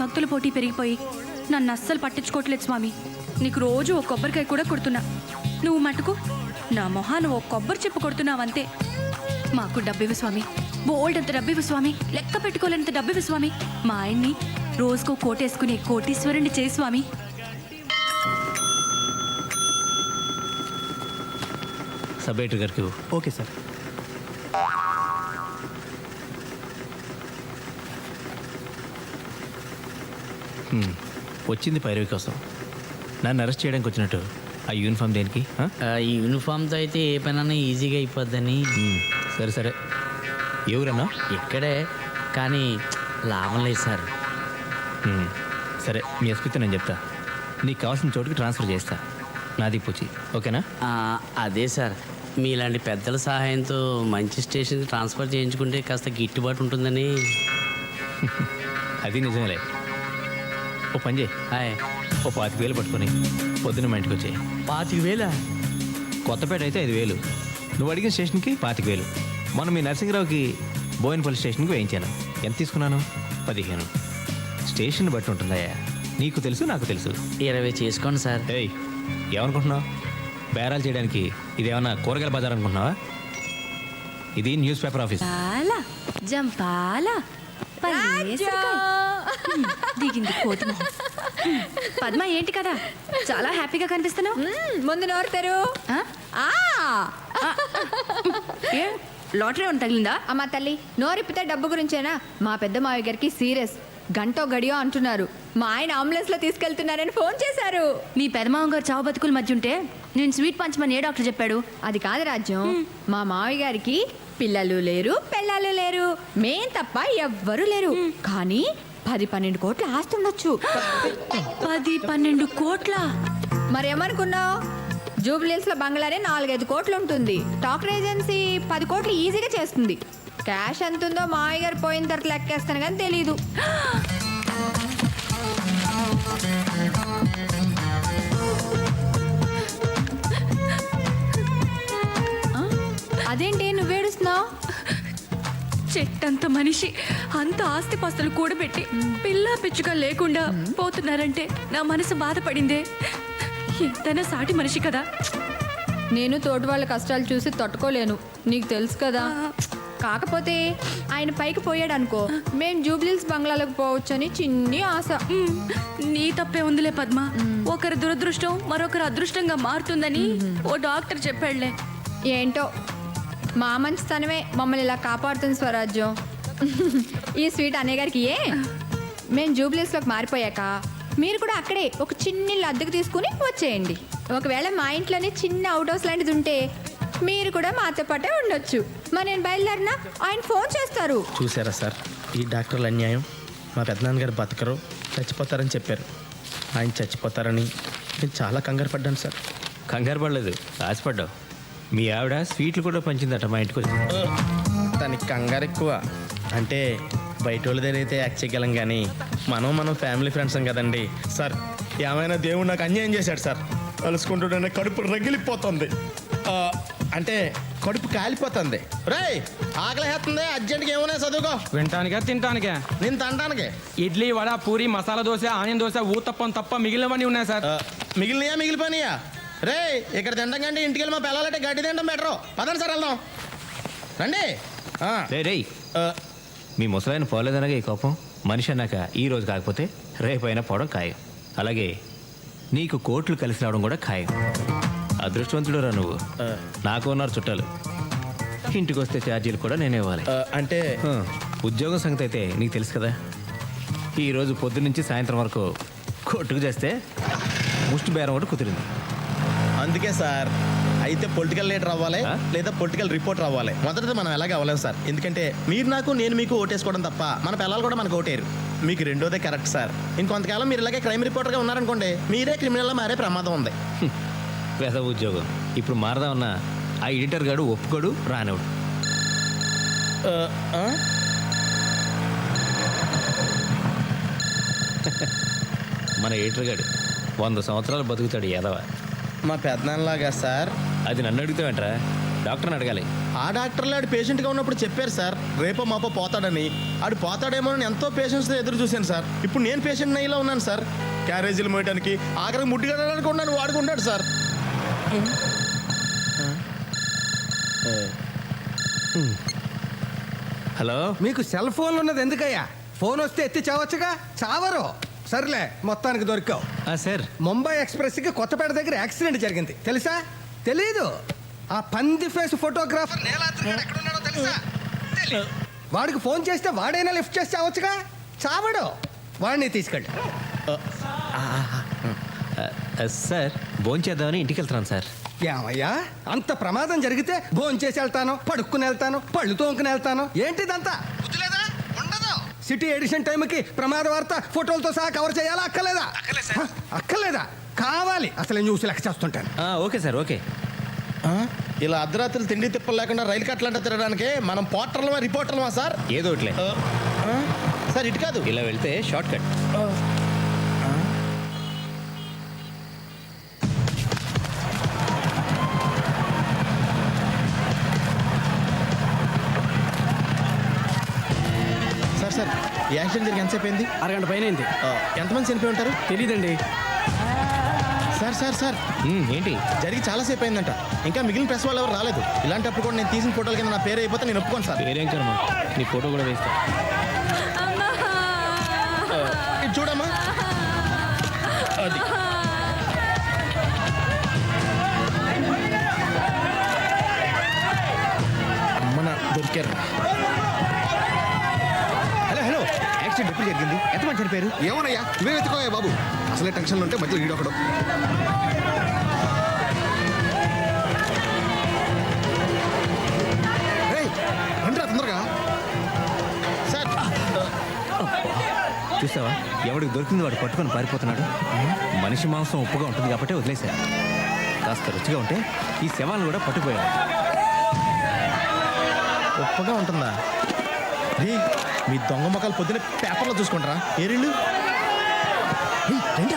భక్తుల పోటీ పెరిగిపోయి నన్ను అస్సలు పట్టించుకోవట్లేదు స్వామి. నీకు రోజు ఒక కొబ్బరికాయ కూడా కొడుతున్నా. నువ్వు మటుకు నా మొహాన్ని ఓ కొబ్బరి చెప్పు కొడుతున్నావంతే. మాకు డబ్బివ్వు స్వామి, బోల్డ్ అంత డబ్బివ్వు స్వామి, లెక్క పెట్టుకోలేనంత డబ్బివ్వు స్వామి. మా ఆయన్ని రోజుకో కోటేసుకునే కోటీశ్వరుణ్ణి చేయి స్వామి. సబ్ ఎడిటర్ గారికి. Okay sir. వచ్చింది పైరవి కోసం. నన్ను అరెస్ట్ చేయడానికి వచ్చినట్టు ఆ యూనిఫామ్ దేనికి? ఈ యూనిఫామ్తో అయితే ఏ పనైనా ఈజీగా అయిపోద్దని. సరే సరే, ఎవరన్నా? ఇక్కడే, కానీ లాభం లేదు సార్. సరే, మీ ఎస్పీతో నేను చెప్తా. నీకు కావాల్సిన చోటుకి ట్రాన్స్ఫర్ చేస్తా. నాది పూచి, ఓకేనా? అదే సార్, మీలాంటి పెద్దల సహాయంతో మంచి స్టేషన్కి ట్రాన్స్ఫర్ చేయించుకుంటే కాస్త గిట్టుబాటు ఉంటుందని. అది నిజమేలే. ఓ పని చేయి, హాయ్. ఓ 25,000 పట్టుకొని పొద్దున్న మా ఇంటికి వచ్చాయి. 25,000? కొత్తపేట అయితే 5,000. నువ్వు అడిగిన స్టేషన్కి 25,000. మొన్న మీ నరసింహరావుకి బోయినపల్లి స్టేషన్కి వేయించాను. ఎంత తీసుకున్నాను? 15. స్టేషన్ బట్టి ఉంటుందయ్యా. నీకు తెలుసు, నాకు తెలుసు. 20 చేసుకోండి సార్. ఏయ్, ఏమనుకుంటున్నావు? బేరాలు చేయడానికి ఇదేమన్నా కూరగాయల బజార్ అనుకుంటున్నావా? ఇది న్యూస్ పేపర్ ఆఫీస్. జంపాలా దిగింది కోతి మొహం. పద్మ, ఏంటి కదా చాలా హ్యాపీగా కనిపిస్తున్నావు? ముందు నోరుతారు. లాటరీ ఏమైనా తగిలిందా? అమ్మా తల్లి, నోరిప్పితే డబ్బు గురించేనా? మా పెద్ద మావయ్య గారికి సీరియస్, గంటో గడియో అంటున్నారు. మా ఆయన అంబులెన్స్ లో తీసుకెళ్తున్నారని ఫోన్ చేశారు. మీ పెదమావ గారు చావు బతుకుల మధ్య ఉంటే నేను స్వీట్ పంచమని ఏ డాక్టర్ చెప్పాడు? అది కాదు రాజ్యం, మా మావయ్య గారికి పిల్లలు లేరు, పెళ్ళాలు లేరు, మేం తప్ప ఎవ్వరూ లేరు. కానీ 10-12 కోట్ల ఆస్తి ఉండొచ్చు. 10-12 కోట్ల? మరేమనుకున్నావు? జూబ్లీహిల్స్ లో బంగ్లానే 4-5 కోట్లు ఉంటుంది. టాకర్ ఏజెన్సీ 10 కోట్లు ఈజీగా చేస్తుంది. క్యాష్ ఎంత ఉందో మావయ్య గారు పోయిన తర్వాత లెక్కేస్తాను కానీ తెలీదు. అదేంటి నువ్వేడుస్తున్నావు? చెట్టంత మనిషి అంత ఆస్తిపాస్తులు కూడబెట్టి పిల్ల పిచ్చుగా లేకుండా పోతున్నారంటే నా మనసు బాధపడిందే. ఎంతైనా సాటి మనిషి కదా. నేను తోటి వాళ్ళ కష్టాలు చూసి తట్టుకోలేను, నీకు తెలుసు కదా. కాకపోతే ఆయన పైకి పోయాడు అనుకో, మేం జూబ్లీహిల్స్ బంగ్లాలకు పోవచ్చని చిన్ని ఆశ. నీ తప్పే ఉందిలే పద్మ. ఒకరి దురదృష్టం మరొకరు అదృష్టంగా మారుతుందని ఓ డాక్టర్ చెప్పాడులే. ఏంటో మా మంచితనమే మమ్మల్ని ఇలా కాపాడుతుంది స్వరాజ్యం. ఈ స్వీట్ అన్నయ్య గారికి మేము జూబ్లీహిల్స్లోకి మారిపోయాక మీరు కూడా అక్కడే ఒక చిన్న ఇల్లు అద్దెకు తీసుకుని వచ్చేయండి. ఒకవేళ మా ఇంట్లోనే చిన్న అవుట్ హౌస్ లాంటిది ఉంటే మీరు కూడా మాతో పాటే ఉండొచ్చు. మరి నేను బయలుదేరినా ఆయన ఫోన్ చేస్తారు. చూసారా సార్, ఈ డాక్టర్ల అన్యాయం. మా పెద్దనాన్నగారు బతకరు, చచ్చిపోతారని చెప్పారు. ఆయన చచ్చిపోతారని నేను చాలా కంగారు పడ్డాను సార్. కంగారు పడలేదు, ఆశపడ్డావు. మీ ఆవిడ స్వీట్లు కూడా పంచిందట మా ఇంటికి వచ్చి. దానికి కంగారు ఎక్కువ. అంటే బయట వాళ్ళ దగ్గర అయితే యాక్ట్ చేయగలం, కానీ మనం ఫ్యామిలీ ఫ్రెండ్స్ కదండి సార్. ఏమైనా దేవుడు నాకు అన్యాయం చేశాడు సార్. కలుసుకుంటుంటే కడుపు రగిలిపోతుంది. అంటే కడుపు కాలిపోతుంది. రేయ్, ఆకలి వేస్తుంది, అర్జెంట్గా ఏమైనా చదువుకో. వింటానికా తింటానికా? నేను తినడానికి ఇడ్లీ, వడ, పూరి, మసాలా దోశ, ఆనియన్ దోశ, ఊతప్పం తప్ప మిగిలినవన్నీ ఉన్నాయి సార్. మిగిలిపోయినాయా? రే, ఇక్కడ తినడం కంటే ఇంటికి వెళ్ళి మా పిల్లలంటే గడ్డి తినడం బెటరు. పదండి సార్, వెళ్దాం రండి. రే, మీ ముసలాయన పోలేదనగా ఈ కోపం. మనిషి అన్నాక ఈ రోజు కాకపోతే రేపైనా పోవడం ఖాయం. అలాగే నీకు కోట్లు కలిసి రావడం కూడా ఖాయం. అదృష్టవంతుడు రా నువ్వు. నాకు ఉన్నారు చుట్టాలు. ఇంటికి వస్తే ఛార్జీలు కూడా నేనే ఇవ్వాలి. అంటే ఉద్యోగం సంగతి అయితే నీకు తెలుసు కదా. ఈరోజు పొద్దున్నుంచి సాయంత్రం వరకు కోర్టుకు చేస్తే ముష్టి బేరం ఒకటి కుదిరింది. అందుకే సార్, అయితే పొలిటికల్ లీడర్ అవ్వాలి లేదా పొలిటికల్ రిపోర్టర్ అవ్వాలి. మొదటిది మనం ఎలాగ అవ్వలేము సార్. ఎందుకంటే మీరు నాకు, నేను మీకు ఓటేసుకోవడం తప్ప మన పిల్లలు కూడా మనకు ఓటేరు. మీకు రెండోదే కరెక్ట్ సార్. ఇంకొంతకాలం మీరు ఇలాగే క్రైమ్ రిపోర్టర్గా ఉన్నారనుకోండి, మీరే క్రిమినల్గా మారే ప్రమాదం ఉంది. పేద ఉద్యోగం ఇప్పుడు మారదామన్నా ఆ ఎడిటర్ గాడు ఒప్పుకోడు, రానివాడు. మన ఎడిటర్ గాడు 100 సంవత్సరాలు బతుకుతాడు. ఏదవా మా పెద్దనాన్నలాగా సార్. అది నన్ను అడుగుతావేంట్రా? డాక్టర్ని అడగాలి. ఆ డాక్టర్లు ఆడు పేషెంట్గా ఉన్నప్పుడు చెప్పారు సార్, రేపో మాపో పోతాడని. ఆడు పోతాడేమో అని ఎంతో పేషెంట్స్తో ఎదురు చూశాను సార్. ఇప్పుడు నేను పేషెంట్ అయ్యేలా ఉన్నాను సార్. క్యారేజీలు మోయడానికి ఆఖరికి ముట్టిగడడానికి ఉన్నాను, వాడుకుంటాడు సార్. హలో. మీకు సెల్ ఫోన్ ఉన్నది ఎందుకయ్యా? ఫోన్ వస్తే ఎత్తి చావచ్చుగా. చావరు. సర్లే, మొత్తానికి దొరికావు. సార్, ముంబై ఎక్స్ప్రెస్కి కొత్తపేట దగ్గర యాక్సిడెంట్ జరిగింది, తెలుసా? తెలీదు. ఆ పంది ఫేస్ ఫోటోగ్రాఫర్ నీలాద్రి గాడు ఎక్కడున్నాడో తెలుసా? తెలీదు. వాడికి ఫోన్ చేస్తే వాడైనా లిఫ్ట్ చేసి చావచ్చుగా. చావడు. వాడిని తీసుకెళ్ళి. సార్ భోంచేద్దామని ఇంటికి వెళ్తున్నాను సార్. ఏమయ్యా, అంత ప్రమాదం జరిగితే భోంచేసి వెళ్తాను, పడుక్కుని వెళ్తాను, పళ్ళు తోముకుని వెళ్తాను. ఏంటిదంతా? బుద్ధిలేదా? ఉండదు. సిటీ ఎడిషన్ టైంకి ప్రమాద వార్త ఫోటోలతో సహా కవర్ చేయాలా? అక్కర్లేదా? అక్కర్లేదా? కావాలి. అసలు నేను చూసి లెక్క చేస్తుంటాను. Okay sir, okay. ఇలా అర్ధరాత్రులు తిండి తిప్పలు లేకుండా రైలు కట్టలంట తిరగడానికి మనం పోర్టర్లమా రిపోర్టర్లమా సార్? ఏదో ఒకట్లే. సార్ ఇటు కాదు, ఇలా వెళ్తే షార్ట్ కట్. సార్ సార్ ఈ యాక్సిడెంట్ జరిగి ఎంతసేపు అయింది? అరగంట పైన అయింది. ఎంతమంది చనిపోయి ఉంటారు? తెలీదండి. సార్ సార్ సార్ ఏంటి? జరిగి చాలాసేపు అయిందంట. ఇంకా మిగిలిన ప్రెస్ వాళ్ళు ఎవరు రాలేదు. ఇలాంటప్పుడు కూడా నేను తీసిన ఫోటోల కింద నా పేరు అయిపోతే నేను ఒప్పుకోను సార్. వేరేం కర్మ, నీ ఫోటో కూడా వేస్తా. ఇది చూడమ్మా. అది అమ్మన దొరికారు. హలో హలో, యాక్సిడెంట్ ఎప్పుడు జరిగింది? ఎంతమంది చనిపోయారు? ఏమోనయ్యా, నువ్వే వెతుకోయా బాబు. అసలే టెన్షన్లో ఉంటే మధ్యలో ఈడొకడు. రండిరా తొందరగా. సార్ చూసావా, ఎవడికి దొరికింది వాడు పట్టుకొని పారిపోతున్నాడు. మనిషి మాంసం ఉప్పుగా ఉంటుంది కాబట్టి వదిలేశా. కాస్త రుచిగా ఉంటే ఈ శవాలను కూడా పట్టుకుపోయాడు. గొప్పగా ఉంటుందా? రే, మీ దొంగ మొక్కలు పొద్దున్న పేపర్లో చూసుకుంటారా? ఏరిళ్ళు రండి.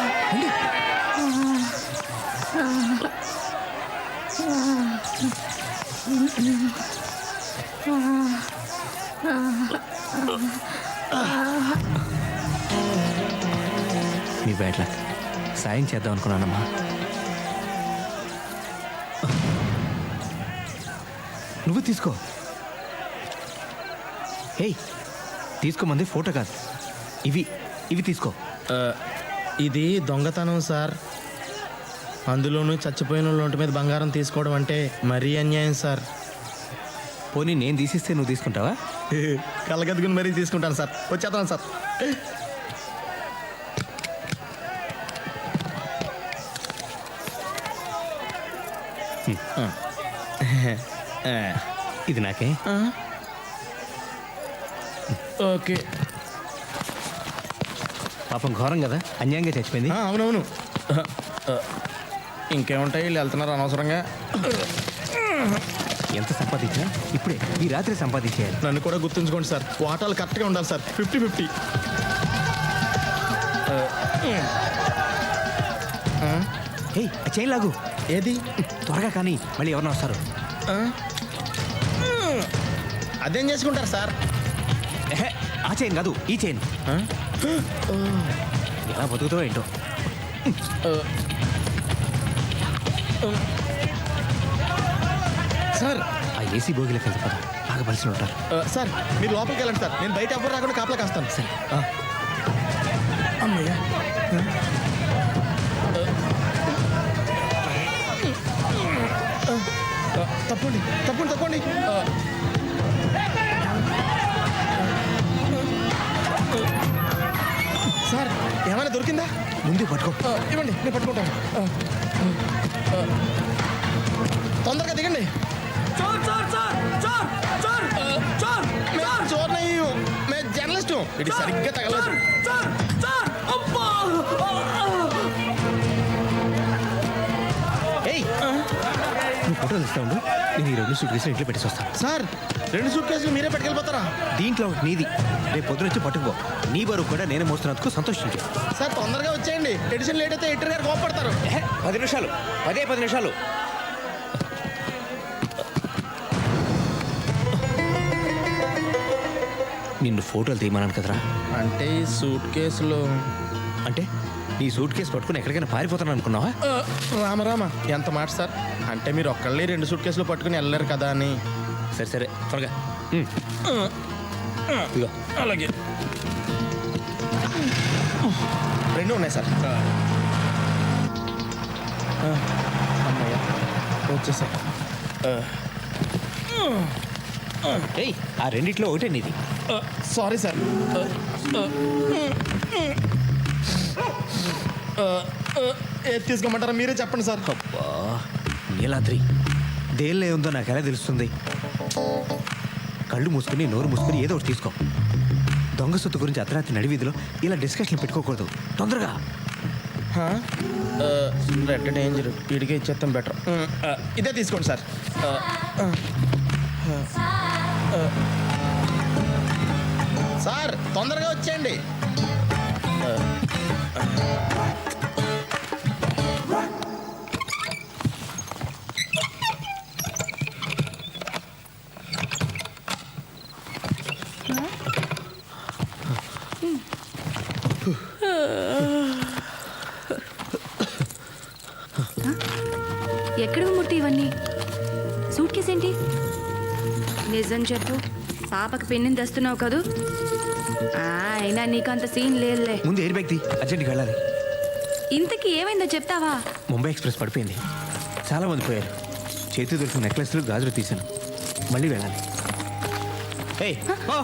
మీ బ్యాడ్ లక్. సాయం చేద్దాం అనుకున్నానమ్మా. నువ్వు తీసుకో. ఏయ్, తీసుకోమంది ఫోటో కాదు, ఇవి తీసుకో. ఇది దొంగతనం సార్. అందులోనూ చచ్చిపోయిన వాళ్ళ ఒంటి మీద బంగారం తీసుకోవడం అంటే మరీ అన్యాయం సార్. పోనీ నేను తీసిస్తే నువ్వు తీసుకుంటావా? కళ్ళగద్దుకుని మరీ తీసుకుంటాను సార్. వచ్చేస్తాను సార్. ఇది నాకే. ఓకే. పాపం ఘోరం కదా, అన్యాయంగా చచ్చిపోయింది. అవునవును. ఇంకేముంటాయి, వీళ్ళు వెళ్తున్నారు అనవసరంగా. ఎంత సంపాదించినా ఇప్పుడే ఈ రాత్రి సంపాదించేయాలి. నన్ను కూడా గుర్తుంచుకోండి సార్. వాటాలు కరెక్ట్గా ఉండాలి సార్. 50-50. హే, చైన్ లాగు. ఏది? త్వరగా కానీ మళ్ళీ ఎవరన్నా వస్తారు. అదేం చేసుకుంటారు సార్? ఎహె, ఆ చైన్ కాదు, ఈ చైన్. ఎలా బతుకుతావో ఏంటో. సార్ ఆ ఏసీ బోగిలోకి వెళ్తే పద, బాగా బలిసి ఉంటారు. సార్ మీరు లోపలికి వెళ్ళండి సార్. నేను బయట ఎవరు రాకుండా కాపలా కాస్తాను. సరే. అమ్మయ్య. తప్పండి తప్పండి తప్పండి. సార్ ఏమైనా దొరికిందా? ముందు పట్టుకో. ఇవ్వండి, నేను పట్టుకుంటాను. తొందరగా దిగండి. చోర్ మేము జర్నలిస్టు. ఇది సరిగ్గా తగలదు. ఏయ్, నువ్వు ఫోటోలు ఇస్తా ఉండు, నేను ఈ 2 సూట్ కేసులు ఇంట్లో పెట్టేసి వస్తాను. సార్ 2 సూట్ కేసులు మీరే పట్టుకెళ్ళిపోతారా? దీంట్లో ఒకటి నీది, రేపు పొద్దున వచ్చి పట్టుకుపో. నీ బరువు కూడా నేను మోస్తున్నందుకు సంతోషించు. సార్ తొందరగా వచ్చేయండి. ఎడిషన్ లేట్ అయితే ఎడిటర్ గారు కోపడతారు. 10 నిమిషాలు, 10 నిమిషాలు. నిన్ను ఫోటోలు తీయమన్నాను కదరా. అంటే ఈ సూట్ కేసులో అంటే నీ సూట్ కేసు పట్టుకుని ఎక్కడికైనా పారిపోతాను అనుకున్నావా? రామరామ ఎంత మాట సార్. అంటే మీరు ఒక్కళ్ళే 2 సూట్ కేసులు పట్టుకుని వెళ్ళలేరు కదా అని. సరే సరే త్వరగా. ఇదిగో. అలాగే 2 ఉన్నాయి సార్. అమ్మయ్య వచ్చేసా. ఏయ్, ఆ రెండిట్లో ఒకటే నీది. Sorry sir. ఏది తీసుకోమంటారా మీరే చెప్పండి సార్. అబ్బా, నీలాద్రి దేనిలో ఉందో నాకు ఎలా తెలుస్తుంది? కళ్ళు మూసుకుని నోరు మూసుకుని ఏదో ఒకటి తీసుకో. దొంగ సొత్తు గురించి అర్ధరాత్రి నడివీధిలో ఇలా డిస్కషన్ పెట్టుకోకూడదు. తొందరగా. రెడ్ డేంజర్ వీడికే ఇచ్చేస్తాం బెటర్. ఇదే తీసుకోండి సార్. సార్ తొందరగా వచ్చేయండి. ఎక్కడ ముట్టి ఇవన్నీ? సూట్ కేసు ఏంటి? నిజం చెప్పు, పాపకి పెన్నిని తెస్తున్నావు కదూ? అయినా నీకంత సీన్ లేదులే. ముందు ఎయిర్ బ్యాగ్ తీ, అర్జెంట్కి వెళ్ళాలి. ఇంతకీ ఏమైందో చెప్తావా? ముంబై ఎక్స్ప్రెస్ పడిపోయింది, చాలా మంది పోయారు. చేతి దొరికిన నెక్లెస్లు గాజులు తీశాను. మళ్ళీ వెళ్ళాలి. ఏయ్, ఓ!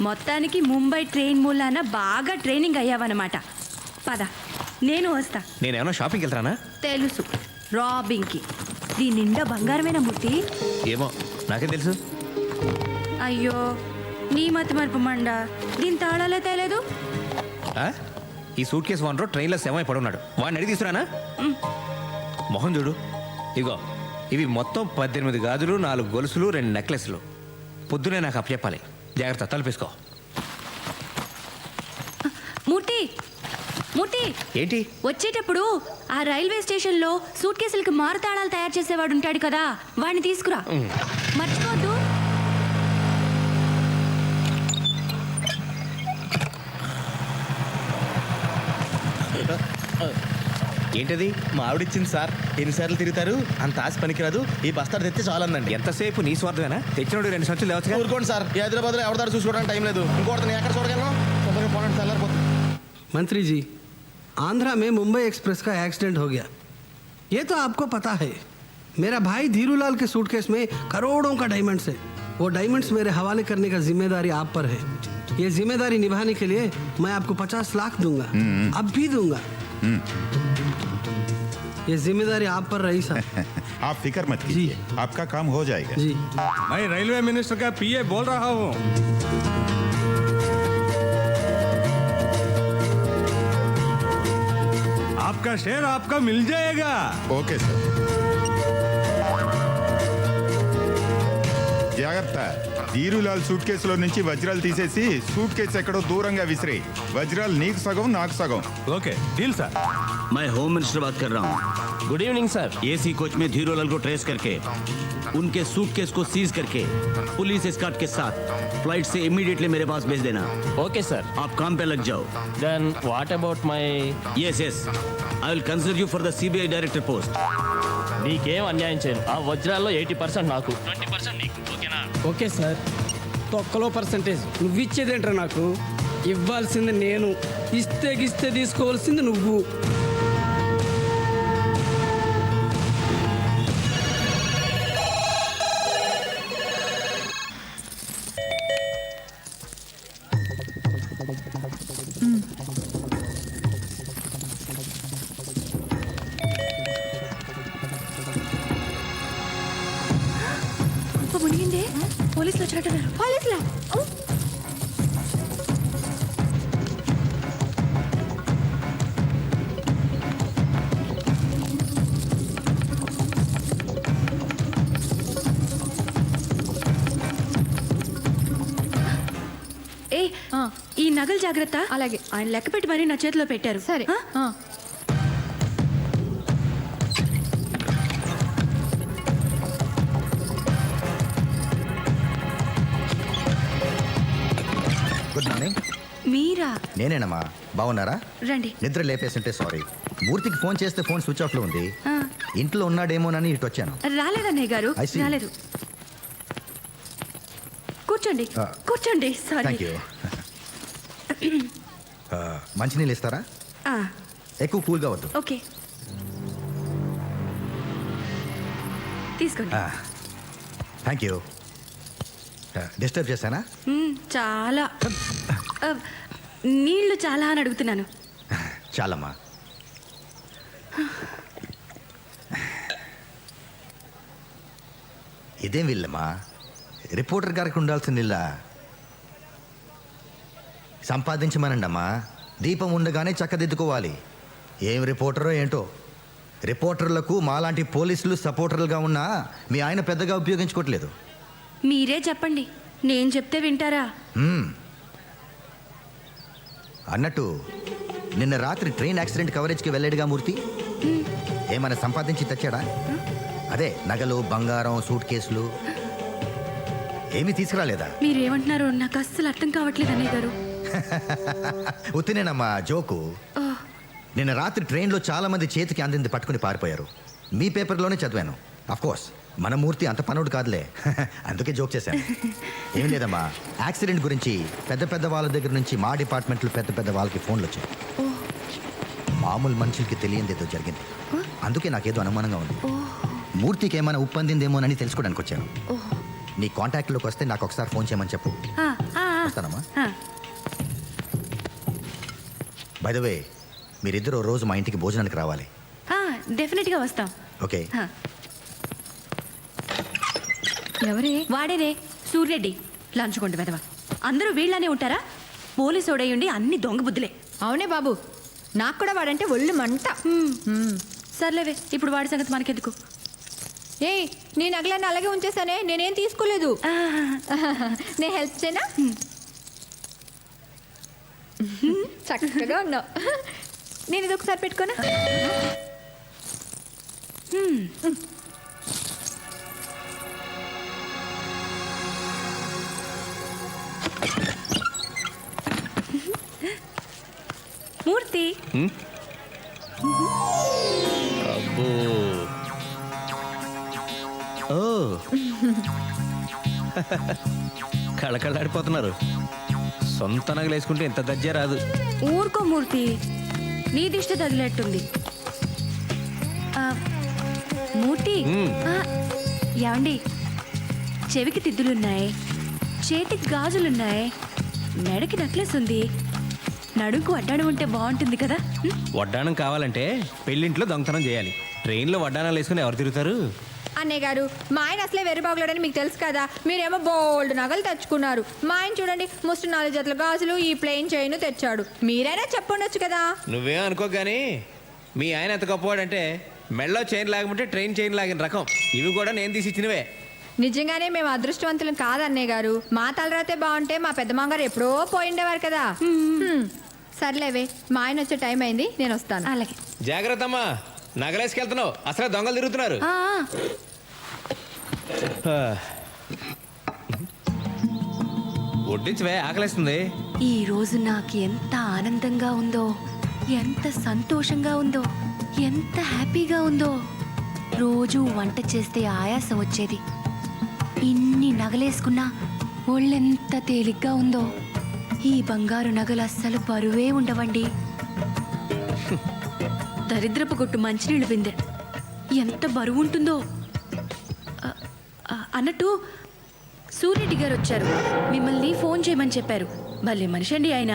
మొత్తానికి ముంబై ట్రైన్ మూలాన బాగా ట్రైనింగ్ అయ్యావన్నమాట. పద, నేను వస్తా. నేనేమన్నా షాపింగ్కి వెళ్తానా? తెలుసు, రాబింగ్కి. దీని నిండా బంగారమేనా ముట్టి? ఏమో, నాకే తెలుసు. అయ్యో, నీ మతి మరుపు మండ. దీని తాళాలే తేలేదు. ఆ? ఈ సూట్ కేసు ఓనరు ట్రైన్లో శవమై పడున్నాడు. వాడిని అడిగి తీసుకురానా? మొహం చూడు. ఇగో, ఇవి మొత్తం 18 గాజులు, 4 గొలుసులు, 2 నెక్లెస్లు. పొద్దునే నాకు అప్పచెప్పాలి. జాగ్రత్త, తలుపేసుకో. మూర్తి, మూర్తి, ఏంటి? వచ్చేటప్పుడు ఆ రైల్వే స్టేషన్లో సూట్ కేసులకి మారు తాళాలు తయారు చేసేవాడు ఉంటాడు కదా, వాడిని తీసుకురా. మర్చిపోద్దు. ఏంటది? మా ఆవిడిచ్చింది సార్. ఎన్నిసార్లు తిరుగుతారు? అంత ఆశ పనికిరాదు. ఈ బస్తాడు తెస్తే చాలందండి. ఎంతసేపు నీ స్వార్థమేనా? తెచ్చినోడు 2 సంచులు లేవచ్చుగా. ఊరుకోండి సార్. ఈ హైదరాబాద్లో ఎవరిదారు చూసుకోవడానికి టైం లేదు. ఇంకోటి నేను ఎక్కడ చూడగలను? తొందరగా పోనండి, చల్లారిపోతుంది. मंत्री जी, आंध्रा में मुंबई एक्सप्रेस का एक्सीडेंट हो गया। ये तो आपको पता है। मेरा भाई धीरूलाल के सूटकेस में करोड़ों का डायमंड्स है। वो डायमंड्स मेरे हवाले करने का जिम्मेदारी आप पर है। ये जिम्मेदारी निभाने के लिए मैं आपको 50 लाख दूंगा, अब भी दूंगा। ये जिम्मेदारी आप पर रही साहब। आप फिक्र मत कीजिए, आपका काम हो जाएगा। जी, मैं रेलवे मिनिस्टर का पीए बोल रहा हूँ. आपका शेयर आपका मिल जाएगा. Okay sir. జాగ్రత్త. ధీరులాల్ సూట్ కేసులో నుంచి వజ్రాలు తీసేసి సూట్ కేసు ఎక్కడో దూరంగా విసిరే. వజ్రాలు నీకు సగం, నాకు సగం. Okay, deal sir. मैं होम मिनिस्टर बात कर रहा हूँ. Good evening sir. AC coach में धीरूलाल को ट्रेस करके उनके सूटकेस को सीज करके पुलिस एस्कॉर्ट के साथ फ्लाइट से इमीडिएटली मेरे पास भेज देना. Okay sir. आप काम पे लग जाओ. Then what about my? Yes yes, I will consider you for the CBI director post. నీకేం అన్యాయం చేయను. ఆ వజ్రాల్లో 80% నాకు, 20% నీకు. ఓకేనా? Okay sir. తొక్కలో పర్సంటేజ్ నువ్వు ఇచ్చేదేంట్రా? నాకు ఇవ్వాల్సింది నేను, ఇస్తే తీసుకోవాల్సింది నువ్వు. మునిగిందే. పోలీసులు వచ్చినట్టున్నారు. పోలీసులా? ఏ, ఈ నగలు జాగ్రత్త. అలాగే. ఆయన లెక్క పెట్టి మరీ నా చేతిలో పెట్టారు. సరే. ఆ? మీరా? నేనేనమ్మా. బాగున్నారా? రండి. నిద్ర లేపేసింటే సారీ. మూర్తికి ఫోన్ చేస్తే ఫోన్ స్విచ్ ఆఫ్లో ఉంది. ఆ, ఇంట్లో ఉన్నాడేమోనని ఇటు వచ్చాను. రాలేదన్నయ్య గారు, I see. రాలేదు. కూర్చోండి, ఆ. కూర్చోండి. సారీ. Thank you. మంచినీళ్ళు ఇస్తారా? ఆ, ఎక్కువ కూల్గా వద్దు. ఓకే, తీసుకోండి. Thank you. డిస్టర్బ్ చేశానా? చాలా నీళ్లు చాలా అని అడుగుతున్నాను. చాలమ్మా. ఇదేం వీళ్ళమ్మా, రిపోర్టర్ గారికి ఉండాల్సిన ఇల్లా? సంపాదించమనండి అమ్మా. దీపం ఉండగానే చక్కదిద్దుకోవాలి. ఏం రిపోర్టరో ఏంటో. రిపోర్టర్లకు మాలాంటి పోలీసులు సపోర్టర్లుగా ఉన్నా మీ ఆయన పెద్దగా ఉపయోగించుకోవట్లేదు. మీరే చెప్పండి, నేను చెప్తే వింటారా? అన్నట్టు నిన్న రాత్రి ట్రైన్ యాక్సిడెంట్ కవరేజ్కి వెళ్ళాడుగా మూర్తి. ఏమైనా సంపాదించి తెచ్చాడా? అదే నగలు, బంగారం, సూట్ కేసులు ఏమీ తీసుకురాలేదా? మీరేమంటున్నారో నాకు అస్సలు అర్థం కావట్లేదు అన్నయ్య గారు. ఉత్తినేనమ్మా, జోకు. నిన్న రాత్రి ట్రైన్లో చాలా మంది చేతికి అందింది పట్టుకుని పారిపోయారు. మీ పేపర్లోనే చదివాను. కోర్స్ మన మూర్తి అంత పనుడు కాదులే. అందుకే జోక్ చేశాను. ఏం లేదమ్మా, యాక్సిడెంట్ గురించి పెద్ద పెద్ద వాళ్ళ దగ్గర నుంచి మా డిపార్ట్మెంట్లో పెద్ద పెద్ద వాళ్ళకి ఫోన్లు వచ్చాయి. మామూలు మనుషులకి తెలియంది ఏదో జరిగింది. అందుకే నాకేదో అనుమానంగా ఉంది. మూర్తికి ఏమైనా ఉప్పందిందేమోనని తెలుసుకోవడానికి వచ్చాను. నీ కాంటాక్ట్లోకి వస్తే నాకు ఒకసారి ఫోన్ చేయమని చెప్పు. వస్తానమ్మా. బై ద వే, మీరిద్దరూ రోజు మా ఇంటికి భోజనానికి రావాలి. డెఫినెట్గా వస్తాం. ఓకే. ఎవరే? వాడేనే, సూర్యరెడ్డి. లంచ్ కొండ వెదవా. అందరూ వీళ్ళనే ఉంటారా? పోలీసు ఓడయ్యుండి అన్ని దొంగ బుద్ధులే. అవునే బాబు, నాకు కూడా వాడంటే ఒళ్ళు మంట. సర్లేవే, ఇప్పుడు వాడి సంగతి మనకెందుకు. ఏయ్, నీ నగలన్నీ అలాగే ఉంచేసానే, నేనేం తీసుకోలేదు. నేను హెల్ప్ చేయనా? చక్కగా ఉన్నావు. నేను ఇది ఒకసారి పెట్టుకోనా? మూర్తి, అబ్బో. ఓ, కళకళలాడిపోతున్నారు. సొంత నగలు వేసుకుంటే ఎంత దజ్జా రాదు. ఊరుకో మూర్తి, నీ దిష్టి తగిలేట్టుంది. మూర్తి, ఏమండి, చెవికి తిద్దులున్నాయి, చేతికి గాజులున్నాయి, మెడకి నెక్లెస్ ఉంది, నడుకు వడ్డాణం ఉంటే బాగుంటుంది కదా. వడ్డాణం కావాలంటే పెళ్ళింట్లో దొంగతనం చేయాలి. ట్రైన్లో వడ్డాణాలు వేసుకుని ఎవరు తిరుగుతారు? అన్నయ్య గారు, మా ఆయన అసలే వెర్రిబాగులాడని మీకు తెలుసు కదా. మీరేమో బోల్డ్ నగలు తెచ్చుకున్నారు. మా ఆయన చూడండి, ముష్టి 4 జతల గాజులు, ఈ ప్లెయిన్ చైన్ తెచ్చాడు. మీరైనా చెప్పుండొచ్చు కదా. నువ్వేం అనుకో కానీ మీ ఆయన ఎంత గొప్పవాడంటే మెళ్ళో చైన్ లాగమంటే ట్రైన్ చైన్ లాగిన రకం. ఇవి కూడా నేను తీసి ఇచ్చినవే. నిజంగానే మేము అదృష్టవంతులం కాదు అన్నయ్య గారు. మా తలరాతే బాగుంటే మా పెద్ద మామగారు ఎప్పుడో పోయిండేవారు కదా. సర్లేవే, మా ఆయన వచ్చే టైం అయింది, నేను వస్తాను. అలాగే. జాగ్రత్త అమ్మా, నగలేసుకెళ్తున్నావు. అసలు దొంగలు తిరుగుతున్నారు. వడ్డించవే, ఆకలేస్తుంది. ఈ రోజు నాకు ఎంత ఆనందంగా ఉందో, ఎంత సంతోషంగా ఉందో, ఎంత హ్యాపీగా ఉందో. రోజు వంట చేస్తే ఆయాసం వచ్చేది. ఇన్ని నగలేసుకున్నా ఒళ్ళెంత తేలిగ్గా ఉందో. ఈ బంగారు నగలు అస్సలు బరువే ఉండవండి. దరిద్రపు కొట్టు మంచినీళ్ళు బిందె ఎంత బరువు ఉంటుందో. అన్నట్టు సూర్యరెడ్డి గారు వచ్చారు, మిమ్మల్ని ఫోన్ చేయమని చెప్పారు. భలే మనిషి అండి ఆయన.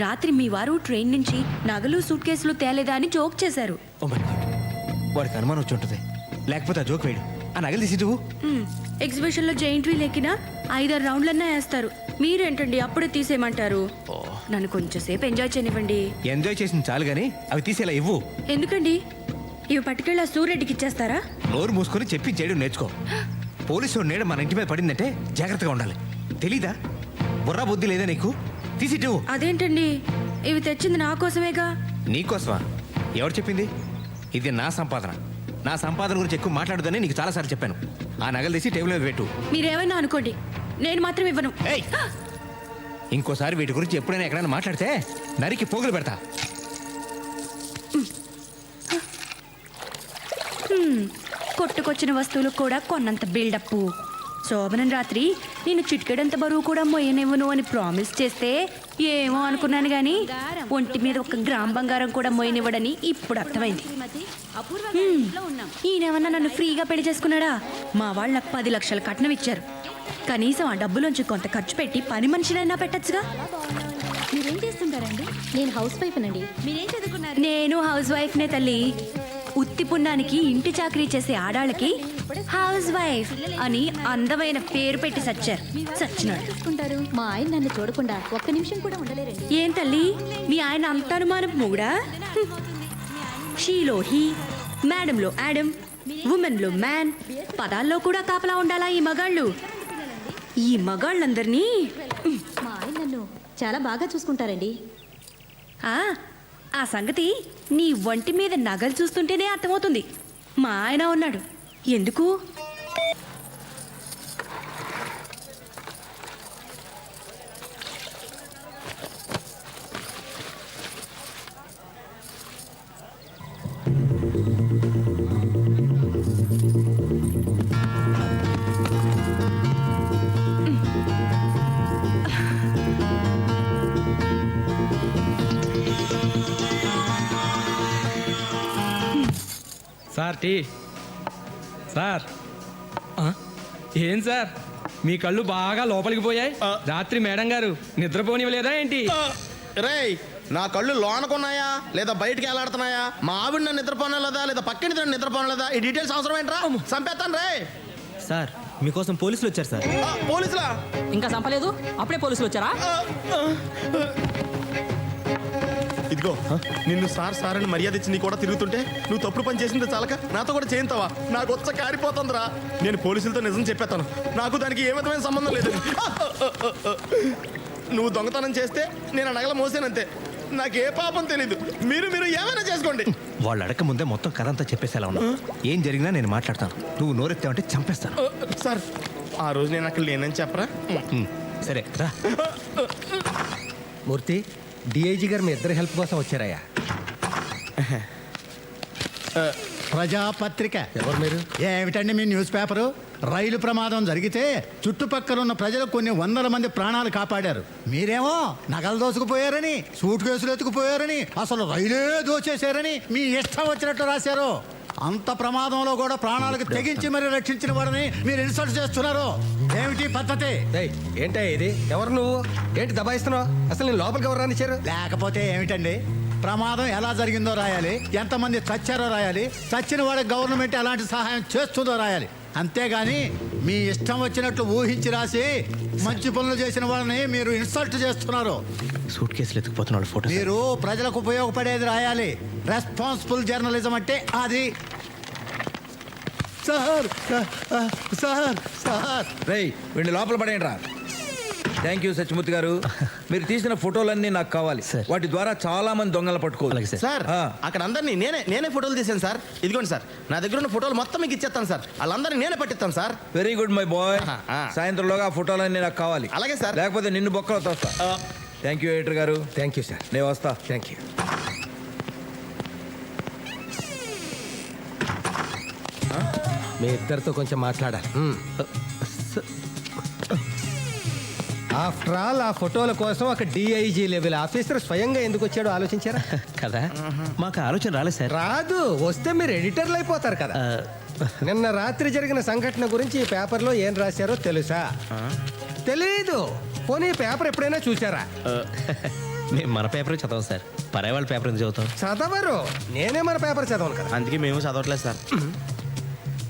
రాత్రి మీ వారు ట్రైన్ నుంచి నగలు, సూట్ కేసులు తేలేదా అని జోక్ చేశారు. ఓ మై గాడ్, వాడికి అనుమానం వచ్చి ఉంటుంది. లేకపోతే ఆ జోక్ వేయడు. ఆ నగలు తీసి నువ్వు ఎగ్జిబిషన్లో జైంట్ వీల్ ఎక్కినా 5-6 రౌండ్లన్నా వేస్తారు. మీరేంటండి అప్పుడే తీసేయమంటారు? నన్ను కొంచెంసేపు ఎంజాయ్ చేయనివ్వండి. ఎంజాయ్ చేసింది చాలు కానీ అవి తీసేలా ఇవ్వు. ఎందుకండి? ఇవి పట్టుకెళ్ళి ఆ సూర్యరెడ్డికి ఇచ్చేస్తారా? నోరు మూసుకొని చెప్పి చేయడం నేర్చుకో. పోలీసు నీడ మన ఇంటి మీద పడిందంటే జాగ్రత్తగా ఉండాలి. తెలీదా? బుర్రా బుద్ధి లేదా నీకు? తీసిట్టు. అదేంటండి, ఇవి తెచ్చింది నా కోసమేగా. నీకోసమా? ఎవరు చెప్పింది? ఇది నా సంపాదన. నా సంపాదన గురించి ఎక్కువ మాట్లాడదని నీకు చాలాసార్లు చెప్పాను. ఆ నగలు తీసి టేబుల్ మీద పెట్టు. మీరేమైనా అనుకోండి, నేను మాత్రం ఇవ్వను. ఏయ్, ఇంకోసారి వీటి గురించి ఎప్పుడైనా ఎక్కడైనా మాట్లాడితే నరికి పోగులు పెడతా. కొట్టుకొచ్చిన వస్తువులు కూడా కొన్నంత బిల్డప్. శోభనం రాత్రి నేను చిటికెడంత బరువు కూడా మొయ్యనివ్వను అని ప్రామిస్ చేస్తే ఏమో అనుకున్నాను గాని ఒంటి మీద 1 గ్రామ్ బంగారం కూడా మొయ్యనివ్వడని ఇప్పుడు అర్థమైంది. ఈయనేమన్నా నన్ను ఫ్రీగా పెళ్లి చేసుకున్నాడా? మా వాళ్ళు నాకు 10 లక్షల కట్నం ఇచ్చారు. కనీసం ఆ డబ్బులోంచి కొంత ఖర్చు పెట్టి పని మనిషినైనా పెట్టచ్చుగా. మీరేం చేస్తుంటారండి? నేను హౌస్ వైఫ్ నండి. మీరేం చదువుకున్నారు? నేను హౌస్ వైఫ్నే తల్లి. ఉత్తి పుణ్యానికి ఇంటి చాకరీ చేసే ఆడాళ్ళకి హౌస్ వైఫ్ అని అందమైన పేరు పెట్టి సచ్చినాడు. చూసుకుంటారు. మా ఆయన నన్ను చూడకుండా 1 నిమిషం కూడా ఉండలేరండి. ఏం తల్లి, మీ ఆయన అంత అనుమానం మొగుడా? షీలో హీ, మేడంలో యాడమ్, ఉమెన్లో మ్యాన్, పదాల్లో కూడా కాపలా ఉండాలా ఈ మగాళ్ళు? ఈ మగాళ్ళందరినీ మా ఆయన నన్ను చాలా బాగా చూసుకుంటారండి. ఆ సంగతి నీ ఒంటి మీద నగలు చూస్తుంటేనే అర్థమవుతుంది. మా ఆయన ఉన్నాడు. ఎందుకు? Sir tea. సార్ ఏం సార్ మీ కళ్ళు బాగా లోపలికి పోయాయి? రాత్రి మేడం గారు నిద్రపోనివ్వలేదా ఏంటి? రేయ్, నా కళ్ళు లోనకున్నాయా లేదా బయటికి వెళ్ళాడుతున్నాయా? మా ఆవిడ నన్ను నిద్రపోనలేదా లేదా పక్కన నన్ను నిద్రపోనలేదా? ఈ డీటెయిల్స్ అవసరం ఏంట్రా? చంపేస్తాను రే. సార్ మీకోసం పోలీసులు వచ్చారు సార్. పోలీసులా? ఇంకా చంపలేదు, అప్పుడే పోలీసులు వచ్చారా? ఇదిగో నిన్ను సార్ సార్ అని మర్యాద ఇచ్చి నీ కూడా తిరుగుతుంటే నువ్వు తప్పుడు పని చేసింది చాలక నాతో కూడా చేయింతావా? నాకు వచ్చ కారిపోతుందిరా. నేను పోలీసులతో నిజం చెప్పేస్తాను. నాకు దానికి ఏ విధమైన సంబంధం లేదు. నువ్వు దొంగతనం చేస్తే నేను ఆ నగల మోసానంతే. నాకే పాపం తెలీదు. మీరు ఏమైనా చేసుకోండి. వాళ్ళు అడగక ముందే మొత్తం కథ అంతా చెప్పేసేలా ఉన్నా. ఏం జరిగినా నేను మాట్లాడతాను. నువ్వు నోరెత్తావంటే చంపేస్తాను. సార్ ఆ రోజు నేను అక్కడ లేనని చెప్పరా? సరే రా. మూర్తి, డిఐజీ గారు మీ ఇద్దరు హెల్ప్ కోసం వచ్చారయ్యా. ప్రజాపత్రిక. ఎవరు మీరు? ఏమిటండి మీ న్యూస్ పేపరు? రైలు ప్రమాదం జరిగితే చుట్టుపక్కల ఉన్న ప్రజలు కొన్ని 100 మంది ప్రాణాలు కాపాడారు. మీరేమో నగలు దోసుకుపోయారని, సూట్ కేసులు ఎత్తుకుపోయారని, అసలు రైలే దోచేశారని మీ ఇష్టం వచ్చినట్టు రాశారు. అంత ప్రమాదంలో కూడా ప్రాణాలకు తెగించి మరి రక్షించిన వారిని మీరు ఇన్సల్ట్ చేస్తున్నారు. ఏమిటి పద్ధతి? ఏంటో ఇది? ఎవరు నువ్వు? ఏంటి దబాయిస్తున్నావు? అసలు నేను లోపలికి ఎవరు రానిచ్చారు? లేకపోతే ఏమిటండి? ప్రమాదం ఎలా జరిగిందో రాయాలి, ఎంతమంది చచ్చారో రాయాలి, చచ్చిన వాడికి గవర్నమెంట్ ఎలాంటి సహాయం చేస్తుందో రాయాలి. అంతేగాని మీ ఇష్టం వచ్చినట్లు ఊహించి రాసి మంచి పనులు చేసిన వాళ్ళని మీరు ఇన్సల్ట్ చేస్తున్నారు. సూట్ కేసులు ఎత్తుకుపోతున్న ఫోటో. మీరు ప్రజలకు ఉపయోగపడేది రాయాలి. రెస్పాన్సిబుల్ జర్నలిజం అంటే అది. సార్ సార్ సార్ రేయ్, వీడిని లోపల పడేయండి రా. థ్యాంక్ యూ సత్యమూర్తి గారు. మీరు తీసిన ఫోటోలన్నీ నాకు కావాలి. వాటి ద్వారా చాలా మంది దొంగలు పట్టుకోవాలి. సార్ అక్కడ అందరినీ నేనే ఫోటోలు తీసాను సార్. ఇదిగోండి సార్, నా దగ్గర ఉన్న ఫోటోలు మొత్తం మీకు ఇచ్చేస్తాను సార్. వాళ్ళందరినీ నేనే పట్టిస్తాను sir. Very good my boy. సాయంత్రంలోగా ఆ ఫోటోలన్నీ నాకు కావాలి. అలాగే సార్. లేకపోతే నిన్ను బొక్కలో తోస్తా. థ్యాంక్ యూ ఎడిటర్ గారు. Thank you sir. నేను వస్తా. Thank you. మీ ఇద్దరితో కొంచెం మాట్లాడాలి. ఆఫ్టర్ ఆల్ ఆ ఫోటోల కోసం ఒక డిఐజీ లెవెల్ ఆఫీసర్ స్వయంగా ఎందుకు వచ్చాడో ఆలోచించారా? కదా, మాకు ఆలోచన రాలేదు సార్. రాదు, వస్తే మీరు ఎడిటర్లు అయిపోతారు కదా. నిన్న రాత్రి జరిగిన సంఘటన గురించి ఈ పేపర్లో ఏం రాశారో తెలుసా? తెలీదు. పోనీ పేపర్ ఎప్పుడైనా చూసారా? మేము మన పేపర్ చదవం సార్. పరాయి వాళ్ళ పేపర్ ఎందుకు చదువుతాం? చదవరు. నేనే మన పేపర్ చదవను కదా. అందుకే మేము చదవట్లేదు సార్.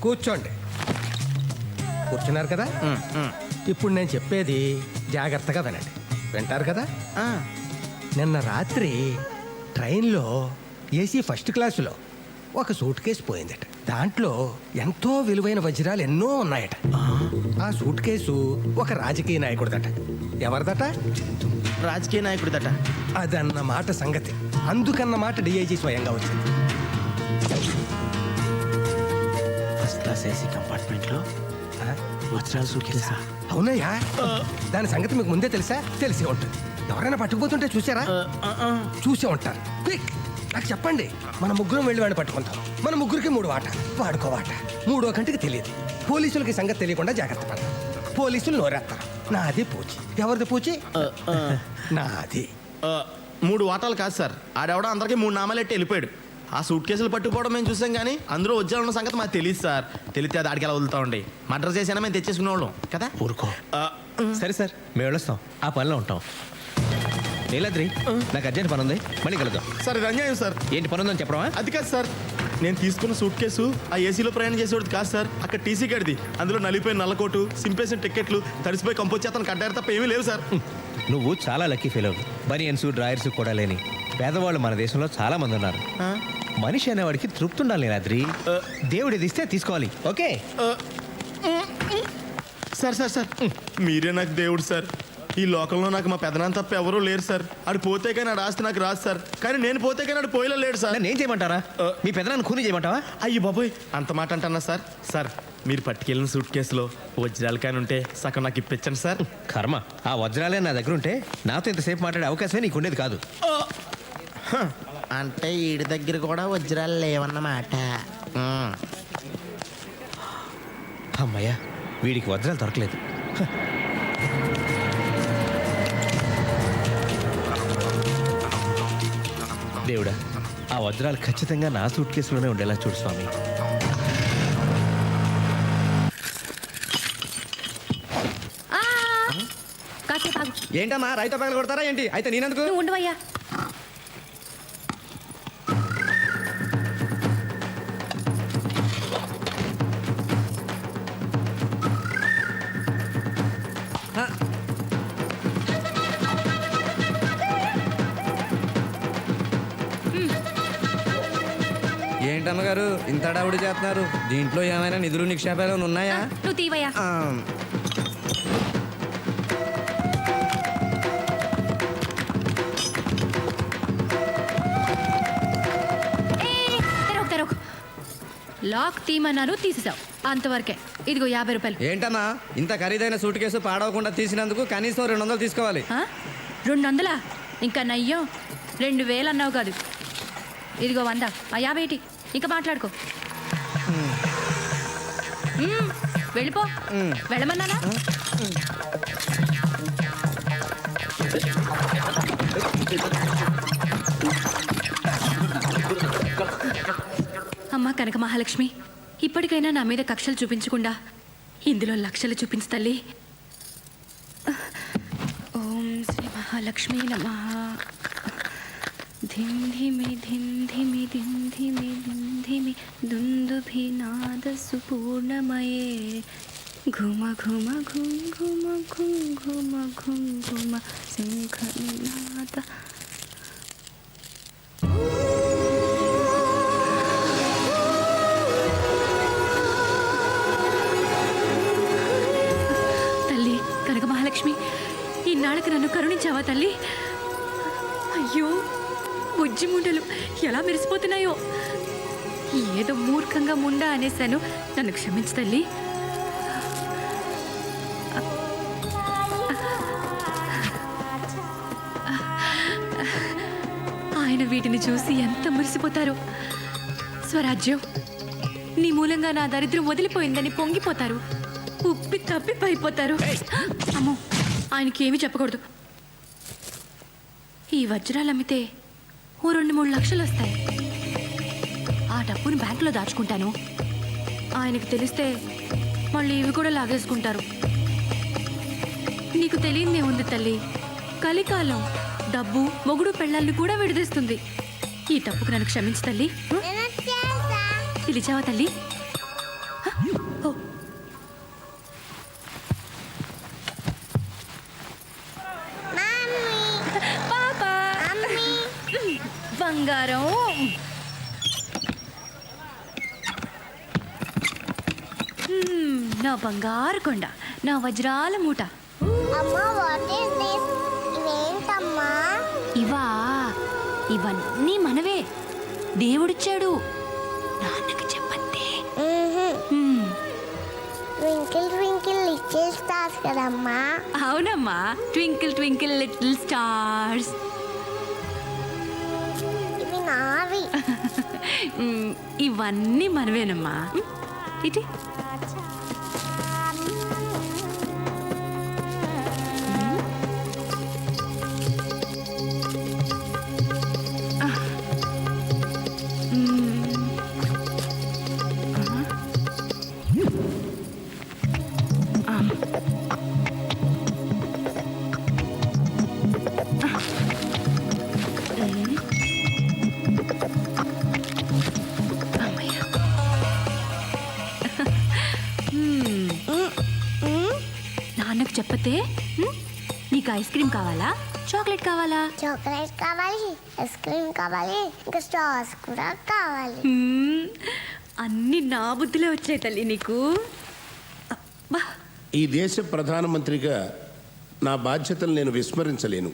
కూర్చోండి. కూర్చున్నారు కదా? ఇప్పుడు నేను చెప్పేది జాగ్రత్తగా వినండి. వింటారు కదా? నిన్న రాత్రి ట్రైన్లో ఏసీ ఫస్ట్ క్లాసులో ఒక సూట్ కేసు పోయిందట. దాంట్లో ఎంతో విలువైన వజ్రాలు ఎన్నో ఉన్నాయట. ఆ సూట్ కేసు ఒక రాజకీయ నాయకుడిదట. ఎవరిదట? రాజకీయ నాయకుడిదట. అదన్నమాట సంగతి. అందుకన్నమాట డిఐజీ స్వయంగా వచ్చింది. ఫస్ట్ క్లాస్ ఏసీ కంపార్ట్మెంట్లో వజ్రాల సూట్ కేసా? అవునయ్యా దాని సంగతి మీకు ముందే తెలుసా? తెలిసే ఉంటుంది. ఎవరైనా పట్టుకుపోతుంటే చూసారా? చూసే ఉంటారు. క్విక్ నాకు చెప్పండి, మన ముగ్గురం వెళ్ళి వాడిని పట్టుకుంటాం. మన ముగ్గురికి 3 వాట, వాడుకో వాట. 3వ కంటికి తెలియదు. పోలీసులకి సంగతి తెలియకుండా జాగ్రత్త పడతాం. పోలీసులు నోరేస్తారు. నాది పూచి. ఎవరిది పూచి? నాది. 3 వాటాలు కాదు సార్, ఆడెవడో అందరికీ 3 నామాలు ఎట్టి వెళ్ళిపోయాడు. ఆ సూట్ కేసులు పట్టుకోవడం మేము చూసాం, కానీ అందులో వజ్రాలు ఉన్న సంగతి మాకు తెలియదు సార్. తెలిస్తే అది ఆడికి ఎలా వదులుతా ఉండి మర్డర్ చేసినా మేము తెచ్చేసుకునే వాళ్ళం కదా. ఊరుకో. సరే సార్, మేము వెళ్ళొస్తాం, ఆ పనిలో ఉంటాం. నీలాద్రి, నాకు అర్జెంట్ పని ఉంది, మళ్ళీ కలుద్దాం. సార్ ఇది అన్యాయం సార్. ఏంటి పని ఉందని చెప్పరా? అది కాదు సార్, నేను తీసుకున్న సూట్ కేసు ఆ ఏసీలో ప్రయాణం చేసేవాడు కాదు సార్. అక్కడ టీసీ గడిది. అందులో నలిపోయిన నల్లకోటు, సింపేసిన టికెట్లు, తడిసిపోయి కంపోచేతను కట్టారు తప్ప ఏమీ లేవు సార్. నువ్వు చాలా లక్కీ ఫీల్ అవ్వు. బనియన్స్ డ్రాయర్స్ కూడా లేని పేదవాళ్ళు మన దేశంలో చాలా మంది ఉన్నారు. మనిషి అనేవాడికి తృప్తి ఉండాలి నీలాద్రి. దేవుడు ఇది ఇస్తే తీసుకోవాలి. ఓకే సార్ సార్ సార్ మీరే నాకు దేవుడు సార్. ఈ లోకంలో నాకు మా పెదనాన్న తప్ప ఎవరూ లేరు సార్. ఆడు పోతే కానీ ఆడు ఆస్తి నాకు రాదు సార్. కానీ నేను పోతే కానీ ఆడు పోయిలో లేడు సార్. నేను చేయమంటారా? మీ పెదనాన్ని ఖూనీ చేయమంటావా? అయ్యి బాబోయ్, అంత మాట అంటున్నా సార్. సార్ మీరు పట్టుకెళ్ళిన సూట్ కేసులో వజ్రాలు కానీ ఉంటే సగం నాకు ఇప్పించండి సార్. కర్మ, ఆ వజ్రాలే నా దగ్గర ఉంటే నాతో ఇంతసేపు మాట్లాడే అవకాశమే నీకు ఉండేది కాదు. అంటే ఈడి దగ్గర కూడా వజ్రాలు లేవన్నమాట. అమ్మయ్యా, వీడికి వజ్రాలు దొరకలేదు. దేవుడా, ఆ వజ్రాలు ఖచ్చితంగా నా సూట్ కేసులోనే ఉండేలా చూడు స్వామి. కాసేపు ఆగు. ఏంటమ్మా రైతు పగలు కొడతారా ఏంటి? అయితే నేనెందుకు? నువ్వు ఉండవయ్యా. ఏంటమ్మగారు ఇంత డౌడి చేస్తున్నారు? దీంట్లో ఏమైనా నిధులు నిక్షేపాలు ఉన్నాయా? నువ్వు తీవయ్యా. లాక్ తీమన్నారు, తీసేసావు. అంతవరకే. ఇదిగో 50 రూపాయలు. ఏంటమ్మా ఇంత ఖరీదైన సూట్ కేసు పాడవకుండా తీసినందుకు కనీసం 200 తీసుకోవాలి. 200? ఇంకా నయ్యం 2000 అన్నావు కాదు. ఇదిగో 100. ఆ 50 ఏంటి? ఇంకా మాట్లాడుకో. వెళ్ళిపో. వెళ్ళమన్నానా? అమ్మా కనక మహాలక్ష్మి, ఇప్పటికైనా నా మీద కక్షలు చూపించకుండా ఇందులో లక్షలు చూపించు తల్లి. ఓం శ్రీ మహాలక్ష్మి నమః. ధిం ధిమి ధిం ధిమి ధిం ధిమి ధిం ధిమి దుందుభినాద సుపూర్ణమయే ఘుమ ఘుమ ఘుం ఘుమ ఘుం ఘుమ ఘుం ఘుమ శంఖనాద. తల్లి కనక మహాలక్ష్మి, ఈనాళ్ళకి నన్ను కరుణించావా తల్లి? అయ్యో, బుజ్జి ముండలు ఎలా మెరిసిపోతున్నాయో. ఏదో మూర్ఖంగా ముండా అనేశాను, నన్ను క్షమించు తల్లి. ఆయన వీటిని చూసి ఎంత మురిసిపోతారు. స్వరాజ్యం, నీ మూలంగా నా దరిద్రం వదిలిపోయిందని పొంగిపోతారు. ఉప్పి తప్పి పైపోతారు. అమ్మో, ఆయనకి ఏమీ చెప్పకూడదు. ఈ వజ్రాలు అమ్మితే ఓ 2-3 లక్షలు వస్తాయి. ఆ డబ్బుని బ్యాంకులో దాచుకుంటాను. ఆయనకి తెలిస్తే మళ్ళీ ఇవి కూడా లాగేసుకుంటారు. నీకు తెలియదే ఉంది తల్లి, కలికాలం డబ్బు మొగుడు పెళ్ళాన్ని కూడా విడదీస్తుంది. ఈ తప్పుకు నన్ను క్షమించు తల్లి. పిలిచావా తల్లి? పాపా, బంగారం. నా బంగారు కొండ, నా వజ్రాల మూట. ఇవా, ఇవన్నీ మనవే. దేవుడిచ్చాడు. నాన్నకి చెప్పండి. ట్వింకిల్ ట్వింకిల్ లిటిల్ స్టార్స్ కదమ్మా. అవునమ్మా, ట్వింకిల్ ట్వింకిల్ లిటిల్ స్టార్స్. ఇవి నావి. ఇవన్నీ మనవేనమ్మా. ఇటీ నాన్నకు చెప్పతే నీకు ఐస్ క్రీమ్ కావాలా, చాక్లెట్ కావాలా? చాక్లెట్ కావాలి, ఐస్ క్రీమ్ కావాలి, ఇంకా స్టార్స్ కూడా కావాలి. అన్ని నా బుద్ధిలో వచ్చాయి తల్లి నీకు. అబ్బా. ఈ దేశ ప్రధానమంత్రిగా నా బాధ్యతలు నేను విస్మరించలేను.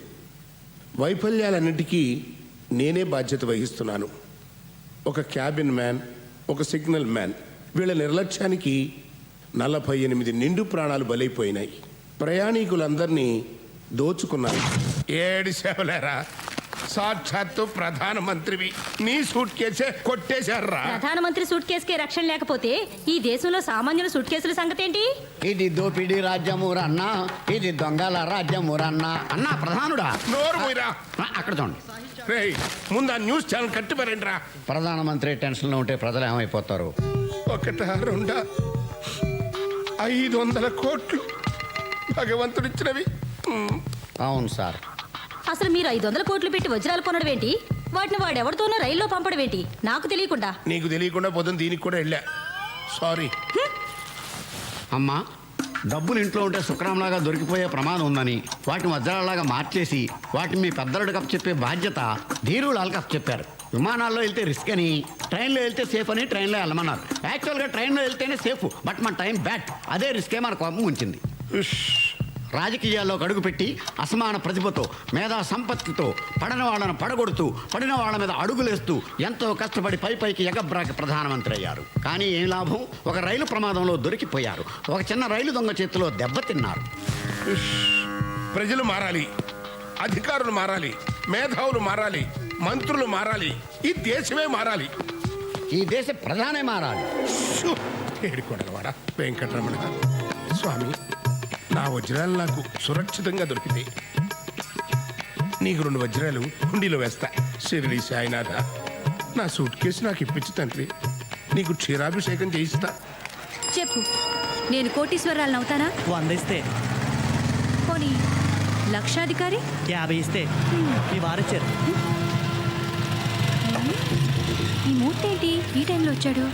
వైఫల్యాలన్నిటికీ నేనే బాధ్యత వహిస్తున్నాను. ఒక క్యాబిన్ మ్యాన్, ఒక సిగ్నల్ మ్యాన్, వీళ్ళ నిర్లక్ష్యానికి 48 నిండు ప్రాణాలు బలైపోయినాయి. ప్రయాణికులందరినీ దోచుకున్నాను. ఏడు సేవలేరా, సాక్షాత్తు ప్రధానమంత్రివి, నీ సూట్ కేసే కొట్టేశారా? ప్రధానమంత్రి సూట్ కేసుకే రక్షణ లేకపోతే ఈ దేశంలో సామాన్యుల సూట్ కేసుల సంగతి ఏంటి? ఇది దోపిడీ రాజ్యమురన్నా, ఇది దొంగల రాజ్యమురన్నా. అన్నా ప్రధానుడా, నోరు మూయరా. అక్కడ చూడండి. రేయ్, ముందు ఆ న్యూస్ ఛానల్ కట్టిపారండి రా. ప్రధానమంత్రి టెన్షన్లో ఉంటే ప్రజలు ఏమైపోతారు? ఒకటా రెండా 500 కోట్లు భగవంతుడిచ్చినవి. అవును సార్. అసలు మీరు 500 కోట్లు పెట్టి వజ్రాలు కొనడం ఏంటి? వాటిని వాడెవరితోనో రైల్లో పంపడం ఏంటి? నాకు తెలియకుండా. నీకు తెలియకుండా పొద్దున్న దీనికి కూడా వెళ్ళా. సారీ. అమ్మా, డబ్బులు ఇంట్లో ఉంటే శుక్రంలాగా దొరికిపోయే ప్రమాదం ఉందని వాటిని వజ్రాలలాగా మార్చేసి వాటిని మీ పెద్దలకు కప్ చెప్పే బాధ్యత ధీరులాల్ కప్ చెప్పారు. విమానాల్లో వెళ్తే రిస్క్ అని, ట్రైన్లో వెళ్తే సేఫ్ అని ట్రైన్లో వెళ్ళమన్నారు. యాక్చువల్గా ట్రైన్లో వెళ్తేనే సేఫ్, బట్ మన టైం బ్యాడ్. అదే రిస్కే మన కోపం ఉంచింది. రాజకీయాల్లో అడుగుపెట్టి అసమాన ప్రతిభతో, మేధా సంపత్తితో పడని వాళ్ళను పడగొడుతూ, పడిన వాళ్ళ మీద అడుగులేస్తూ ఎంతో కష్టపడి పైకి ఎగబ్రాకి ప్రధానమంత్రి అయ్యారు. కానీ ఏం లాభం? ఒక రైలు ప్రమాదంలో దొరికిపోయారు. ఒక చిన్న రైలు దొంగ చేతిలో దెబ్బతిన్నారు. ప్రజలు మారాలి, అధికారులు మారాలి, మేధావులు మారాలి, మంత్రులు మారాలి, ఈ దేశమే మారాలి. ఈ దేశ ప్రధానే మారాలి. ఏడుకోడలవాడ వెంకటరమణ స్వామి, నా వజ్రాలు నాకు సురక్షితంగా దొరికితే నీకు 2 వజ్రాలు హుండీలో వేస్తా. షిరిడి సాయినాథ, నా సూట్ కేసు నాకు ఇప్పించు తండ్రి, నీకు క్షీరాభిషేకం చేయిస్తా. చెప్పు, నేను కోటీశ్వరాలను అవుతానా? 100 ఇస్తే. పోనీ లక్షాధికారి? 50 ఇస్తే. మీ వారిచ్చారు. ఈ మూర్తి ఏంటి ఈ టైంలో వచ్చాడు?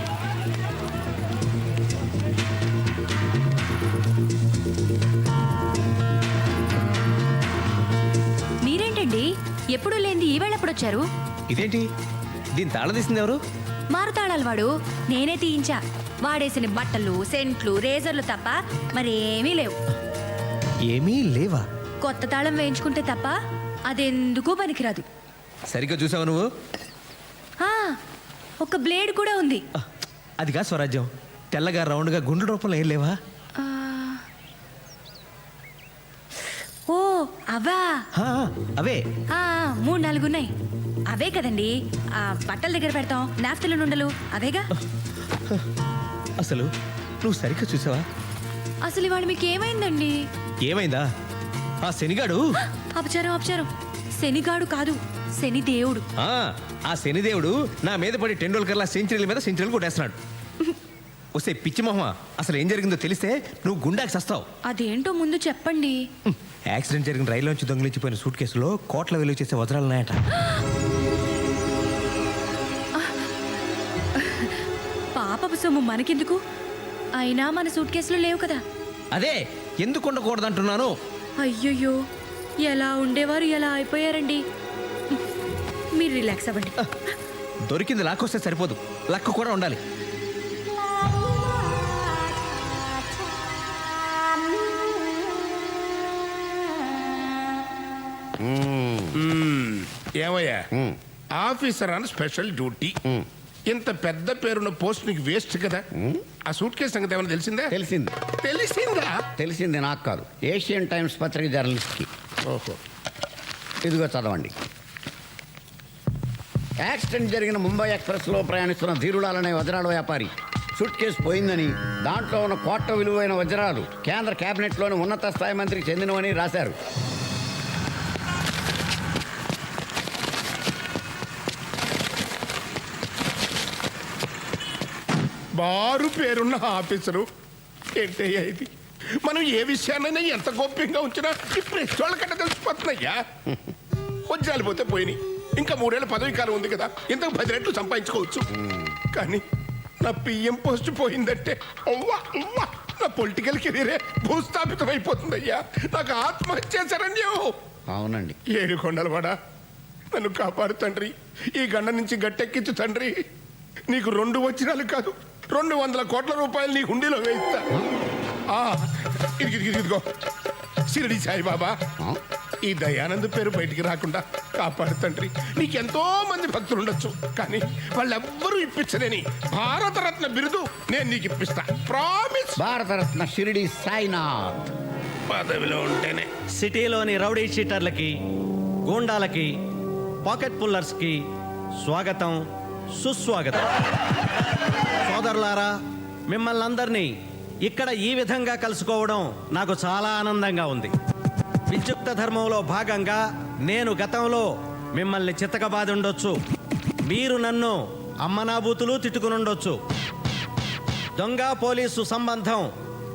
మీరేంటండి ఎప్పుడు లేనిది ఈ వేళ ఎప్పుడు వచ్చారు? ఇదేంటి, దీని తాళం తీసింది ఎవరు? మారుతాళాలు వాడు. నేనే తీయించా. వాడేసిన బట్టలు, సెంట్లు, రేజర్లు తప్ప మరేమీ లేవు. ఏమీ లేవా? కొత్త తాళం వేయించుకుంటే తప్ప అదెందుకూ పనికిరాదు. సరిగ్గా చూసావు నువ్వు? ఆ, ఒక బ్లేడ్ కూడా ఉంది. అదిగా స్వరాజ్యం. తెల్లగా రౌండ్గా గుండు రూపంలో ఏం లేవా? ఆ, ఓ అవా? అవే 3-4 ఉన్నాయి. అవే కదండి ఆ బట్టల దగ్గర పెడతాం, నాఫ్తలు నుండలు అవేగా. అసలు నువ్వు సరిగ్గా చూసావా? అసలు ఇవాళ మీకు ఏమైందండి? ఏమైందా? ఆ శనిగాడు. అపచారం. శనిగాడు కాదు, శని దేవుడు. ఆ శనిదేవుడు నా మీద పడి టెండూల్కర్లా సెంచరీల మీద సెంచరీలు కొట్టేస్తున్నాడు. వస్తే పిచ్చి మొహమా, అసలు ఏం జరిగిందో తెలిస్తే నువ్వు గుండాకి సస్తావు. అదేంటో ముందు చెప్పండి. యాక్సిడెంట్ జరిగిన రైల్లోంచి దొంగిలించిపోయిన సూట్ కేసులో కోట్ల విలువ చేసే వజ్రాలున్నాయట. పాపపు సొమ్ము మనకెందుకు? అయినా మన సూట్ కేసులు లేవు కదా. అదే ఎందుకు ఉండకూడదంటున్నాను. అయ్యయ్యో, ఎలా ఉండేవారు ఎలా అయిపోయారండి. మీరు రిలాక్స్ అవ్వండి. దొరికింది లాక్కొస్తే సరిపోదు, లక్క కూడా ఉండాలి. ఏమయ్యా, ఆఫీసర్ అని స్పెషల్ డ్యూటీ. ఇంత పెద్ద పేరున్న పోస్ట్ నీకు వేస్ట్ కదా. ఆ సూట్ కేసు సంగతి ఏమైనా తెలిసిందే? తెలిసింది నాకు కాదు, ఏషియన్ టైమ్స్ పత్రిక జర్నలిస్ట్కి. ఓహో. ఇదిగో చదవండి. యాక్సిడెంట్ జరిగిన ముంబై ఎక్స్ప్రెస్లో ప్రయాణిస్తున్న ధీరులాల్ అనే వజ్రాల వ్యాపారి సూట్ కేసు పోయిందని, దాంట్లో ఉన్న కోట్ల విలువైన వజ్రాలు కేంద్ర కేబినెట్లోని ఉన్నత స్థాయి మంత్రికి చెందినవని రాశారు. బారు పేరున్న ఆఫీసరు ఏంటయ్యా ఇది? మనం ఏ విషయాన్నైనా ఎంత గోప్యంగా ఉంచినా ఈ ప్రెస్ వాళ్ళకంటే తెలిసిపోతున్నాయ్యా. వజ్రాలు పోతే పోయినాయి, ఇంకా 3 ఏళ్ళ పదవి కాలం ఉంది కదా, ఇంతకు 10 రెట్లు సంపాదించుకోవచ్చు. కానీ నా పిఎం పోస్ట్ పోయిందంటే అవ్వా అవ్వా, నా పొలిటికల్ కెరీరే భూస్థాపితం అయిపోతుందయ్యా. నాకు ఆత్మహత్య శరణ్యం. అవునండి. 7 కొండలవాడ, నన్ను కాపాడు తండ్రి. ఈ గండ నుంచి గట్టెక్కించు తండ్రి. నీకు 2 వజ్రాలు కాదు, 200 కోట్ల రూపాయలు నీ హుండీలో వేయిస్తా. ఇదిగో షిరిడి సాయిబాబా, ఈ దయానంద్ పేరు బయటికి రాకుండా కాపాడు తండ్రి. నీకెంతో మంది భక్తులు ఉండొచ్చు, కానీ వాళ్ళెవ్వరూ ఇప్పించలేని భారతరత్న బిరుదు నేను నీకు ఇప్పిస్తా. ప్రామిస్. భారతరత్న షిరిడి సాయినాథ్. పదవిలో ఉంటేనే. సిటీలోని రౌడీ షీటర్లకి, గూండాలకి, పాకెట్ పుల్లర్స్కి స్వాగతం, సుస్వాగతం. సోదరులారా, మిమ్మల్ని అందరినీ ఇక్కడ ఈ విధంగా కలుసుకోవడం నాకు చాలా ఆనందంగా ఉంది. విద్యుక్త ధర్మంలో భాగంగా నేను గతంలో మిమ్మల్ని చితకబాది ఉండొచ్చు, మీరు నన్ను అమ్మనాబూతులు తిట్టుకునుండొచ్చు. దొంగ పోలీసు సంబంధం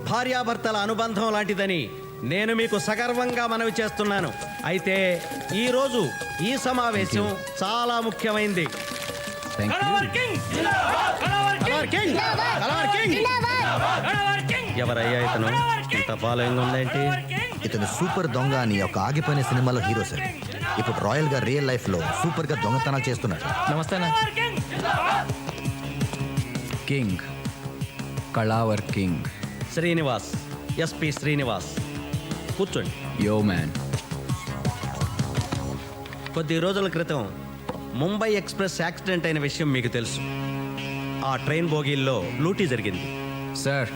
భార్యాభర్తల అనుబంధం లాంటిదని నేను మీకు సగర్వంగా మనవి చేస్తున్నాను. అయితే ఈరోజు ఈ సమావేశం చాలా ముఖ్యమైంది. ఎవరయ్యా ఇతను? ఇంత ఫాలోయింగ్ ఉందేంటి? ఇతను సూపర్ దొంగ అని ఒక ఆగిపోయిన సినిమాలో హీరో సార్. ఇప్పుడు రాయల్ గా రియల్ లైఫ్ లో సూపర్ గా దొంగతనాలు చేస్తున్నాడు. నమస్తే. కింగ్, కళావర్ కింగ్ శ్రీనివాస్, ఎస్పి శ్రీనివాస్. కూర్చోండి. Yo man. కొద్ది రోజుల క్రితం ముంబై ఎక్స్ప్రెస్ యాక్సిడెంట్ అయిన విషయం మీకు తెలుసు. ఆ ట్రైన్ బోగీల్లో లూటీ జరిగింది. సార్,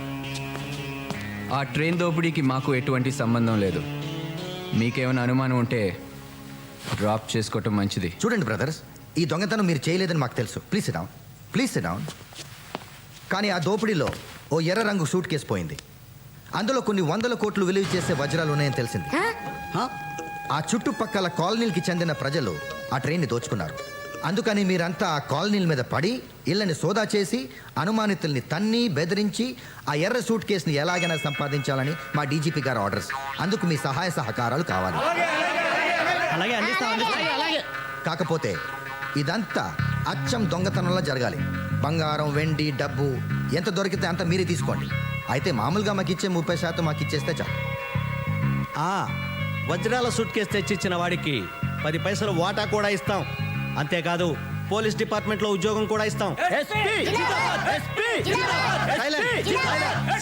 ఆ ట్రైన్ దోపిడీకి మాకు ఎటువంటి సంబంధం లేదు. మీకేమైనా అనుమానం ఉంటే డ్రాప్ చేసుకోవటం మంచిది. చూడండి బ్రదర్స్, ఈ దొంగతనం మీరు చేయలేదని మాకు తెలుసు. Please SIT down, please SIT down. కానీ ఆ దోపిడీలో ఓ ఎర్ర రంగు సూట్ కేసు పోయింది. అందులో కొన్ని 100 కోట్లు విలువ చేసే వజ్రాలు ఉన్నాయని తెలిసింది. ఆ చుట్టుపక్కల కాలనీలకి చెందిన ప్రజలు ఆ ట్రైన్ని దోచుకున్నారు. అందుకని మీరంతా ఆ కాలనీల మీద పడి ఇళ్ళని సోదా చేసి అనుమానితుల్ని తన్ని బెదిరించి ఆ ఎర్ర సూట్ కేసుని ఎలాగైనా సంపాదించాలని మా డీజీపీ గారు ఆర్డర్స్. అందుకు మీ సహాయ సహకారాలు కావాలి. కాకపోతే ఇదంతా అచ్చం దొంగతనంలో జరగాలి. బంగారం, వెండి, డబ్బు ఎంత దొరికితే అంత మీరే తీసుకోండి. అయితే మామూలుగా మాకు ఇచ్చే 30% మాకు ఇచ్చేస్తే చాలు. వజ్రాల సూట్ కేసు తెచ్చిచ్చిన వాడికి 10 పైసలు వాటా కూడా ఇస్తాం. అంతేకాదు పోలీస్ డిపార్ట్మెంట్లో ఉద్యోగం కూడా ఇస్తాం.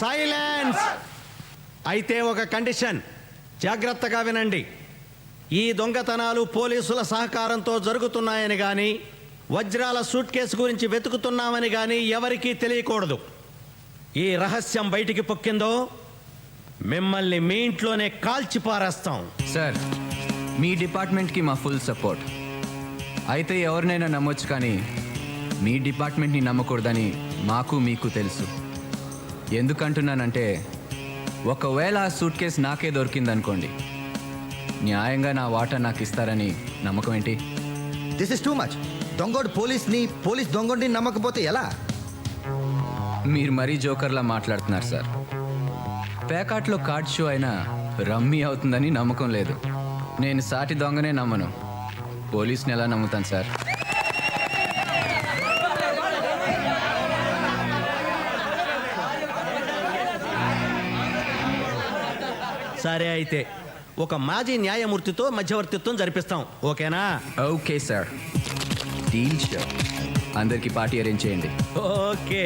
సైలెన్స్. అయితే ఒక కండిషన్, జాగ్రత్తగా వినండి. ఈ దొంగతనాలు పోలీసుల సహకారంతో జరుగుతున్నాయని కానీ, వజ్రాల సూట్ కేసు గురించి వెతుకుతున్నామని కానీ ఎవరికీ తెలియకూడదు. ఈ రహస్యం బయటికి పొక్కిందో మిమ్మల్ని మీ ఇంట్లోనే కాల్చి పారేస్తాం. సార్, మీ డిపార్ట్మెంట్కి మా ఫుల్ సపోర్ట్. అయితే ఎవరినైనా నమ్మొచ్చు, కానీ మీ డిపార్ట్మెంట్ని నమ్మకూడదని మాకు మీకు తెలుసు. ఎందుకంటున్నానంటే, ఒకవేళ ఆ సూట్ కేసు నాకే దొరికిందనుకోండి, న్యాయంగా నా వాటా నాకు ఇస్తారని నమ్మకం ఏంటి? This is too much. దొంగోడు పోలీస్ దొంగోడిని నమ్మకపోతే ఎలా? మీరు మరీ జోకర్లా మాట్లాడుతున్నారు సార్. పేకాట్లో కార్డ్ షో అయినా రమ్మీ అవుతుందని నమ్మకం లేదు. నేను సాటి దొంగనే నమ్మను, పోలీస్ని ఎలా నమ్ముతాను సార్? సరే, అయితే ఒక మాజీ న్యాయమూర్తితో మధ్యవర్తిత్వం జరిపిస్తాం. ఓకేనా? Okay sir, deal show. అందరికి పార్టీ అరేంజ్ చేయండి. ఓకే.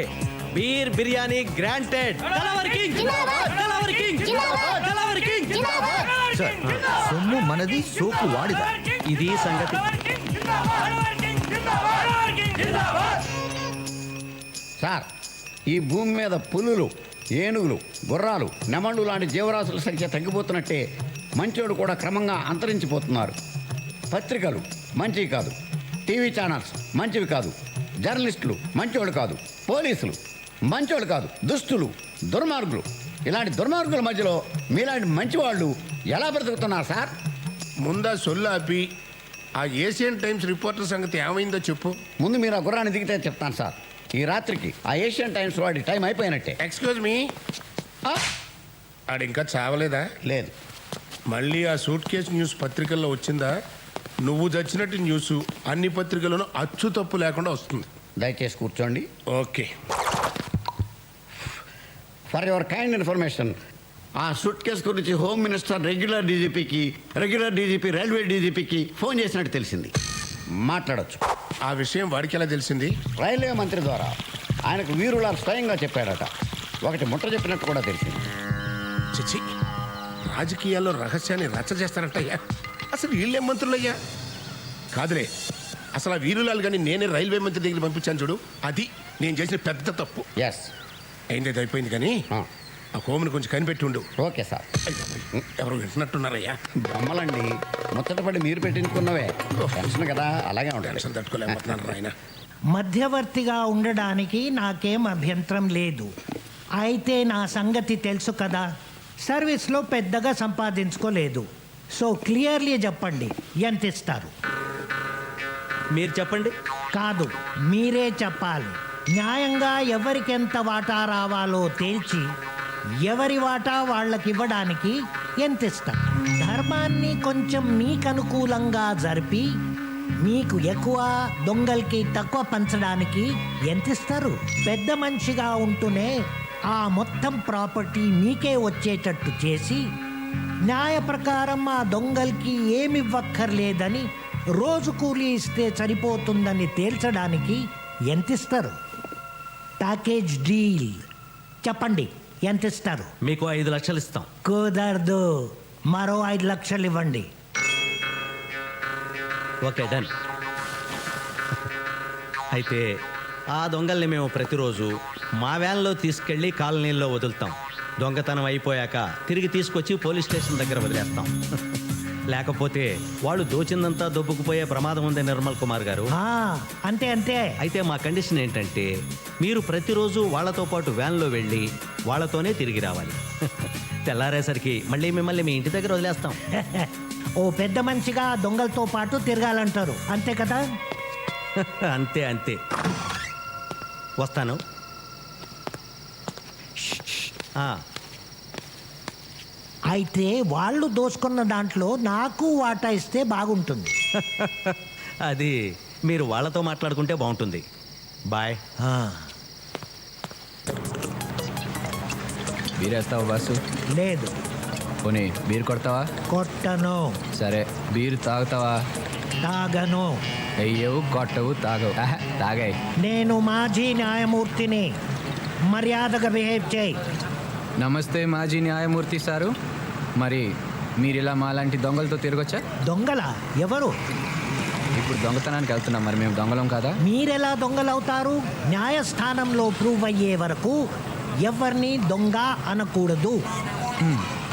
Beer biryani granted. సొమ్ము మనది, సోపు వాడిదా. ఇది సంగతి. సార్, ఈ భూమి మీద పులులు, ఏనుగులు, గుర్రాలు, నెమళ్ళు లాంటి జీవరాశుల సంఖ్య తగ్గిపోతున్నట్టే మంచోడు కూడా క్రమంగా అంతరించిపోతున్నారు. పత్రికలు మంచివి కాదు, టీవీ ఛానల్స్ మంచివి కాదు, జర్నలిస్టులు మంచోళ్ళు కాదు, పోలీసులు మంచోళ్ళు కాదు, దుస్తులు, దుర్మార్గులు, ఇలాంటి దుర్మార్గుల మధ్యలో మీలాంటి మంచివాళ్ళు ఎలా బ్రతుకుతున్నారు సార్? ముందా సొల్లాపి ఆ ఏషియన్ టైమ్స్ రిపోర్టర్ సంగతి ఏమైందో చెప్పు. ముందు మీరు ఆ గుర్రాన్ని దిగితే చెప్తాను సార్. ఈ రాత్రికి ఆ ఏషియన్ టైమ్స్ వాడి టైం అయిపోయినట్టే. ఎక్స్క్యూజ్ మీ, ఆడు ఇంకా చావలేదా? లేదు. మళ్ళీ ఆ సూట్ కేసు న్యూస్ పత్రికల్లో వచ్చిందా? నువ్వు చచ్చినట్టు న్యూస్ అన్ని పత్రికల్లోనూ అచ్చు తప్పు లేకుండా వస్తుంది. దయచేసి కూర్చోండి. Okay. For your kind information, ఆ సూట్ కేసు గురించి home minister regular DGP railway డీజీపీకి ఫోన్ చేసినట్టు తెలిసింది. మాట్లాడొచ్చు. ఆ విషయం వాడికి ఎలా తెలిసింది? రైల్వే మంత్రి ద్వారా ఆయనకు వీరులాల్ స్వయంగా చెప్పాడట. ఒకటి ముట్ట చెప్పినట్టు కూడా తెలిసింది. చిచి, రాజకీయాల్లో రహస్యాన్ని రచ్చ చేస్తారంటయ్యా. అసలు వీళ్ళేం మంత్రులయ్యా? కాదులే, అసలు ఆ వీరులాల్ కానీ నేనే రైల్వే మంత్రి దగ్గర పంపించాను చూడు, అది నేను చేసిన పెద్ద తప్పు. ఎస్, అయింది అయిపోయింది కానీ ఆ హోమ్ని కొంచెం కనిపెట్టి ఉండు. Okay sir. ఎవరు వింటున్నట్టున్నారయ్యా? బొమ్మలండి, ముచ్చటపడి మీరు పెట్టించుకున్నవే. టెన్షన్ కదా, అలాగే ఉంటాయి. టెన్షన్ తట్టుకోలేకపోతున్నారు ఆయన. మధ్యవర్తిగా ఉండడానికి నాకేం అభ్యంతరం లేదు. అయితే నా సంగతి తెలుసు కదా, సర్వీస్లో పెద్దగా సంపాదించుకోలేదు. సో క్లియర్లీ చెప్పండి, ఎంత ఇస్తారు? మీరు చెప్పండి. కాదు, మీరే చెప్పాలి. న్యాయంగా ఎవరికెంత వాటా రావాలో తేల్చి ఎవరి వాటా వాళ్ళకి ఇవ్వడానికి ఎంత ఇస్తారు? ధర్మాన్ని కొంచెం మీకు అనుకూలంగా జరిపి మీకు ఎక్కువ, దొంగలకి తక్కువ పంచడానికి ఎంత ఇస్తారు? పెద్ద మనిషిగా ఉంటూనే ఆ మొత్తం ప్రాపర్టీ మీకే వచ్చేటట్టు చేసి న్యాయ ప్రకారం ఆ దొంగలకి ఏమివ్వక్కర్లేదని రోజు కూలీ ఇస్తే సరిపోతుందని తేల్చడానికి ఎంత ఇస్తారు? ప్యాకేజ్ డీల్ చెప్పండి, ఎంత ఇస్తారు? మీకు 5 లక్షలు ఇస్తాం. కుదరదు, మరో 5 లక్షలు ఇవ్వండి. Okay, done. అయితే ఆ దొంగల్ని మేము ప్రతిరోజు మా వ్యాన్లో తీసుకెళ్ళి కాలనీల్లో వదులుతాం. దొంగతనం అయిపోయాక తిరిగి తీసుకొచ్చి పోలీస్ స్టేషన్ దగ్గర వదిలేస్తాం. లేకపోతే వాళ్ళు దోచిందంతా దొబ్బుకుపోయే ప్రమాదం ఉంది నిర్మల్ కుమార్ గారు. అంతే అంతే. అయితే మా కండిషన్ ఏంటంటే మీరు ప్రతిరోజు వాళ్ళతో పాటు వ్యాన్లో వెళ్ళి వాళ్ళతోనే తిరిగి రావాలి. తెల్లారేసరికి మళ్ళీ మిమ్మల్ని మీ ఇంటి దగ్గర వదిలేస్తాం. ఓ పెద్ద మనిషిగా దొంగలతో పాటు తిరగాలంటారు, అంతే కదా? అంతే అంతే. వస్తాను. అయితే వాళ్ళు దోచుకున్న దాంట్లో నాకు వాటా ఇస్తే బాగుంటుంది. అది మీరు వాళ్ళతో మాట్లాడుకుంటే బాగుంటుంది. బాయ్. బీరేస్తావా బాసు? లేదు. పోనీ బీరు కొడతావా? కొట్టను. సరే, బీరు తాగుతావా? తాగను. వెయ్యవు, కొట్టవు, తాగవు. తాగాయి. నేను మాజీ న్యాయమూర్తిని, మర్యాదగా బిహేవ్ చేయి. నమస్తే మాజీ న్యాయమూర్తి సారు. మరి మీరు ఇలా మాలాంటి దొంగలతో తిరగొచ్చా? దొంగలా? ఎవరు? ఇప్పుడు దొంగతనానికి వెళ్తున్నాం, మరి మేము దొంగలం కాదా? మీరెలా దొంగలవుతారు? న్యాయస్థానంలో ప్రూవ్ అయ్యే వరకు ఎవరిని దొంగ అనకూడదు.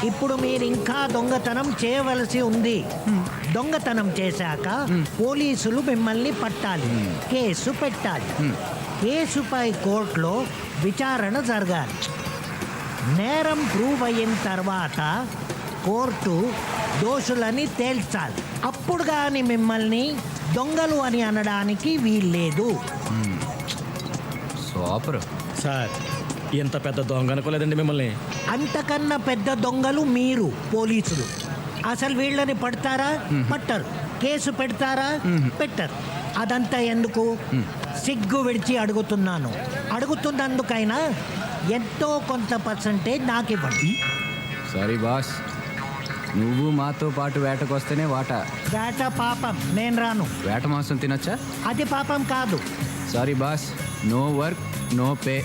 ఇప్పుడు మీరు ఇంకా దొంగతనం చేయవలసి ఉంది. దొంగతనం చేశాక పోలీసులు మిమ్మల్ని పట్టాలి, కేసు పెట్టాలి. కేసుపై కోర్టులో విచారణ జరగాలి. నేరం ప్రూవ్ అయిన తర్వాత కోర్టు దోషులని తేల్చాలి. అప్పుడు కానీ మిమ్మల్ని దొంగలు అని అనడానికి వీల్లేదు. సూపర్ సార్, ఎంత పెద్ద దొంగ అనుకోలేదండి మిమ్మల్ని. అంతకన్నా పెద్ద దొంగలు మీరు పోలీసులు. అసలు వీళ్ళని పడతారా? పట్టరు. కేసు పెడతారా? పెట్టరు. అదంతా ఎందుకు? సిగ్గు విడిచి అడుగుతున్నాను. అడుగుతున్నందుకైనా ఎంతో కొంత పర్సంటేజ్ నాకు ఇవ్వండి. సారీ బాస్, నువ్వు మాతో పాటు వేటకొస్తేనే వాటా. వేట పాపం, నేను రాను. వేట మాంసం తినొచ్చా? అది పాపం కాదు. Sorry boss, no work no pay.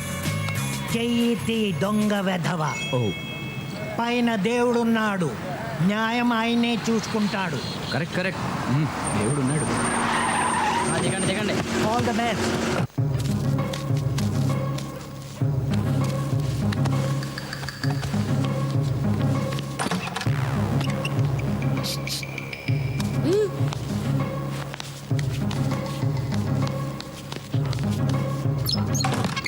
చెయ్యి దొంగ వెధవ. పైన దేవుడున్నాడు, న్యాయం ఆయనే చూసుకుంటాడు. కరెక్ట్ కరెక్ట్, దేవుడున్నాడు. All the best.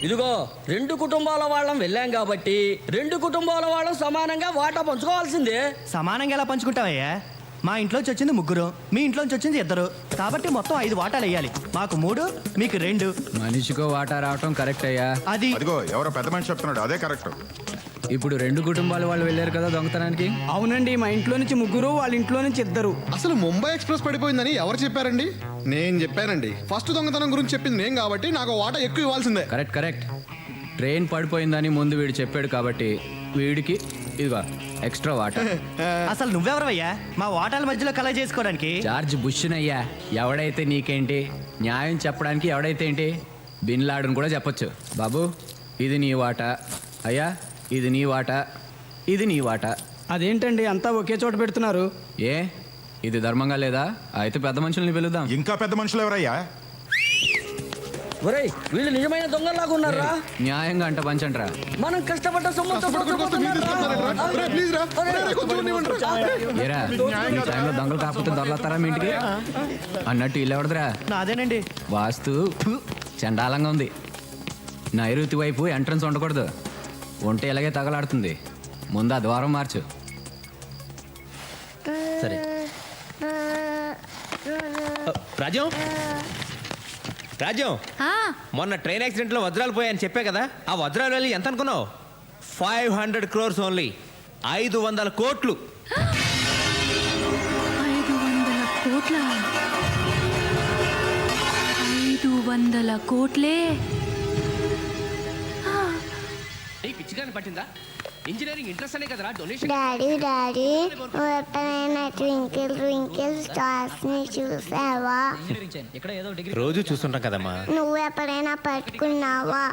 ఇదిగో 2 కుటుంబాల వాళ్ళం వెళ్ళాం కాబట్టి 2 కుటుంబాల వాళ్ళం సమానంగా వాటా పంచుకోవాల్సిందే. సమానంగా ఎలా పంచుకుంటావయ్యా? మా ఇంట్లోంచి వచ్చింది 3, మీ ఇంట్లోంచి వచ్చింది 2, కాబట్టి మొత్తం 5 వాటాలు వేయాలి. మాకు 3, మీకు 2. మనిషికో వాటా రావటం కరెక్ట్ అయ్యా. అది అదిగో ఎవరో పెద్ద మనిషి చెప్తున్నాడు, అదే కరెక్ట్. ఇప్పుడు 2 కుటుంబాల వాళ్ళు వెళ్ళారు కదా దొంగతనానికి. అవునండి, మా ఇంట్లో నుంచి 3, వాళ్ళ ఇంట్లో నుంచి 2. అసలు ముంబై ఎక్స్ప్రెస్ పడిపోయిందని ఎవరు చెప్పారండి? నేను చెప్పానండి. ఫస్ట్ దొంగతనం గురించి చెప్పింది నేను కాబట్టి నాకు వాటా ఎక్కువ ఇవ్వాల్సిందే. Correct correct. ట్రైన్ పడిపోయిందని ముందు వీడు చెప్పాడు కాబట్టి వీడికి ఇదిగో ఎక్స్ట్రా వాటా. అసలు నువ్వెవరవయ్యా మా వాటాల మధ్యలో కలెక్ట్ చేసుకోవడానికి? జార్జ్ బుష్నయ్యా. ఎవడైతే నీకేంటి, న్యాయం చెప్పడానికి ఎవడైతే ఏంటి, బిన్ లాడన్ కూడా చెప్పొచ్చు. బాబు ఇది నీ వాటా, అయ్యా ఇది నీ వాటా, ఇది నీ వాటా. అదేంటండి అంతా ఒకే చోట పెడుతున్నారు? ఏ ఇది ధర్మంగా లేదా? అయితే పెద్ద మనుషుల్ని పిలుద్దాం. ఇంకా పెద్ద మనుషులు ఎవరయ్యా? ఒరేయ్ వీళ్ళు నిజమైన దొంగలాగా ఉన్నారా? న్యాయంగా అంట పంచండ్రా. మనం కష్టపడ్డ సొమ్ముతో ఏరా ఈ టైంలో దొంగలు కాకపోతే దొరలతారా మీ ఇంటికి అన్నట్టు ఇల్లు ఎవడదురా? నాదేనండి. వాస్తు చండాలంగా ఉంది. నైరుతి వైపు ఎంట్రన్స్ ఉండకూడదు, ఉంటే ఇలాగే తగలాడుతుంది. ముందు ఆ ద్వారం మార్చు. సరే రాజ్యం, రాజ్యం, మొన్న ట్రైన్ యాక్సిడెంట్లో వజ్రాలు పోయాయని చెప్పే కదా, ఆ వజ్రాలు వెళ్ళి ఎంత అనుకున్నావు? 500 crores ఓన్లీ. 500 కోట్లు. 500 కోట్ల? 500 కోట్లే? పిచ్చిగాని పట్టిందా? ఇంజనీరింగ్ ఇంట్రెస్ట్ అనే కదరా డొనేషన్. డాడీ నువ్వు ఎప్పుడైనా ట్వింకిల్ ట్వింకిల్ స్టార్స్ ని చూసావా? రోజు చూస్తుంటాం కదమ్మా. నువ్వు ఎప్పుడైనా పట్టుకున్నావా?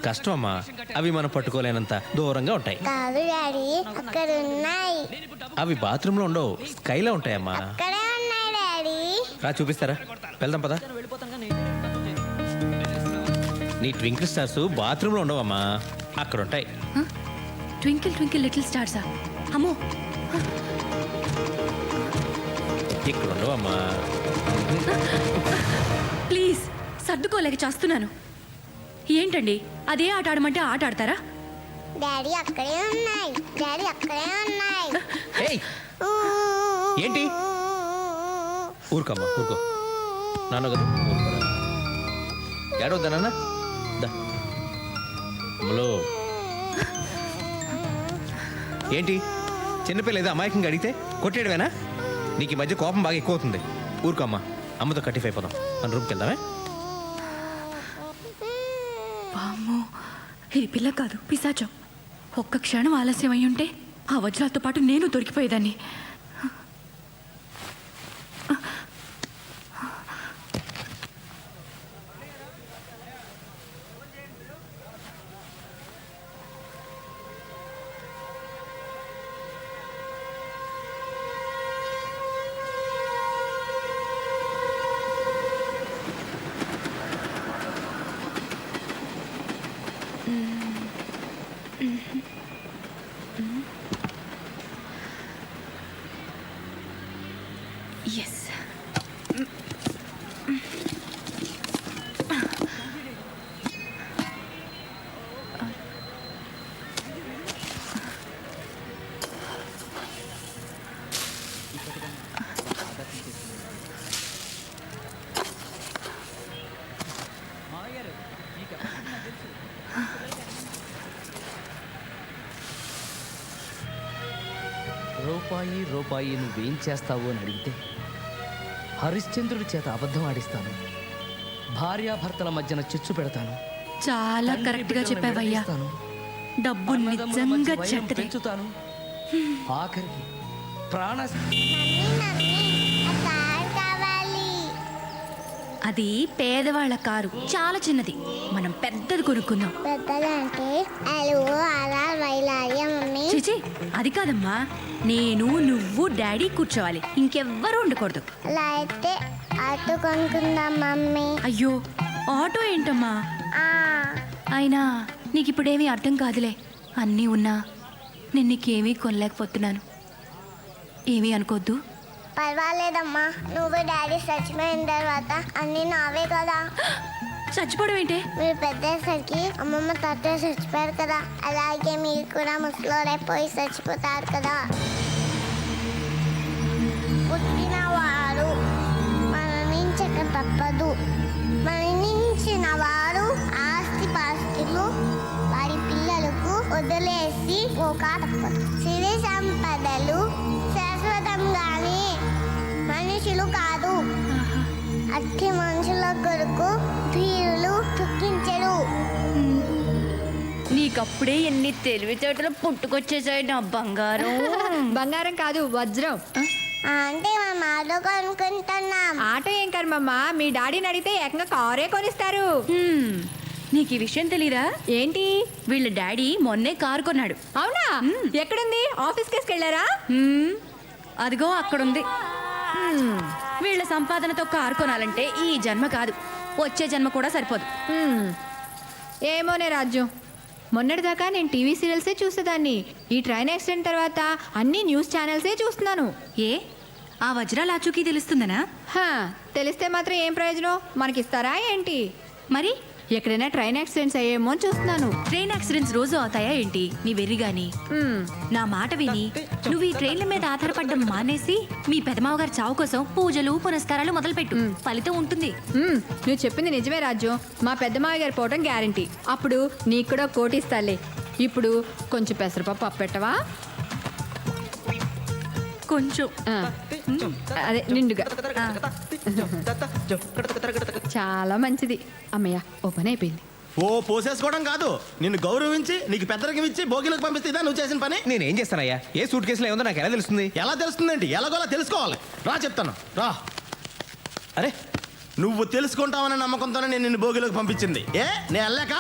కష్టం అమ్మా, అవి మనం పట్టుకోలేనంత దూరంగా ఉంటాయి. కాదు డాడీ, అక్కడ ఉన్నాయి. అవి బాత్రూంలో ఉండవు, స్కైలో ఉంటాయమ్మా. అక్కడే ఉన్నాయి డాడీ. రా చూపిస్తారా, వెళ్దాం పదా. నీ ట్వింకిల్ స్టార్స్ బాత్రూంలో ఉండవమ్మా, అక్కడ ఉంటాయి. ట్వింకిల్ ట్వింకిల్ లిటిల్ స్టార్సా? అమ్మో, ఇక్కడ ఉండవమ్మా. ప్లీజ్ సర్దుకోలేక చేస్తున్నాను. ఏంటండి అదే ఆట ఆడమంటే ఆట ఆడతారా? డాడీ అక్కడే ఉన్నాయి. డాడీ అక్కడే ఉన్నాయి. ఏంటి? ఊరుకోమ్మా, ఊరుకో. నాన్న కదా ఏడవద్దా నాన్న? అమ్మలో ఏంటి చిన్నపిల్ల ఏదో అమాయకంగా అడిగితే కొట్టేయడమేనా? నీకు ఈ మధ్య కోపం బాగా ఎక్కువ అవుతుంది. ఊరుకోమ్మా, అమ్మతో కట్టిఫ్ అయిపోదాం. మన రూమ్కి వెళ్దామే. వామ్మో, ఇది పిల్ల కాదు పిశాచం. ఒక్క క్షణం ఆలస్యం అయి ఉంటే ఆ వజ్రాలతో పాటు నేను దొరికిపోయేదాన్ని. ఎస్. రూపాయి నువ్వేం చేస్తావు అని అడిగితే హరిశ్చంద్రుడి చేత అబద్ధం ఆడిస్తాను. భార్యాభర్తల మధ్యన చిచ్చు పెడతాను. చాలా కరెక్ట్ గా చెప్పావయ్యా. డబ్బు నిజంగా చెడ్డదే. పెంచుతాను. ఆఖరికి ప్రాణ అది పేదవాళ్ళ కారు, చాలా చిన్నది. మనం పెద్దది కొనుక్కుందాం. పెద్దదంటే అలా వైలార్య మమ్మీ. చిచి, అది కాదమ్మా. నేను, నువ్వు, డాడీ కూర్చోవాలి, ఇంకెవ్వరూ ఉండకూడదు. అలా అయితే ఆటో కొనుక్కుందాం మమ్మీ. అయ్యో, ఆటో ఏంటమ్మా? అయినా నీకు ఇప్పుడేమీ అర్థం కాదులే. అన్నీ ఉన్నా నేను నీకేమీ కొనలేకపోతున్నాను. ఏమీ అనుకోద్దు. పర్వాలేదమ్మా, నువ్వు డాడీ చచ్చిపోయిన తర్వాత అన్నీ నావే కదా. చచ్చిపోవడం ఏంటే? మీరు పెద్దసరికి అమ్మమ్మ తాతయ్య చచ్చిపోయారు కదా, అలాగే మీరు కూడా ముసలోడైపోయి చచ్చిపోతారు కదా. పుట్టిన వారు మరణించక తప్పదు. మరణించిన వారు ఆస్తి పాస్తులు వారి పిల్లలకు వదిలేసి పోక తప్పదు. సిరి సంపదలు శాశ్వతంగానే, మనుషులు కాదు. అట్టి మనుషుల కొరకు ధీరులు దుఃఖించరు. నీకప్పుడే ఎన్ని తెలివితేటలు పుట్టుకొచ్చేసాయి నా బంగారం. బంగారం కాదు, వజ్రం. అంటే మేము ఆటో కొనుక్కుంటున్నాం. ఆటో ఏం కర్మమ్మా, మీ డాడీని అడిగితే ఏకంగా కారే కొనిస్తారు. నీకు ఈ విషయం తెలీదా? ఏంటి? వీళ్ళ డాడీ మొన్నే కారు కొన్నాడు. అవునా? ఎక్కడుంది? ఆఫీస్ కేసుకు వెళ్ళారా? అదిగో అక్కడుంది. వీళ్ళ సంపాదనతో కారు కొనాలంటే ఈ జన్మ కాదు, వచ్చే జన్మ కూడా సరిపోదు. ఏమోనే రాజ్యం, మొన్నటిదాకా నేను టీవీ సీరియల్సే చూసేదాన్ని. ఈ ట్రైన్ యాక్సిడెంట్ తర్వాత అన్ని న్యూస్ ఛానల్సే చూస్తున్నాను. ఏ ఆ వజ్రాల ఆచూకీ తెలుస్తుందనా? తెలిస్తే మాత్రం ఏం ప్రయోజనం? మనకిస్తారా ఏంటి? మరి ఎక్కడైనా ట్రైన్ యాక్సిడెంట్స్ అయ్యేమో అని చూస్తున్నాను. ట్రైన్ యాక్సిడెంట్స్ రోజు అవుతాయా ఏంటి? నీ వెర్రిగాని. నా మాట విని నువ్వు ఈ ట్రైన్ల మీద ఆధారపడడం మానేసి మీ పెదమావ గారి చావు కోసం పూజలు పునస్కారాలు మొదలుపెట్టు, ఫలితం ఉంటుంది. నువ్వు చెప్పింది నిజమే రాజ్యం. మా పెద్దమావ గారు పోవటం గ్యారంటీ. అప్పుడు నీకు కూడా కోటి ఇస్తాలే. ఇప్పుడు కొంచెం పెసరపప్పు అప్పెట్టవా? కొంచెం అదే నిండుగా. చాలా మంచిది. అమ్మయ్య, ఓ పని అయిపోయింది. ఓ పోసేసుకోవడం కాదు, నిన్ను గౌరవించి నీకు పెద్దరికం ఇచ్చి భోగిలకు పంపిస్తే ఇదా నువ్వు చేసిన పని? నేనేం చేస్తానయ్యా? ఏ సూట్ కేసులో ఏముందో నాకు ఎలా తెలుస్తుంది? ఎలా తెలుస్తుందండి? ఎలాగోలా తెలుసుకోవాలి. రా చెప్తాను, రా. అరే, నువ్వు తెలుసుకుంటావన్న నమ్మకంతోనే నేను నిన్ను భోగిలోకి పంపించింది. నేను వెళ్ళాక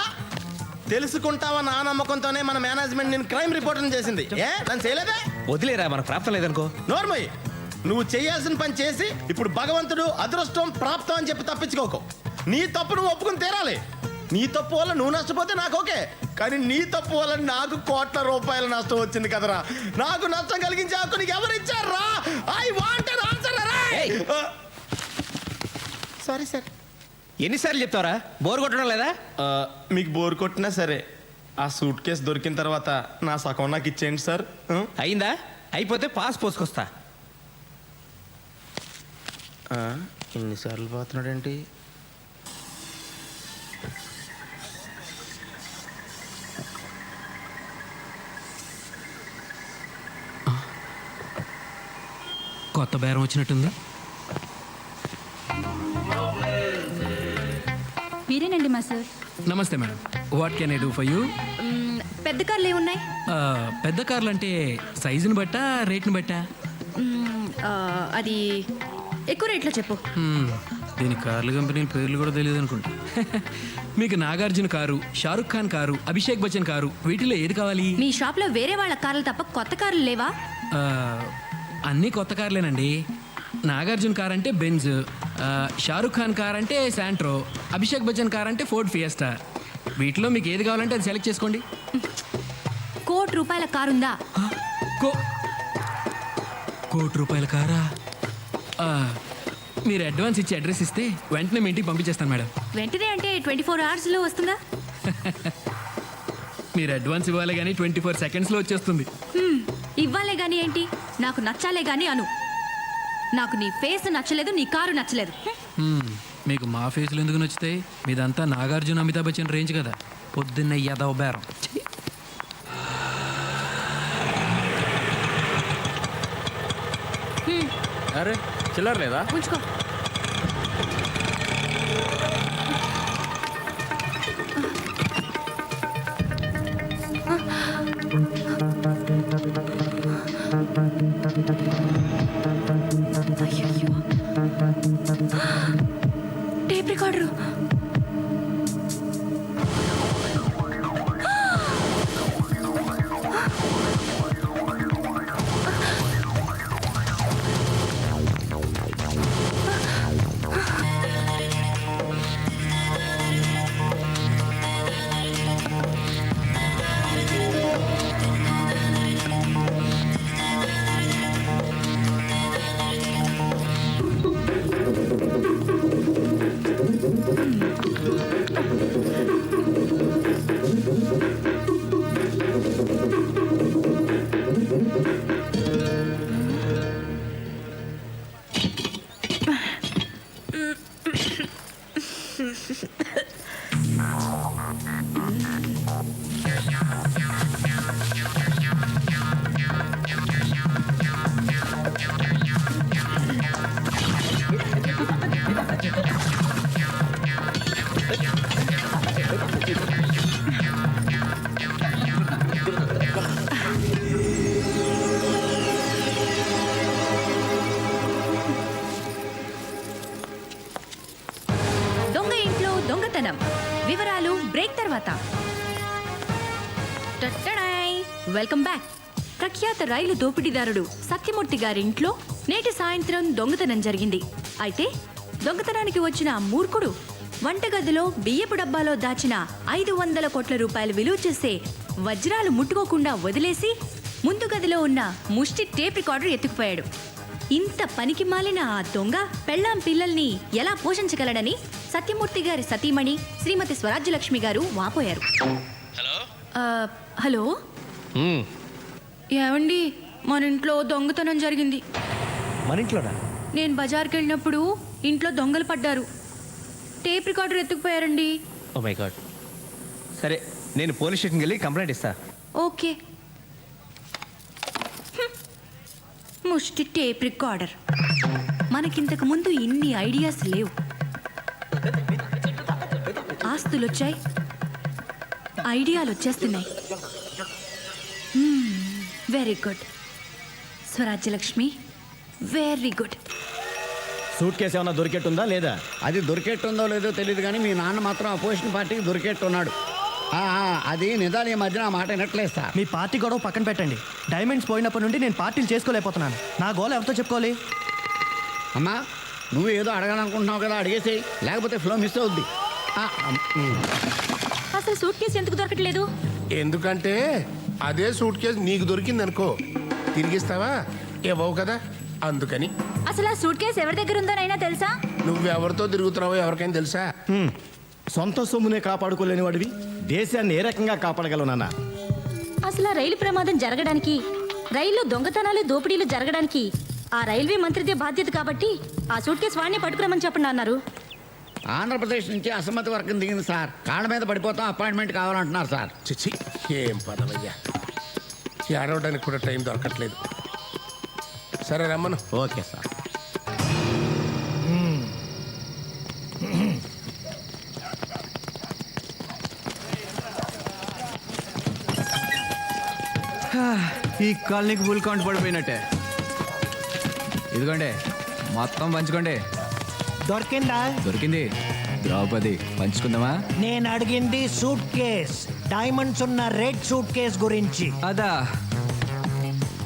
తెలుసుకుంటావన్న ఆ నమ్మకంతోనే మన మేనేజ్మెంట్ నేను క్రైమ్ రిపోర్ట్ చేసింది. నన్ను చేయలేదే? వదిలేరా, మనకు ప్రాప్తం లేదనుకో. నోర్మయ్య, నువ్వు చేయాల్సిన పని చేసి ఇప్పుడు భగవంతుడు అదృష్టం ప్రాప్తం అని చెప్పి తప్పించుకోకు. నీ తప్పు నువ్వు ఒప్పుకుని తీరాలి. నీ తప్పు వల్ల నువ్వు నష్టపోతే నాకు ఓకే, కానీ నీ తప్పు వల్ల నాకు కోట్ల రూపాయల నష్టం వచ్చింది కదరా. నాకు నష్టం కలిగించే హక్కు నీకు ఎవరు ఇచ్చారా? I want an answer. Sorry sir. ఎన్నిసార్లు చెప్తావరా? బోర్ కొట్టడం లేదా? మీకు బోర్ కొట్టినా సరే ఆ సూట్ కేసు దొరికిన తర్వాత నా సగం నాకు ఇచ్చేయండి సార్. అయిందా? అయిపోతే పాస్ పోసుకొస్తా. ఎన్నిసార్లు పోతున్నాడేంటి? కొత్త బేరం వచ్చినట్టుంది. మీరేనండి మా సార్. నమస్తే madam, what can I do for you? పెద్ద కార్లు ఏమున్నాయి? పెద్ద కార్లు అంటే సైజుని బట్టా రేట్ని బట్టా? అది ఎక్కువ రేట్లో చెప్పు. దీని కార్ల కంపెనీల పేర్లు కూడా తెలియదు అనుకుంటా. మీకు Nagarjuna car, Shahrukh Khan car, Abhishek Bachchan car, వీటిలో ఏది కావాలి? మీ షాప్లో వేరే వాళ్ళ కార్లు తప్ప కొత్త కార్లు లేవా? అన్నీ కొత్త కార్లేనండి. నాగార్జున కార్ అంటే బెంజ్, షారుఖ్ ఖాన్ కార్ అంటే శాంట్రో, అభిషేక్ బచ్చన్ కార్ అంటే ఫోర్డ్ ఫియస్టా. వీటిలో మీకు ఏది కావాలంటే అది సెలెక్ట్ చేసుకోండి. ₹1,00,00,000 కారు ఉందా? ₹1,00,00,000 కారా? మీరు అడ్వాన్స్ ఇచ్చి అడ్రస్ ఇస్తే వెంటనే మీ ఇంటికి పంపించేస్తాను మేడం. వెంటనే అంటే 24 అవర్స్లో వస్తుందా? మీరు అడ్వాన్స్ ఇవ్వాలి కానీ 24 సెకండ్స్లో వచ్చేస్తుంది. ఇవ్వాలే కానీ ఏంటి, నాకు నచ్చాలే కానీ అను. నాకు నీ ఫేస్ నచ్చలేదు, నీ కారు నచ్చలేదు. మీకు మా ఫేస్లు ఎందుకు నచ్చుతాయి? మీదంతా నాగార్జున అమితాబ్ బచ్చన్ రేంజ్ కదా. పొద్దున్న యాదవ్ బేరం. అరే చిల్లర లేదా? ఉంచుకో. Tape recorder. దొంగ ఇంట్లో దొంగతనం వివరాలు బ్రేక్ తర్వాత. టట్టడాయ్! Welcome back. ప్రఖ్యాత రైలు దోపిడీదారుడు సత్యమూర్తి గారి ఇంట్లో నేటి సాయంత్రం దొంగతనం జరిగింది. అయితే దొంగతనానికి వచ్చిన ఆ మూర్ఖుడు వంటగదిలో బియ్యపు డబ్బాలో దాచిన 500 కోట్ల రూపాయలు విలువ చేసే వజ్రాలు ముట్టుకోకుండా వదిలేసి ముందు గదిలో ఉన్న ముష్టి టేప్ రికార్డర్ ఎత్తుకుపోయాడు. ఇంత పనికి మాలిన ఆ దొంగ పెళ్ళాం పిల్లల్ని ఎలా పోషించగలడని సత్యమూర్తి గారి సతీమణి శ్రీమతి స్వరాజ్యలక్ష్మి గారు వాపోయారు. హలో, ఏమండి, మన ఇంట్లో దొంగతనం జరిగింది. మన ఇంట్లోనా? నేను బజార్కి వెళ్ళినప్పుడు ఇంట్లో దొంగలు పడ్డారు. టేప్ రికార్డర్ ఎత్తుకుపోయారండి. Oh my God. సరే, నేను పోలీస్ స్టేషన్కి వెళ్ళి కంప్లైంట్ ఇస్తా. ఓకే. ముష్టి టేప్ రికార్డర్. మనకింతకు ముందు ఇన్ని ఐడియాస్ లేవు. ఆస్తులు వచ్చాయి, ఐడియాలు వచ్చేస్తున్నాయి. Very good Swarajyalakshmi, very good. Suit case ఏమన్నా దొరికేట్టుందా లేదా? అది దొరికేట్టుందో లేదో తెలియదు కానీ మీ నాన్న మాత్రం అపోజిషన్ పార్టీకి దొరికేట్టున్నాడు. అది నిజాలు ఈ మధ్యన ఆ మాట వినట్లేస్తా. మీ పార్టీ గొడవ పక్కన పెట్టండి. డైమండ్స్ పోయినప్పటి నుండి నేను పార్టీలు చేసుకోలేకపోతున్నాను. నా గోల్ ఎవరితో చెప్పుకోవాలి? అమ్మా, నువ్వు ఏదో అడగాలనుకుంటున్నావు కదా, అడిగేసేయి, లేకపోతే ఫ్లో మిస్ అవుద్ది. అసలు సూట్ కేసు ఎందుకు దొరకట్లేదు? ఎందుకంటే అదే సూట్ కేసు నీకు దొరికింది అనుకో, తిరిగిస్తావా? ఇవ్వవు కదా, అందుకని. అసలు ఆ సూట్ కేసు ఎవరి దగ్గర ఉందోనైనా తెలుసా? నువ్వెవరితో తిరుగుతున్నావో ఎవరికైనా తెలుసా? సొంత సొమ్మునే కాపాడుకోలేని వాడివి దేశాన్ని ఏ రకంగా కాపాడగలవు నాన్న? అసలు ఆ రైలు ప్రమాదం జరగడానికి, రైల్లో దొంగతనాలు దోపిడీలు జరగడానికి ఆ రైల్వే మంత్రిదే బాధ్యత కాబట్టి ఆ సూట్ కేసు వాడిని పట్టుకురమని చెప్పండి అన్నారు. ఆంధ్రప్రదేశ్ నుంచి అసమ్మతి వర్గం దిగింది సార్. కాళ్ళ మీద పడిపోతాం, అపాయింట్మెంట్ కావాలంటున్నారు సార్. చిచ్చి, ఏం పదవయ్యా, ఏడవడానికి కూడా టైం దొరకట్లేదు. సరే రమ్మను. Okay sir. ఈ కాలనీకి ఫుల్ కౌంట్ పడిపోయినట్టే. ఇదిగోండి, మొత్తం పంచుకోండి. దొరికిందా? దొరికింది. ద్రౌపది, పంచుకుందామా? నేను అడిగింది సూట్ కేస్, డైమండ్స్ ఉన్న రెడ్ సూట్ కేస్ గురించి. అదా,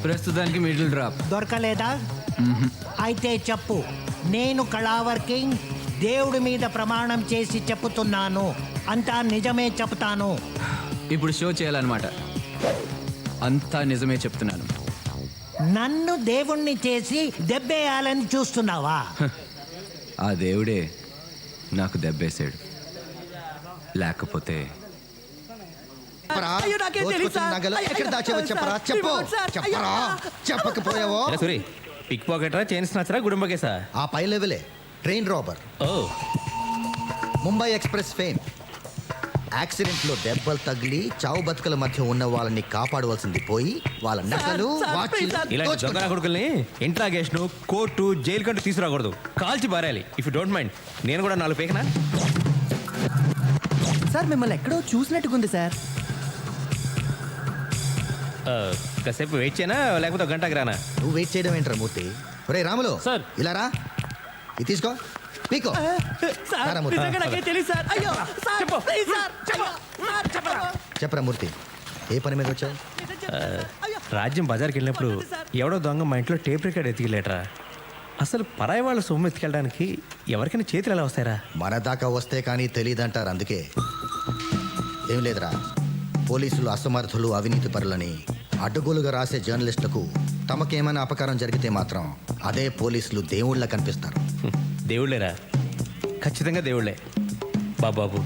ప్రస్తుతానికి మిడిల్ డ్రాప్. దొరకలేదా? అయితే చెప్పు. నేను కళావర్కి దేవుడి మీద ప్రమాణం చేసి చెప్పుతున్నాను, అంతా నిజమే చెప్తాను. ఇప్పుడు షో చేయాలన్నమాట. అంతా నిజమే చెప్తున్నాను. నన్ను దేవుణ్ణి చేసి దెబ్బేయాలని చూస్తున్నావా? ఆ దేవుడే నాకు దెబ్బేశాడు. లేకపోతే చెప్పకపోయావో? పిక్ పాకెటరా, చైన్ స్నాచరా, గుడుంబకేసా? ఆ పై లెవెలే train robber. Mumbai express fame. యాక్సిడెంట్లో దెబ్బలు తగిలి చావు బతుకల మధ్య ఉన్న వాళ్ళని కాపాడవలసింది పోయి వాళ్ళ నగలు, వాచీలు ఇలాంటి దొంగ కొడుకుల్ని ఇంట్రాగేషన్, కోర్టు, జైలు కంటూ తీసుకురాకూడదు. కాల్చి పారేయాలి. ఇఫ్ యూ డోంట్ మైండ్, నేను కూడా 4 పేకనా? సార్, మిమ్మల్ని ఎక్కడో చూసినట్టుకుంది సార్. కాసేపు వెయిట్ చేయనా, లేకపోతే 1 గంటకి రానా? నువ్వు వెయిట్ చేయడం ఏంట్రా మూర్తి? ఒరే రాములు, సార్ ఇలా రా, ఇది తీసుకో, పీకో. చెప్పరా మూర్తి, ఏ పని మీద వచ్చావు? రాజ్యం బజార్కి వెళ్ళినప్పుడు ఎవడో దొంగ మా ఇంట్లో టేప్ రికార్డ్ ఎత్తికెళ్ళేట్రా. అసలు పరాయి వాళ్ళ సొమ్ము ఎత్తుకెళ్ళడానికి ఎవరికైనా చేతులు ఎలా వస్తాయరా? మన దాకా వస్తే కానీ తెలియదంటారు. అందుకే ఏం లేదురా, పోలీసులు అసమర్థులు, అవినీతి పరులని అడ్డగోలుగా రాసే జర్నలిస్టులకు తమకేమైనా అపకారం జరిగితే మాత్రం అదే పోలీసులు దేవుళ్ళ కనిపిస్తారు. దేవుళ్ళేరా, ఖచ్చితంగా దేవుళ్ళే. బాబాబు,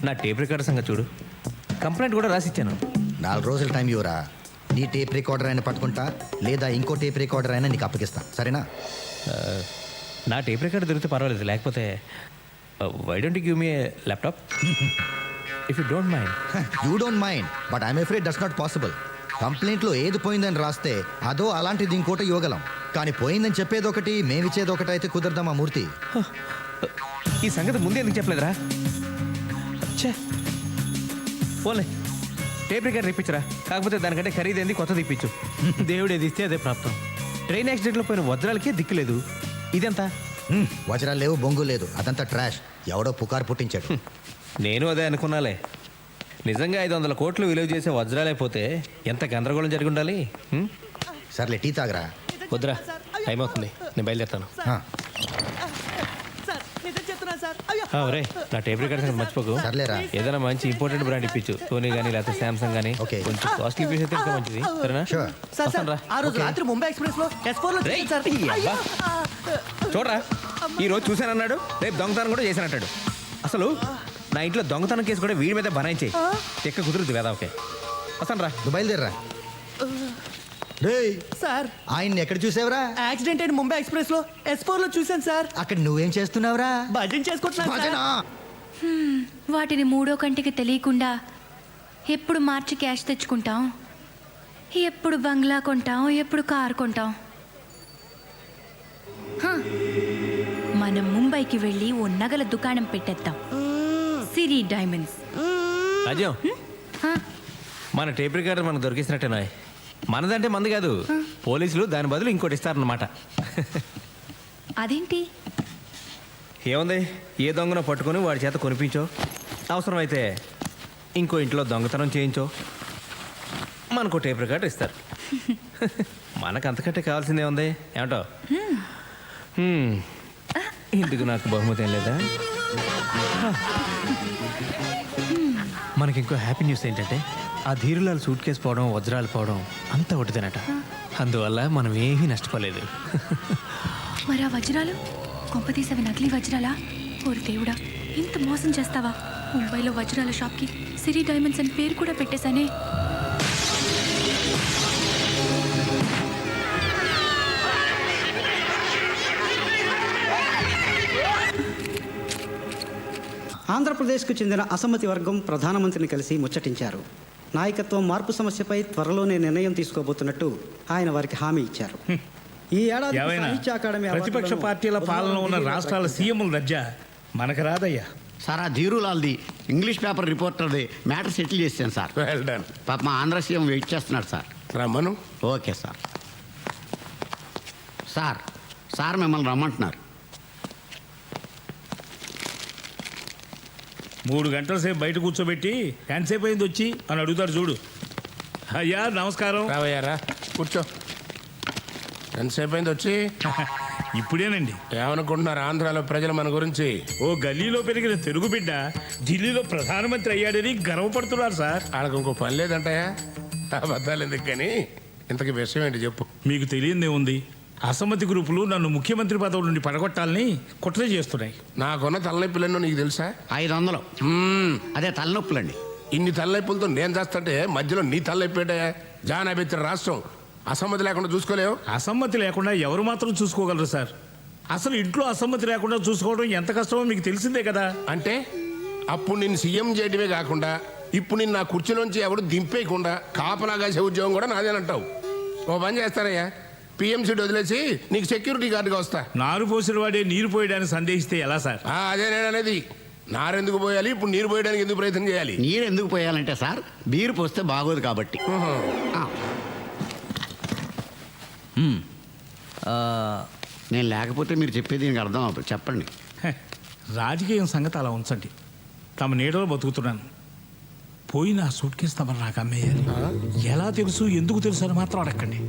నా టేప్ రికార్డర్ సంగతి చూడు. కంప్లైంట్ కూడా రాసిచ్చాను. 4 రోజుల టైం ఇవ్వరా. నీ టేప్ రికార్డర్ అయినా పట్టుకుంటా, లేదా ఇంకో టేప్ రికార్డర్ అయినా నీకు అప్పగిస్తా, సరేనా? నా టేప్ రికార్డర్ దొరికితే పర్వాలేదు, లేకపోతే why don't give me laptop if you don't mind. You don't mind but I'm afraid that's not possible. కంప్లైంట్లో ఏది పోయిందని రాస్తే అదో అలాంటిది ఇంకోటి ఇవ్వగలం, కానీ పోయిందని చెప్పేది ఒకటి మేమిచ్చేది ఒకటి అయితే కుదరదమ్మా మూర్తి. ఈ సంగతి ముందే ఎందుకు చెప్పలేదురా? ఛే, పోలే టేప్ రికార్డర్ ఇప్పించరా, కాకపోతే దానికంటే ఖరీదైంది కొత్తది ఇప్పించు. దేవుడు ఏది ఇస్తే అదే ప్రాప్తం. ట్రైన్ యాక్సిడెంట్లో పోయిన వజ్రాలకే దిక్కులేదు, ఇదంతా వజ్రాలు లేవు, బొంగు లేదు, అదంతా ట్రాష్. ఎవడో పుకారు పుట్టించాడు. నేను అదే అనుకున్నాలే. నిజంగా 500 కోట్లు విలువ చేసే వజ్రాలైపోతే ఎంత గందరగోళం జరిగి ఉండాలి. సర్లే టీ తాగరా. వద్దురా, టైం అవుతుంది, నేను బయలుదేరుతాను. ఒరే, నా టేప్ రికార్డ్ సంగతి మర్చిపోకు. సర్లేరా. ఏదైనా మంచి ఇంపార్టెంట్ బ్రాండ్ ఇప్పించు, సోనీ కానీ లేకపోతే శాంసంగ్ కానీ. కొంచెం కాస్ట్లీ పీస్ అయితే ఇంకా మంచిది, సరేనా? వస్తాను రా. ఆ రోజు రాత్రి ముంబై ఎక్స్ప్రెస్ లో S4 లో రేయ్, సార్. అబ్బా. చూడరా, ఈ రోజు చూశానన్నాడు, రేపు దొంగతనం కూడా చేశానంటాడు. అసలు నా ఇంట్లో దొంగతనం కేసు కూడా వీడి మీద బనాయించేయి, ఎక్క కుదురుద్ది కదా. ఓకే, వస్తాను రా. నువ్వు బయలుదేరరా. రేయ్, సార్ ఆయన్ని ఎక్కడ చూసావురా? యాక్సిడెంట్ అయిన ముంబై ఎక్స్ప్రెస్ లో S4 లో చూశాను సార్. అక్కడ నువ్వేం చేస్తున్నావురా? భజన చేసుకుంటున్నాను సార్. వాటిని మూడో కంటికి తెలియకుండా ఎప్పుడు మార్చి క్యాష్ తెచ్చుకుంటాం, ఎప్పుడు బంగ్లా కొంటాం, ఎప్పుడు కారు కొంటాం. హ, మనం ముంబైకి వెళ్ళి ఓ నగల దుకాణం పెట్టేద్దాం, సిరి డైమండ్స్. రాజ్యం, మన టేప్ రికార్డర్ మనకు దొరికిసినట్టేనా? మనదంటే మంది కాదు, పోలీసులు దాని బదులు ఇంకోటి ఇస్తారన్నమాట. అదేంటి? ఏముంది, ఏ దొంగను పట్టుకొని వాడి చేత కొనిపించో, అవసరమైతే ఇంకో ఇంట్లో దొంగతనం చేయించో మనకు టేప్ రికార్డర్ ఇస్తారు. మనకు అంతకంటే కావాల్సిందే ఉంది, ఏమంటావు? ఇందుకు నాకు బహుమతి ఏం లేదా? మనకి ఇంకో హ్యాపీ న్యూస్ ఏంటంటే ఆ ధీరులాలు సూట్ కేసు పోవడం, వజ్రాలు పోవడం అంతా ఒకటిదేనట. అందువల్ల మనం ఏమీ నష్టపోలేదు. మరి ఆ వజ్రాలు కొంపతీసవి నకిలీ వజ్రాలా? ఓరి దేవుడా, ఇంత మోసం చేస్తావా? ముంబైలో వజ్రాల షాప్కి సిరి డైమండ్స్ అని పేరు కూడా పెట్టేశానే. ఆంధ్రప్రదేశ్కు చెందిన అసమ్మతి వర్గం ప్రధానమంత్రిని కలిసి ముచ్చటించారు. నాయకత్వం మార్పు సమస్యపై త్వరలోనే నిర్ణయం తీసుకోబోతున్నట్టు ఆయన వారికి హామీ ఇచ్చారు. ఈ ఏడాది సాహిత్య అకాడమీ ప్రతిపక్ష పార్టీల పాలన ఉన్న రాష్ట్రాల సీఎంల దర్జా మనకు రాదయ్యా. సార్, ఆ ధీరులాల్ది ఇంగ్లీష్ పేపర్ రిపోర్టర్ది మ్యాటర్ సెటిల్ చేశాను సార్. Well done. పాప మా ఆంధ్ర సీఎం వెయిట్ చేస్తున్నాడు సార్. రమ్మను. Okay sir. సార్ సార్ మిమ్మల్ని రమ్మంటున్నారు. 3 గంటల సేపు బయట కూర్చోబెట్టి ఎంతసేపు అయింది వచ్చి అని అడుగుతారు చూడు. అయ్యా నమస్కారం. రావయ్యారా, కూర్చో. ఎంతసేపు అయింది వచ్చి? ఇప్పుడేనండి. ఏమనుకుంటున్నారు ఆంధ్రాలో ప్రజలు మన గురించి? ఓ గల్లీలో పెరిగిన తెలుగు బిడ్డ ఢిల్లీలో ప్రధానమంత్రి అయ్యాడని గర్వపడుతున్నారు సార్. వాళ్ళకి ఇంకో పని లేదంటాయా? అబద్ధాలు ఎందుకు కానీ ఇంతకీ విషయం ఏంటి చెప్పు. మీకు తెలియదే ఉంది, అసమ్మతి గ్రూపులు నన్ను ముఖ్యమంత్రి పదవి నుండి పడగొట్టాలని కుట్ర చేస్తున్నాయి. నాకున్న తలనొప్పులెన్నో నీకు తెలుసా? 500. అదే తలనొప్పులండి. ఇన్ని తలనొప్పులతో నేను చేస్తుంటే మధ్యలో నీ తలనొప్పేట? జానా బెత్తిన రాష్ట్రం అసమ్మతి లేకుండా చూసుకోలేవు. అసమ్మతి లేకుండా ఎవరు మాత్రం చూసుకోగలరు సార్? అసలు ఇంట్లో అసమ్మతి లేకుండా చూసుకోవడం ఎంత కష్టమో మీకు తెలిసిందే కదా. అంటే అప్పుడు నిన్ను సీఎం చేయడమే కాకుండా ఇప్పుడు నిన్ను నా కుర్చీలోంచి ఎవడు దింపేయకుండా కాపలాగా ఉద్యోగం కూడా నాదేనంటావు. ఓ పని చేస్తారయ్యా, పిఎంసీ వదిలేసి నీకు సెక్యూరిటీ గార్డుగా వస్తా. నారు పోసిన వాడే నీరు పోయడానికి సందేహిస్తే ఎలా సార్? అదే నేను అనేది. నారెందుకు పోయాలి, ఇప్పుడు నీరు పోయడానికి ఎందుకు ప్రయత్నం చేయాలి? నీరు ఎందుకు పోయాలంటే సార్, బీరు పోస్తే బాగోదు కాబట్టి. నేను లేకపోతే మీరు చెప్పేది దీనికి అర్థం అవుతుంది. చెప్పండి. రాజకీయం సంగతి అలా ఉంచండి. తమ నీడలో బతుకుతున్నాను. పోయిన ఆ సూట్ కేసు తమరు నాకు అమ్మేయాలి. ఎలా తెలుసు, ఎందుకు తెలుసు అని మాత్రం అడగండి.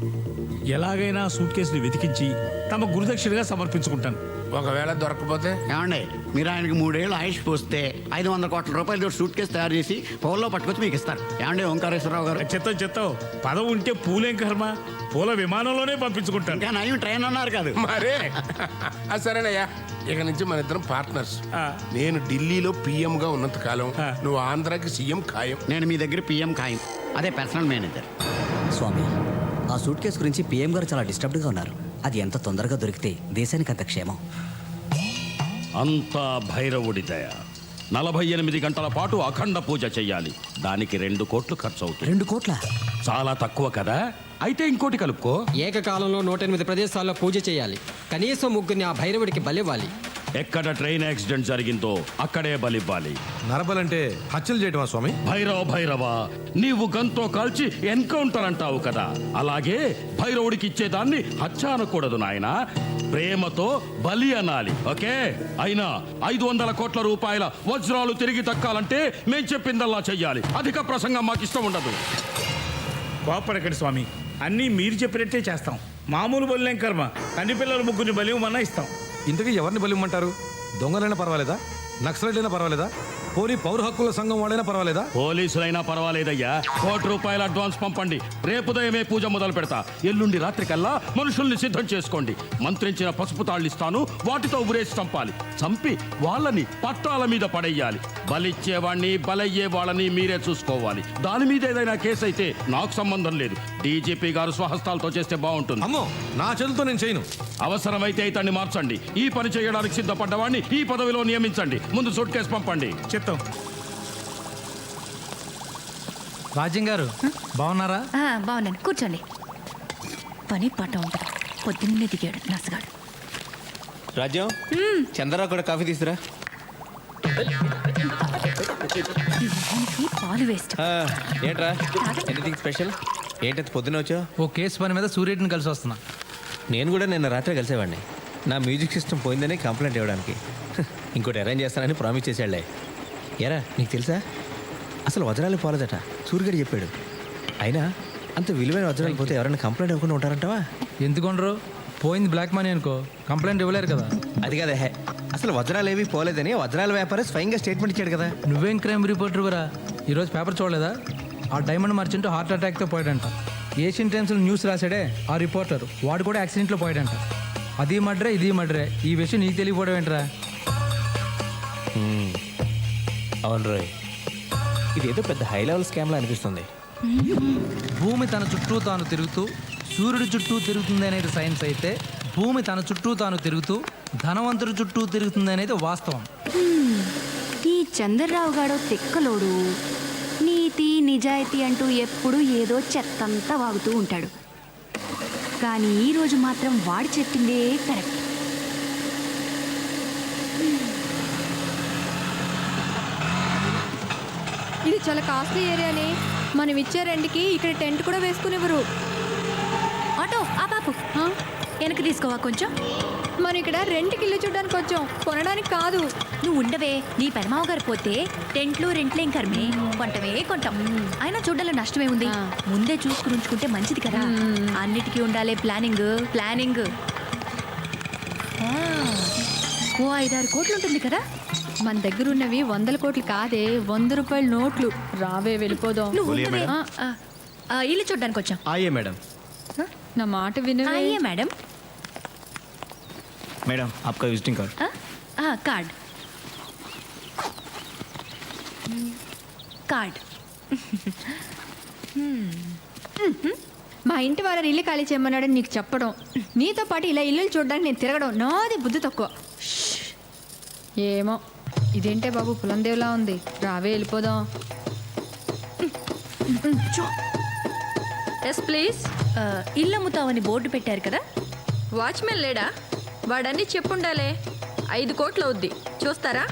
ఎలాగైనా సూట్ కేసుని వెతికించి తమ గురుదక్షిణగా సమర్పించుకుంటాను. ఒకవేళ దొరకకపోతే? ఏమండి, మీరు ఆయనకి 3 ఏళ్ళు ఆయుష్ పోస్తే 500 కోట్ల రూపాయలు సూట్ కేసు తయారు చేసి పౌల్లో పట్టుకొచ్చి మీకు ఇస్తారు. ఏమండి ఓంకారేశ్వరరావు గారు? చెత్తం పదవి ఉంటే పూలేం కర్మ, పూల విమానంలోనే పంపించుకుంటాను. ఇంకా నయం ట్రైన్ అన్నారు కాదు మరే. సరేనయ్యా, ఇక నుంచి మన ఇద్దరం పార్ట్నర్స్. నేను ఢిల్లీలో పిఎంగా ఉన్నంత కాలం నువ్వు ఆంధ్రాకి సీఎం ఖాయం. నేను మీ దగ్గర పిఎం ఖాయం, అదే పర్సనల్ మేనేజర్. స్వామి, ఆ సూట్ కేసు గురించి పిఎం గారు చాలా డిస్టర్బ్డ్గా ఉన్నారు. అది ఎంత తొందరగా దొరికితే దేశానికి అంత క్షేమం. అంతా భైరవుడి దయ. 48 గంటల పాటు అఖండ పూజ చెయ్యాలి. దానికి 2 కోట్లు ఖర్చు అవుతుంది. 2 కోట్ల? చాలా తక్కువ కదా? అయితే ఇంకోటి కలుపుకో. ఏకకాలంలో 108 ప్రదేశాల్లో పూజ చేయాలి. కనీసం 3 ఆ భైరవుడికి బలివ్వాలి. ఎక్కడ ట్రైన్ యాక్సిడెంట్ జరిగిందో అక్కడే బలివ్వాలి. నరబలంటే హత్యలు చేయటమా స్వామి? భైరవ నీవు గంతో కాల్చి ఎన్కౌంటర్ అంటావు కదా, అలాగే భైరవుడికి ఇచ్చేదాన్ని హత్య అనకూడదు నాయన, ప్రేమతో బలి అనాలి. ఓకే? అయినా 500 కోట్ల రూపాయల వజ్రాలు తిరిగి దక్కాలంటే మేం చెప్పిందల్లా చెయ్యాలి. అధిక ప్రసంగం మాకు ఇష్టం ఉండదు. కోపడకండి స్వామి, అన్నీ మీరు చెప్పినట్టే చేస్తాం. మామూలు బలిలేం కర్మ, కన్ని పిల్లల 3 బలివ్వమన్నా ఇస్తాం. ఇంతకీ ఎవరిని బలిమ్మంటారు? దొంగలైనా పర్వాలేదా? నక్సలైనా పర్వాలేదా? పోనీ పౌర హక్కుల సంఘం వాళ్ళైనా పర్వాలేదా? పోలీసులైనా పర్వాలేదయ్యా. 1 కోటి రూపాయల అడ్వాన్స్ పంపండి. రేపు ఉదయమే పూజ మొదలు పెడతా. ఎల్లుండి రాత్రికల్లా మనుషుల్ని సిద్ధం చేసుకోండి. మంత్రించిన పసుపు తాళ్ళిస్తాను, వాటితో ఉరేసి చంపాలి. చంపి వాళ్ళని పట్టాల మీద పడేయాలి. బలిచ్చేవాణ్ణి బలయ్యే వాళ్ళని మీరే చూసుకోవాలి. దాని మీద ఏదైనా కేసు అయితే నాకు సంబంధం లేదు. డీజీపీ గారు స్వహస్తాలతో చేస్తే బాగుంటుంది. అమ్మో, నా చేతులతో నేను చేయను. అవసరమైతే ఇతన్ని మార్చండి. ఈ పని చేయడానికి సిద్ధపడ్డవాడిని ఈ పదవిలో నియమించండి. ముందు సూట్ కేసు పంపండి. చెప్తాం. రాజ్యం గారు బాగున్నారా? బాగున్నాను, కూర్చోండి. పని పాట ఉంటుంది. పొద్దున్నే దిగాడు నసగాడు. రాజ్యం, చంద్రరావు కూడా కాఫీ తీసుకురా. పాలు వేస్ట్. ఏంట్రా ఎనీథింగ్ స్పెషల్? ఏంటంత పొద్దున వచ్చావు? ఓ కేసు పని మీద సూర్యుడిని కలిసి వస్తున్నా. నేను కూడా నిన్న రాత్రి కలిసేవాడిని. నా మ్యూజిక్ సిస్టమ్ పోయిందని కంప్లైంట్ ఇవ్వడానికి. ఇంకోటి అరేంజ్ చేస్తానని ప్రామిస్ చేశాడులే. ఎరా నీకు తెలుసా, అసలు వజ్రాలు పోలేదట సూర్యుడు చెప్పాడు. అయినా అంత విలువైన వజ్రాలు పోతే ఎవరైనా కంప్లైంట్ ఇవ్వకుండా ఉంటారంటావా? ఎందుకుండరు? పోయింది బ్లాక్ మనీ అనుకో, కంప్లైంట్ ఇవ్వలేరు కదా. అది కదా, అసలు వజ్రాలు ఏవి పోలేదని వజ్రాల వ్యాపారి స్వయంగా స్టేట్మెంట్ ఇచ్చాడు కదా. నువ్వేం క్రైమ్ రిపోర్టర్ వరా? ఈరోజు పేపర్ చూడలేదా? ఆ డైమండ్ మర్చెంట్ హార్ట్ అటాక్తో పోయాడంట. ఏషియన్ టైమ్స్లో న్యూస్ రాశాడే ఆ రిపోర్టర్, వాడు కూడా యాక్సిడెంట్లో పోయాడంట. అది మడ్రే ఇది మడ్రే, ఈ విషయం నీకు తెలియపోవడం ఏంట్రా? అవును రోయ్, ఇదేదో పెద్ద హై లెవెల్ స్కామ్లా అనిపిస్తుంది. భూమి తన చుట్టూ తాను తిరుగుతూ సూర్యుడి చుట్టూ తిరుగుతుంది అనేది సైన్స్ అయితే, భూమి తన చుట్టూ తాను తిరుగుతూ ధనవంతుడి చుట్టూ తిరుగుతుంది అనేది వాస్తవం. ఈ చంద్రరావు గాడో తిక్కలోడు. నీతి నిజాయితీ అంటూ ఎప్పుడు ఏదో చెత్తంతా వాగుతూ ఉంటాడు. కానీ ఈరోజు మాత్రం వాడు చెప్పిందే కరెక్ట్. ఇది చాలా కాస్ట్లీ ఏరియానే. మనం ఇచ్చే రెంట్కి ఇక్కడ టెంట్ కూడా వేసుకునేవారు. ఆటో ఆ పాపు వెనక్కి తీసుకోవా కొంచెం. మనం ఇక్కడ రెంట్కి ఇల్లు చూడడానికి వచ్చాం, కొనడానికి కాదు. నువ్వు ఉండవే, నీ పెరమావ గారు పోతే టెంట్లు రెంట్లేం కర్మే, కొంటమే కొంటాం. అయినా చూడాలి నష్టమే ఉంది. ముందే చూసుకుని ఉంచుకుంటే మంచిది కదా. అన్నిటికీ ఉండాలి ప్లానింగ్. ఓ 5-6 కోట్లు ఉంటుంది కదా. మన దగ్గర ఉన్నవి 100 కోట్లు కాదే, 100 రూపాయల నోట్లు. రావే వెళ్ళిపోదాం. నువ్వు ఉండవే. ఇల్లు చూడడానికి వచ్చాం. ఆయే మేడం. నా మాట విను. అయ్యే మేడం. మేడం आपका विजिटिंग कार्ड. కార్డ్. మా ఇంటి వాళ్ళని ఇల్లు ఖాళీ చేయమన్నాడని నీకు చెప్పడం, నీతో పాటు ఇలా ఇల్లు చూడడానికి నేను తిరగడం, నాది బుద్ధి తక్కువ. ఏమో ఇదేంటే బాబు పులందేవ్లా ఉంది. రావే వెళ్ళిపోదాం. Yes please. ఇల్లు అమ్ముతావని బోర్డు పెట్టారు కదా. వాచ్మెన్ లేడా? వాడన్నీ చెప్పుండాలే. 5 కోట్లు అవుద్ది, చూస్తారా?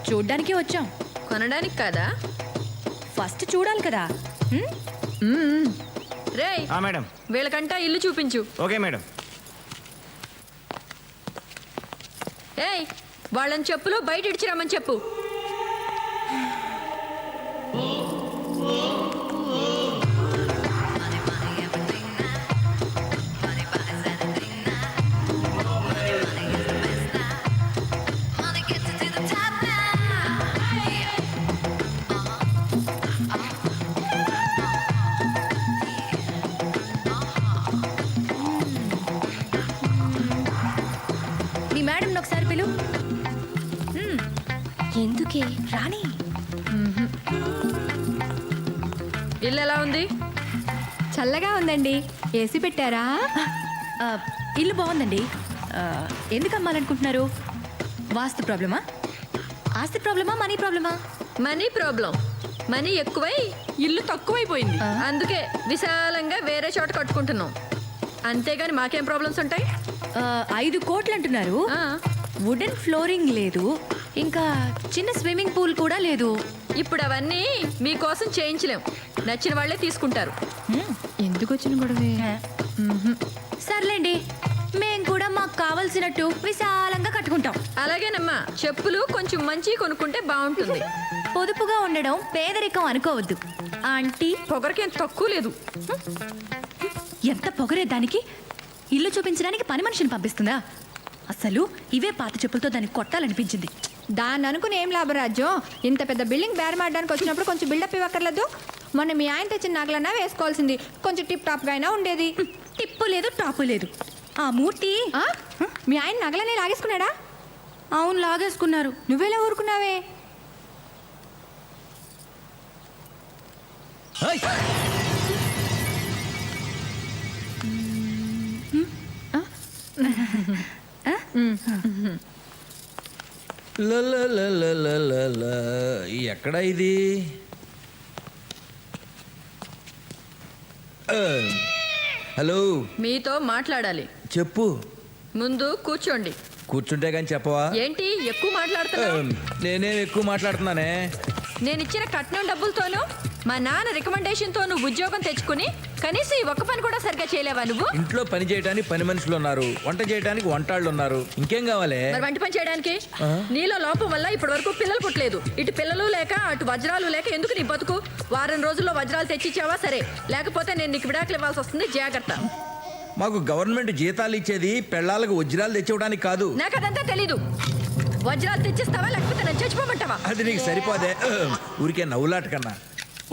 చూడ్డానికి వచ్చాం, కొనడానికి కాదా? ఫస్ట్ చూడాలి కదా. రేయ్ మేడం, వీళ్ళకంటా ఇల్లు చూపించు. Okay madam. ఏయ్ వాళ్ళని చెప్పులు బయట ఇడిచిరమ్మని చెప్పు. మీ మేడం ఒకసారి పిలు. ఎందుకే రాణి? ఇల్లు ఎలా ఉంది? చల్లగా ఉందండి. ఏసీ పెట్టారా? ఇల్లు బాగుందండి. ఎందుకు అమ్మాలనుకుంటున్నారు? వాస్తు ప్రాబ్లమా, ఆస్తి ప్రాబ్లమా, మనీ ప్రాబ్లమా? Money problem. మనీ ఎక్కువై ఇల్లు తక్కువైపోయింది. అందుకే విశాలంగా వేరే చోట కట్టుకుంటున్నాం. అంతేగాని మాకేం ప్రాబ్లమ్స్ ఉంటాయి? 5 కోట్లు అంటున్నారు. వుడెన్ ఫ్లోరింగ్ లేదు, ఇంకా చిన్న స్విమ్మింగ్ పూల్ కూడా లేదు. ఇప్పుడు అవన్నీ మీకోసం చేయించలేం. నచ్చిన వాళ్ళే తీసుకుంటారు. ఎందుకు వచ్చిన గొడవే? సర్లేండి, మేం కూడా మాకు కావలసినట్టు విశాలంగా కట్టుకుంటాం. అలాగేనమ్మా, చెప్పులు కొంచెం మంచి కొనుక్కుంటే బాగుంటుంది. పొదుపుగా ఉండడం పేదరికం అనుకోవద్దు ఆంటీ. పొగరకేం తక్కువ లేదు. ఎంత పొగరే దానికి! ఇల్లు చూపించడానికి పని మనిషిని పంపిస్తుందా? అసలు ఇవే పాత చెప్పులతో దాన్ని కొట్టాలనిపించింది. దాన్ని అనుకుని ఏం లాభరాజ్యం? ఇంత పెద్ద బిల్డింగ్ బేరమాడడానికి వచ్చినప్పుడు కొంచెం బిల్డప్ ఇవ్వక్కర్లేదు. మొన్న మీ ఆయన తెచ్చిన నగలన్నా వేసుకోవాల్సింది, కొంచెం టిప్ టాప్గా అయినా ఉండేది. టిప్పు లేదు, టాపు లేదు. ఆ మూర్తి మీ ఆయన నగలనే లాగేసుకున్నాడా? అవును, లాగేసుకున్నారు. నువ్వెలా ఊరుకున్నావే? ఎక్కడ ఇది? హలో, మీతో మాట్లాడాలి. చెప్పు. ముందు కూర్చోండి. కూర్చుంటే కానీ చెప్పవా? ఏంటి ఎక్కువ మాట్లాడుతున్నావు? నేనేం ఎక్కువ మాట్లాడుతున్నానే? నేను ఇచ్చిన కట్నం డబ్బులతోనూ మా నాన్న రికమెండేషన్ తో నువ్వు ఉద్యోగం తెచ్చుకుని కనీసం ఈ ఒక్క పని కూడా సరిగ్గా చేయలేవా నువ్వు? ఇంట్లో పని చేయడానికి పని మనుషులు ఉన్నారు, వంట చేయడానికి వంటాళ్ళు ఉన్నారు, ఇంకేం కావాలి? మరి వంట పని చేయడానికి నీలో లోపం వల్ల ఇప్పటి వరకు పిల్లలు పుట్టలేదు. ఇటు పిల్లలు లేక అటు వజ్రాలు లేక ఎందుకు నీ బతుకు? వారం రోజుల్లో వజ్రాలు తెచ్చిచ్చావా సరే, లేకపోతే నేను నీకు విడాకులు ఇవ్వాల్సి వస్తుంది. జాగ్రత్త. మాకు గవర్నమెంట్ జీతాలు ఇచ్చేది పెళ్ళాలకు వజ్రాలు తెచ్చివ్వడానికి కాదు. నాకు అదంతా తెలీదు. వజ్రాలు తెచ్చిస్తావా లేకపోతే నేను చచ్చిపోమంటావా? అది నీకు సరిపోదే. ఊరికే నవ్వులాట కన్నా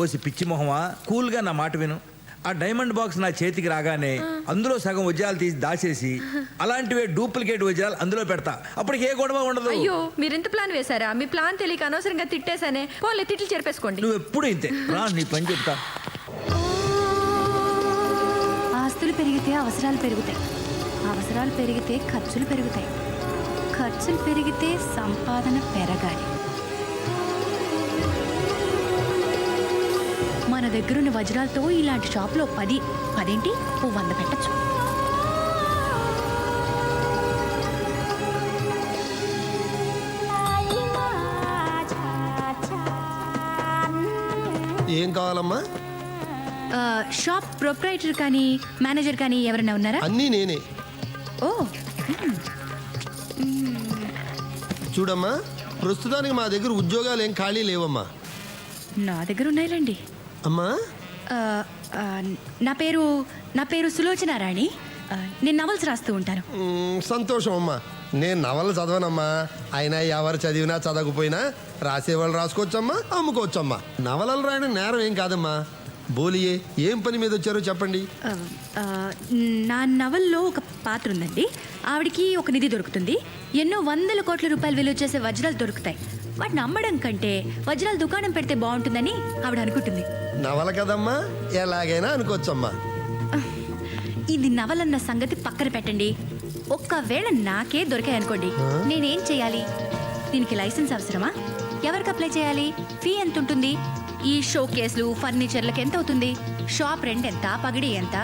ఓసి పిచ్చి మొహమా, కూల్గా నా మాట విను. ఆ డైమండ్ బాక్స్ నా చేతికి రాగానే అందులో సగం వజ్రాలు తీసి దాచేసి అలాంటివే డూప్లికేట్ వజ్రాలు అందులో పెడతా. అప్పటికి ఏ గొడవ ఉండదు. అయ్యో, మీరు ఇంత ప్లాన్ వేశారా? మీ ప్లాన్ తెలియక అనవసరంగా తిట్టేశానే. పోలే, తిట్లు చెరిపేసుకోండి. నువ్వు ఎప్పుడు ఇంతే రా, నీ పని చెప్తా. ఆస్తులు పెరిగితే అవసరాలు పెరుగుతాయి, అవసరాలు పెరిగితే ఖర్చులు పెరుగుతాయి, ఖర్చులు పెరిగితే సంపాదన పెరగాలి. మన దగ్గరున్న వజ్రాలతో ఇలాంటి షాప్లో 10 ఏంటి 100 పెట్టచ్చు. ఏం కావాలమ్మా? షాప్ ప్రొప్రైటర్ కానీ మేనేజర్ కానీ ఎవరైనా ఉన్నారా? అన్నీ నేనే. ఓ, చూడమ్మా, ప్రస్తుతానికి మా దగ్గర ఉద్యోగాలు ఏం ఖాళీ లేవమ్మా. నా దగ్గర ఉన్నాయిలేండి. అమ్మా, నా పేరు సులోచన రాణి. నేను నవల్స్ రాస్తూ ఉంటాను. సంతోషం అమ్మా. నేను నవలు చదవనమ్మా. అయినా ఎవరు చదివినా చదవకపోయినా రాసేవాళ్ళు రాసుకోవచ్చమ్మా, అమ్ముకోవచ్చమ్మా. నవలలు రాయడం నేరం ఏం కాదమ్మా. బోలియే, ఏం పని మీద వచ్చారో చెప్పండి. నా నవల్లో ఒక పాత్ర ఉందండి. ఆవిడికి ఒక నిధి దొరుకుతుంది. ఎన్నో 100 కోట్ల రూపాయలు విలువ చేసే వజ్రాలు దొరుకుతాయి. వాటిని అమ్మడం కంటే వజ్రాల దుకాణం పెడితే బాగుంటుందని ఆవిడ అనుకుంటుంది. నవల కదమ్మా, ఎలాగైనా అనుకోవచ్చమ్మా. ఇది నవలన్న సంగతి పక్కన పెట్టండి. ఒక్కవేళ నాకే దొరికాయనుకోండి, నేనేం చేయాలి? దీనికి లైసెన్స్ అవసరమా? ఎవరికి అప్లై చేయాలి? ఫీ ఎంత ఉంటుంది? ఈ షో కేసులు ఫర్నిచర్లకు ఎంత అవుతుంది? షాప్ రెంట్ ఎంత? పగిడి ఎంత?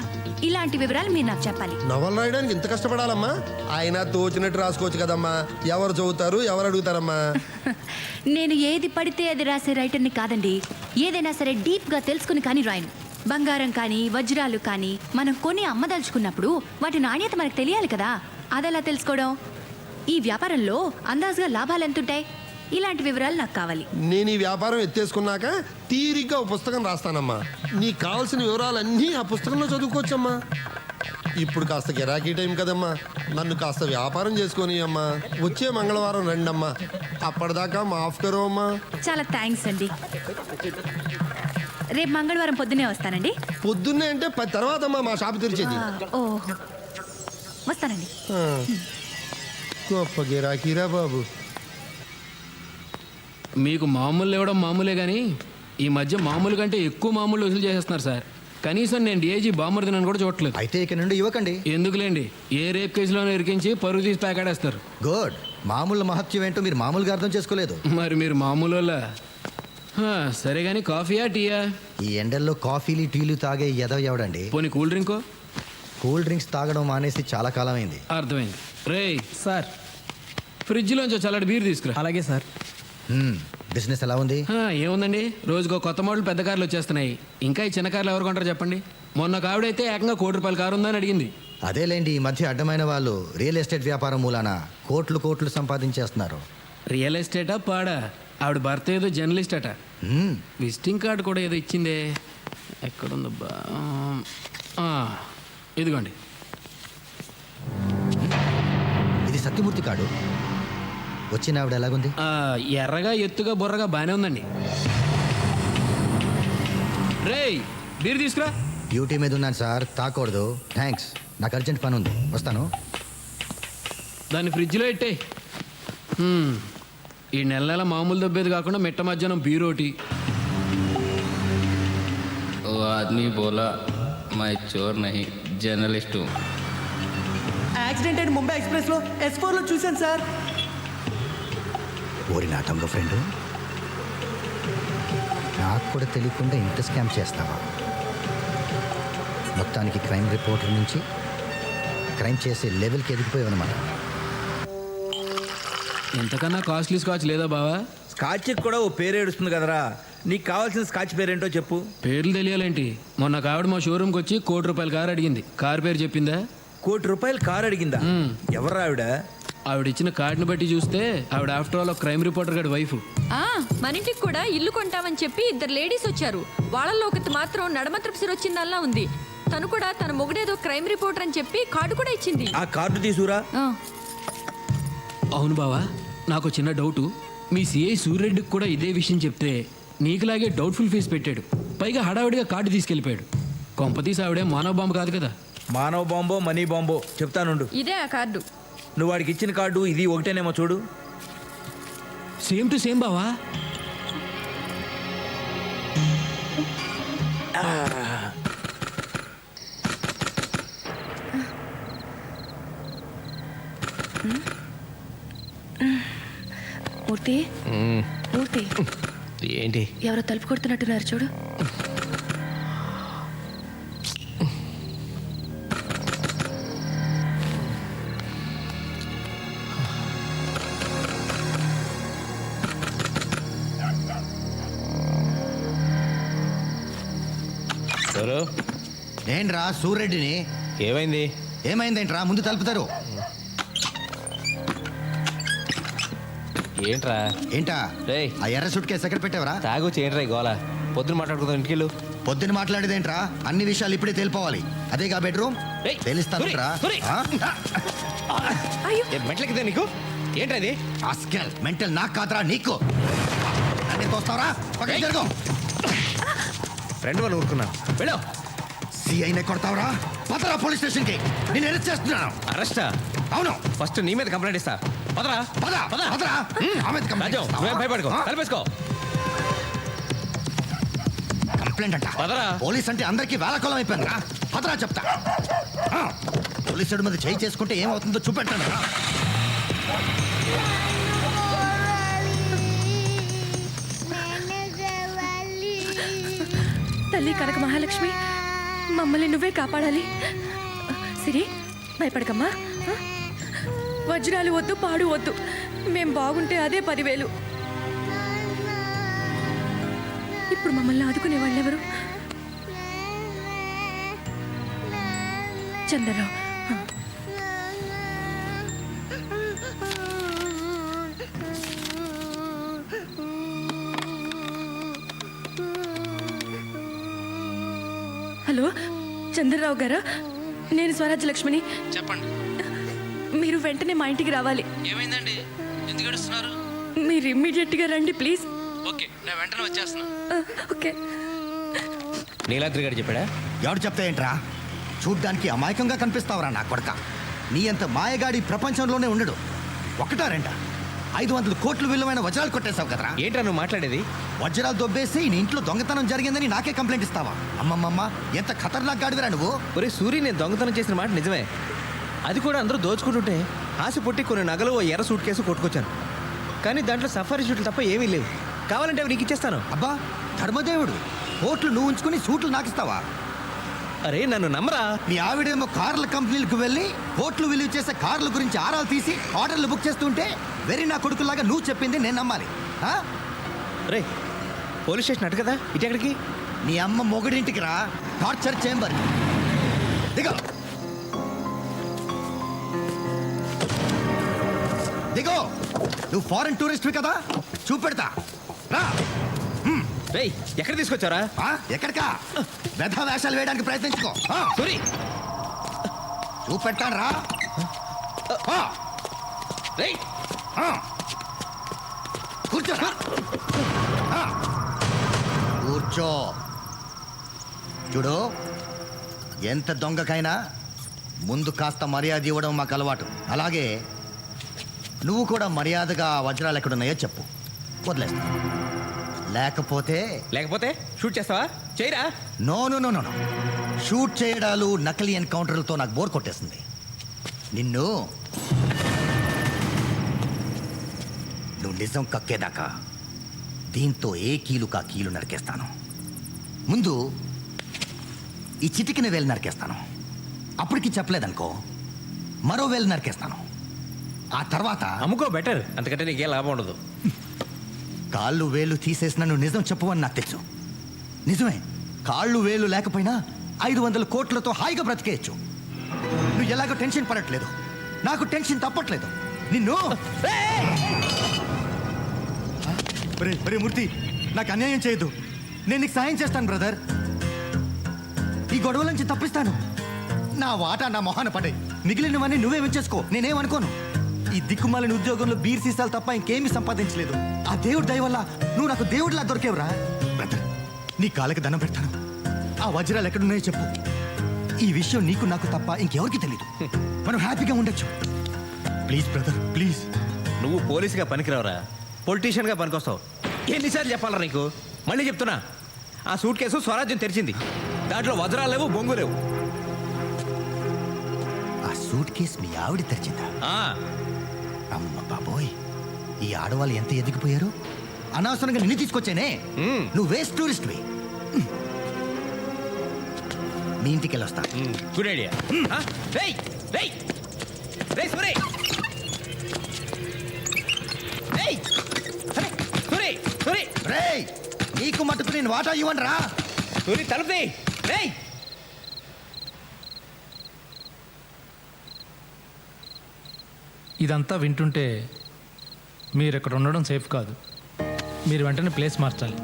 ఇలాంటి వివరాలు మీరు నాకు చెప్పాలి. నవలు రాయడానికి ఇంత కష్టపడాలమ్మా? ఆయన తోచినట్టు రాసుకోవచ్చు కదమ్మా. ఎవరు చదువుతారు, ఎవరు అడుగుతారమ్మా? నేను ఏది పడితే అది రాసే రైటర్ని కాదండి. ఏదైనా సరే డీప్గా తెలుసుకుని కానీ రాయను. బంగారం కానీ వజ్రాలు కానీ మనం కొని అమ్మదలుచుకున్నప్పుడు వాటి నాణ్యత మనకు తెలియాలి కదా. అదెలా తెలుసుకోవడం? ఈ వ్యాపారంలో అందాజుగా లాభాలు ఎంతుంటాయి? ఇలాంటి వివరాలు నాకు కావాలి. నేను ఈ వ్యాపారం ఎత్తేసుకున్నాక తీరిగ్గా ఒక పుస్తకం రాస్తానమ్మా. నీకు కావాల్సిన వివరాలన్నీ ఆ పుస్తకంలో చదువుకోవచ్చమ్మా. ఇప్పుడు కాస్త గిరాకీ టైం కదమ్మా, నన్ను కాస్త వ్యాపారం చేసుకొని అమ్మా. వచ్చే మంగళవారం రండమ్మా. అప్పటిదాకా మాఫ్ కరో అమ్మా. చాలా థ్యాంక్స్ అండి. రేపు మంగళవారం పొద్దున్నే వస్తానండి. పొద్దున్నే అంటే 10 తర్వాత అమ్మా మా షాప్ తెరిచేది. ఓహో, వస్తానండి. గొప్ప గిరాకీరా బాబు. మీకు మామూలు ఇవ్వడం మామూలే కానీ ఈ మధ్య మామూలు కంటే ఎక్కువ మామూలు వసూలు చేసేస్తున్నారు సార్. కనీసం నేను డిఐజీ బామ్మర్దినని కూడా చూడట్లేదు. అయితే ఇక నుండి ఇవ్వకండి. ఎందుకులేండి, ఏ రేప్ కేసులోనే ఇరికించి పరుగు తీసి ప్యాకాడేస్తారు. గుడ్. మామూలు మహత్యం ఏంటో మీరు మామూలుగా అర్థం చేసుకోలేదు. మరి మీరు మామూలు సరే కానీ కాఫీయా టీయా? ఈ ఎండల్లో కాఫీలు టీలు తాగే ఎదవ ఎవడండి? పోనీ కూల్ డ్రింకో? కూల్ డ్రింక్స్ తాగడం మానేసి చాలా కాలం అయింది. అర్థమైంది. రేయ్ సార్, ఫ్రిడ్జ్లోంచి చల్లటి బీర్ తీసుకురా. అలాగే సార్. బిజినెస్ ఎలా ఉంది? ఏముందండి, రోజుకో కొత్త మోడల్ పెద్ద కార్లు వచ్చేస్తున్నాయి. ఇంకా ఈ చిన్న కార్లు ఎవరు కొంటారు చెప్పండి? మొన్న కావిడైతే ఏకంగా ₹1,00,00,000 కారు ఉందని అడిగింది. అదేలేండి, ఈ మధ్య అడ్డమైన వాళ్ళు రియల్ ఎస్టేట్ వ్యాపారం మూలాన కోట్లు సంపాదించేస్తున్నారు. రియల్ ఎస్టేటా పాడా? ఆవిడ భర్త ఏదో జర్నలిస్ట్ అట. విజిటింగ్ కార్డు కూడా ఏదో ఇచ్చిందే, ఎక్కడుందబ్బా? ఇదిగోండి. ఇది సత్యమూర్తి కార్డు. వచ్చిన ఆవిడ ఎలాగుంది? ఎర్రగా ఎత్తుగా బుర్రగా బాగానే ఉందండి. రేయ్ బీర్ తీసుకురా. డ్యూటీ మీద ఉన్నాను సార్, తాకూడదు. థ్యాంక్స్, నాకు అర్జెంట్ పని ఉంది, వస్తాను. దాన్ని ఫ్రిడ్జ్లో పెట్టే. ఈ నెల మామూలు దబ్బేది కాకుండా మిట్ట మధ్యాహ్నం బీరోటి. ఓ ఆద్మీ బోలా my Chor Nahi journalist. Accident అయిన ముంబై ఎక్స్ప్రెస్లో S4లో చూశాను సార్. ఓరి నా తమ్ముడు ఫ్రెండు, నాకు కూడా తెలియకుండా ఇంత స్కామ్ చేస్తావా? మొత్తానికి క్రైమ్ రిపోర్టర్ నుంచి క్రైమ్ చేసే లెవెల్కి ఎదిగిపోయావు అనమాట. ఎంతకన్నా కాస్ట్లీ స్కాచ్ లేదా బావా? స్కాచ్కి కూడా ఓ పేరు ఏడుస్తుంది కదరా. నీకు కావాల్సిన స్కాచ్ పేరేంటో చెప్పు. పేర్లు తెలియాలేంటి? మొన్న కావిడ మా షోరూమ్కి వచ్చి ₹1,00,00,000 కారు అడిగింది. కారు పేరు చెప్పిందా? ₹1,00,00,000 కారు అడిగిందా? ఎవరు ఆవిడ? ఆవిడ ఇచ్చిన కార్డుని బట్టి చూస్తే ఆవిడ ఆఫ్టర్ ఆల్ క్రైమ్ రిపోర్టర్ గారి వైఫ్. మన ఇంటికి కూడా ఇల్లు కొంటామని చెప్పి 2 లేడీస్ వచ్చారు. వాళ్ళల్లో ఒకటి మాత్రం నడమత్రపు సిరొచ్చిందల్లా ఉంది. తను కూడా తన మొగుడేదో క్రైమ్ రిపోర్టర్ అని చెప్పి కార్డు కూడా ఇచ్చింది. ఆ కార్డు తీసుకురా. అవును బావా, నాకు చిన్న డౌటు. మీ సిఐ సూర్యరెడ్డికి కూడా ఇదే విషయం చెప్తే నీకులాగే డౌట్ఫుల్ ఫేస్ పెట్టాడు. పైగా హడావిడిగా కార్డు తీసుకెళ్ళిపోయాడు. కొంపతీసి ఆవిడే మానవ బాంబు కాదు కదా? మానవ బాంబో మనీ బాంబో చెప్తానుండు. ఇదే ఆ కార్డు. నువ్వు వాడికి ఇచ్చిన కార్డు ఇది ఒకటేనేమో చూడు. సేమ్ టు సేమ్ బావా. మూర్తి, మూర్తి, ఏంటి? ఎవరో తలుపు కొడుతున్నట్టున్నారు చూడు. ఏంట్రా సూర్యరెడ్డిని? ఏమైంది? ఏమైందేంట్రా? ముందు తలుపుతారు. ఏంట్రా? ఏంటా ఆ ఎర్ర సూట్ కేసు ఎక్కడ పెట్టావరా? తాగొచ్చి ఏంట్రా గోల? పొద్దున మాట్లాడుకుందాం, ఇంటికెళ్ళు. పొద్దున మాట్లాడేదేంట్రా? అన్ని విషయాలు ఇప్పుడే తెలిపోవాలి. అదేగా బెడ్రూమ్ తెలుస్తాను. మెట్లకిదే నీకు ఏంట్రా ఇది? ఆస్కెల్ మెంటల్ నాకు కాదురా నీకు. నన్ను తోస్తావరా? పక్కకి జరుగు. ఫ్రెండ్ వాళ్ళు ఊరుకున్నాను, వెళ్ళు. సిఐనే కొడతావరా? పదరా పోలీస్ స్టేషన్ కి. నేను అరెస్ట్ చేస్తున్నాను. అరెస్టా? అవును. ఫస్ట్ నీ మీద కంప్లైంట్ ఇస్తా. పదరా పద పదరా. నువ్వేం భయపడుకో, తలపేసుకో. కంప్లైంట్ అంట. పదరా. పోలీస్ అంటే అందరికీ వేళకోళం అయిపోయింది రా. పదరా చెప్తా. పోలీసుడి మీద చేయి చేసుకుంటే ఏమవుతుందో చూపెట్టాను రా. తల్లి కనక మహాలక్ష్మి, మమ్మల్ని నువ్వే కాపాడాలి. సిరి, భయపడకమ్మా. వజ్రాలు వద్దు, పాడు వద్దు. మేం బాగుంటే అదే 10,000. ఇప్పుడు మమ్మల్ని ఆదుకునే వాళ్ళెవరు? చంద్రరావు. హలో, చంద్రరావు గారా? నేను స్వరాజ్య లక్ష్మిని. చెప్పండి. మీరు వెంటనే మా ఇంటికి రావాలి. ఏమైందండి? ఎందుకు ఏడుస్తున్నారు? మీరు ఇమ్మీడియట్గా రండి ప్లీజ్. ఓకే, నేను వెంటనే వచ్చేస్తున్నా. ఓకే. నీలాద్రి గారు చెప్పాడా? ఎవడు చెప్తా ఏంట్రా? చూడ్డానికి అమాయకంగా కనిపిస్తావరా నా కొడక. నీ అంత మాయగాడి ప్రపంచంలోనే ఉండడు. ఒకటా రెండా 500 కోట్ల విలువైన వజ్రాలు కొట్టేశావు కదరా. ఏంట్రా నువ్వు మాట్లాడేది? వజ్రాలు దొబ్బేసి నీ ఇంట్లో దొంగతనం జరిగిందని నాకే కంప్లైంట్ ఇస్తావా? అమ్మమ్మమ్మ, ఎంత ఖతర్నాక్ గాడివిరా నువ్వు. ఒరే సూరి, నేను దొంగతనం చేసిన మాట నిజమే. అది కూడా అందరూ దోచుకుంటుంటే ఆశ పుట్టి కొన్ని నగలు ఓ ఎర్ర సూట్ కేసు కొట్టుకొచ్చాను. కానీ దాంట్లో సఫారీ షూట్లు తప్ప ఏమీ లేవు. కావాలంటే అవి నీకు ఇచ్చేస్తాను. అబ్బా ధర్మదేవుడు, కోట్లు నువ్వు ఉంచుకుని సూట్లు నాకిస్తావా? అరే నన్ను నమ్మరా. మీ ఆవిడేమో కార్ల కంపెనీలకు వెళ్ళి కోట్లు విలువ చేసే కార్ల గురించి ఆరాలు తీసి ఆర్డర్లు బుక్ చేస్తుంటే వెరీ నా కొడుకులాగా నువ్వు చెప్పింది నేను నమ్మాలి? రే పోలీస్ స్టేషన్ అటు కదా, ఇటు ఎక్కడికి? నీ అమ్మ మొగుడింటికి రా, టార్చర్ చేంబర్. దిగో దిగో, నువ్వు ఫారెన్ టూరిస్ట్వి కదా, చూపెడతా రా. రేయ్ ఎక్కడ తీసుకొచ్చారా? ఎక్కడికా? వ్యధ వేషాలు వేయడానికి ప్రయత్నించుకో. సారీ చూపెట్టాను రా. రేయ్ కూర్చోరా. కూర్చో. చూడు, ఎంత దొంగకైనా ముందు కాస్త మర్యాద ఇవ్వడం మాకు అలవాటు. అలాగే నువ్వు కూడా మర్యాదగా వజ్రాలు ఎక్కడున్నాయో చెప్పు, వదిలేస్తా. లేకపోతే షూట్ చేస్తావా? చేయరా. No no no no, shoot చేయడాలు నకిలీ ఎన్కౌంటర్లతో నాకు బోర్ కొట్టేసింది. నువ్వు నిజం కక్కేదాకా దీంతో ఏ కీలు కా కీలు నరికేస్తాను. ముందు ఈ చిటికిన వేలు నరికేస్తాను. అప్పటికి చెప్పలేదనుకో మరో వేలు నరికేస్తాను. ఆ తర్వాత అమ్ముకో, బెటర్. అంతకంటే నీకేం లాభం ఉండదు. కాళ్ళు వేలు తీసేసిన నువ్వు నిజం చెప్పవని నాకు తెలుసు. నిజమే, కాళ్ళు వేలు లేకపోయినా 500 కోట్లతో హాయిగా బ్రతికేయచ్చు. నువ్వు ఎలాగో టెన్షన్ పడట్లేదు, నాకు టెన్షన్ తప్పట్లేదు. నిన్ను మూర్తి, నాకు అన్యాయం చేయొద్దు. నేను నీకు సాయం చేస్తాను బ్రదర్. ఈ గొడవల నుంచి తప్పిస్తాను. నా వాటా నా మొహాన పడే, మిగిలినవన్నీ నువ్వే ఉంచేసుకో, నేనేమనుకోను. ఈ దిక్కుమాలిన ఉద్యోగంలో బీర్ సీసాలు తప్ప ఇంకేమీ సంపాదించలేదు. ఆ దేవుడి దయ వల్ల నువ్వు నాకు దేవుడిలా దొరికేవరా బ్రదర్. నీ కాళ్ళకి దండం పెడతాను. ఆ వజ్రాలు ఎక్కడున్నాయో చెప్పు. ఈ విషయం నీకు నాకు తప్ప ఇంకెవరికి తెలీదు. మనం హ్యాపీగా ఉండొచ్చు. Please brother, please. నువ్వు పోలీసుగా పనికిరావరా, పొలిటీషియన్గా పనికొస్తావు. ఎన్నిసార్లు చెప్పాలరా నీకు? మళ్ళీ చెప్తున్నా, ఆ సూట్ కేసు స్వరాజ్యం తెరిచింది. దాంట్లో వజ్రాలు లేవు, బొంగు లేవు. ఆ సూట్ కేసు మీ ఆవిడ తెరిచిందా? అమ్మ బాబోయ్, ఈ ఆడవాళ్ళు ఎంత ఎదిగిపోయారు. అనవసరంగా నిన్ను తీసుకొచ్చానే. నువ్వు వేస్ట్ టూరిస్ట్వి. మీ ఇంటికి వెళ్ళొస్తా. Good idea. నీకు మటుకు నేను వాటా ఇవ్వను రా. తలుపు. ఇదంతా వింటుంటే మీరు ఇక్కడ ఉండడం సేఫ్ కాదు. మీరు వెంటనే ప్లేస్ మార్చాలి.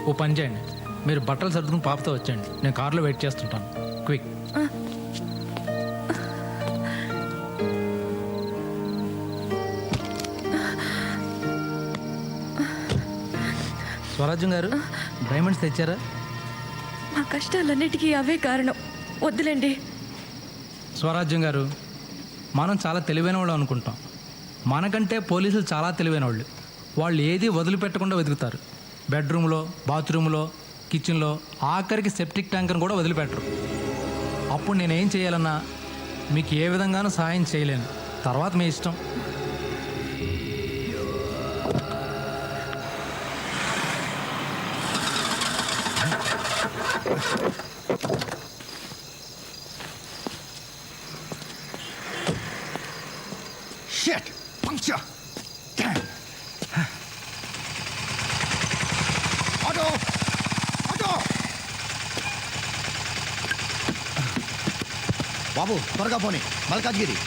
ఓ పని చేయండి, మీరు బట్టలు సర్దుకుని పాపతో వచ్చేయండి. నేను కార్లో వెయిట్ చేస్తుంటాను. క్విక్. స్వరాజ్యం గారు, డైమండ్స్ తెచ్చారా? మా కష్టాలన్నిటికీ అవే కారణం. వద్దులేండి. స్వరాజ్యం గారు, మనం చాలా తెలివైన వాళ్ళు అనుకుంటాం. మనకంటే పోలీసులు చాలా తెలివైన వాళ్ళు. వాళ్ళు ఏది వదిలిపెట్టకుండా వెతుకుతారు. బెడ్రూమ్లో, బాత్రూంలో, కిచెన్లో, ఆఖరికి సెప్టిక్ ట్యాంకర్ని కూడా వదిలిపెట్టరు. అప్పుడు నేనేం చేయాలన్నా మీకు ఏ విధంగానూ సహాయం చేయలేను. తర్వాత మీ ఇష్టం. Shit! Puncture! Damn! Auto! Auto! బాబు త్వరగా పోనీ, మల్కాజ్గిరి.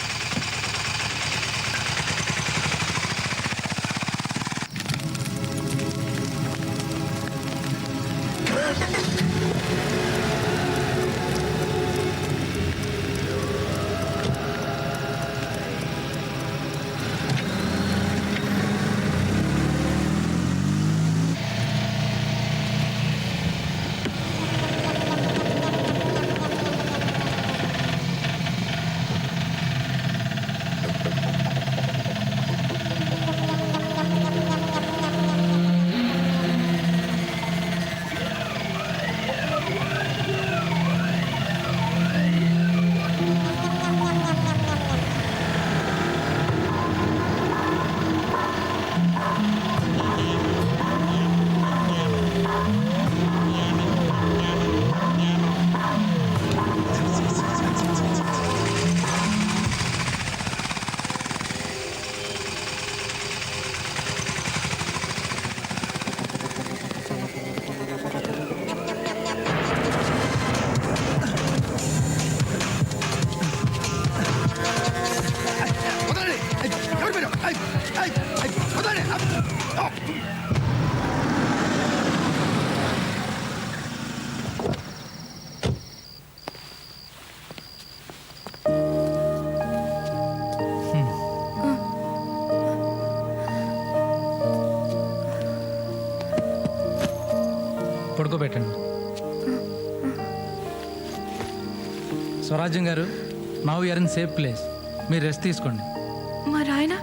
పడుకోబెట్టండి. స్వరాజ్యం గారు, now you are in safe place. మీరు రెస్ట్ తీసుకోండి. మరి ఆయన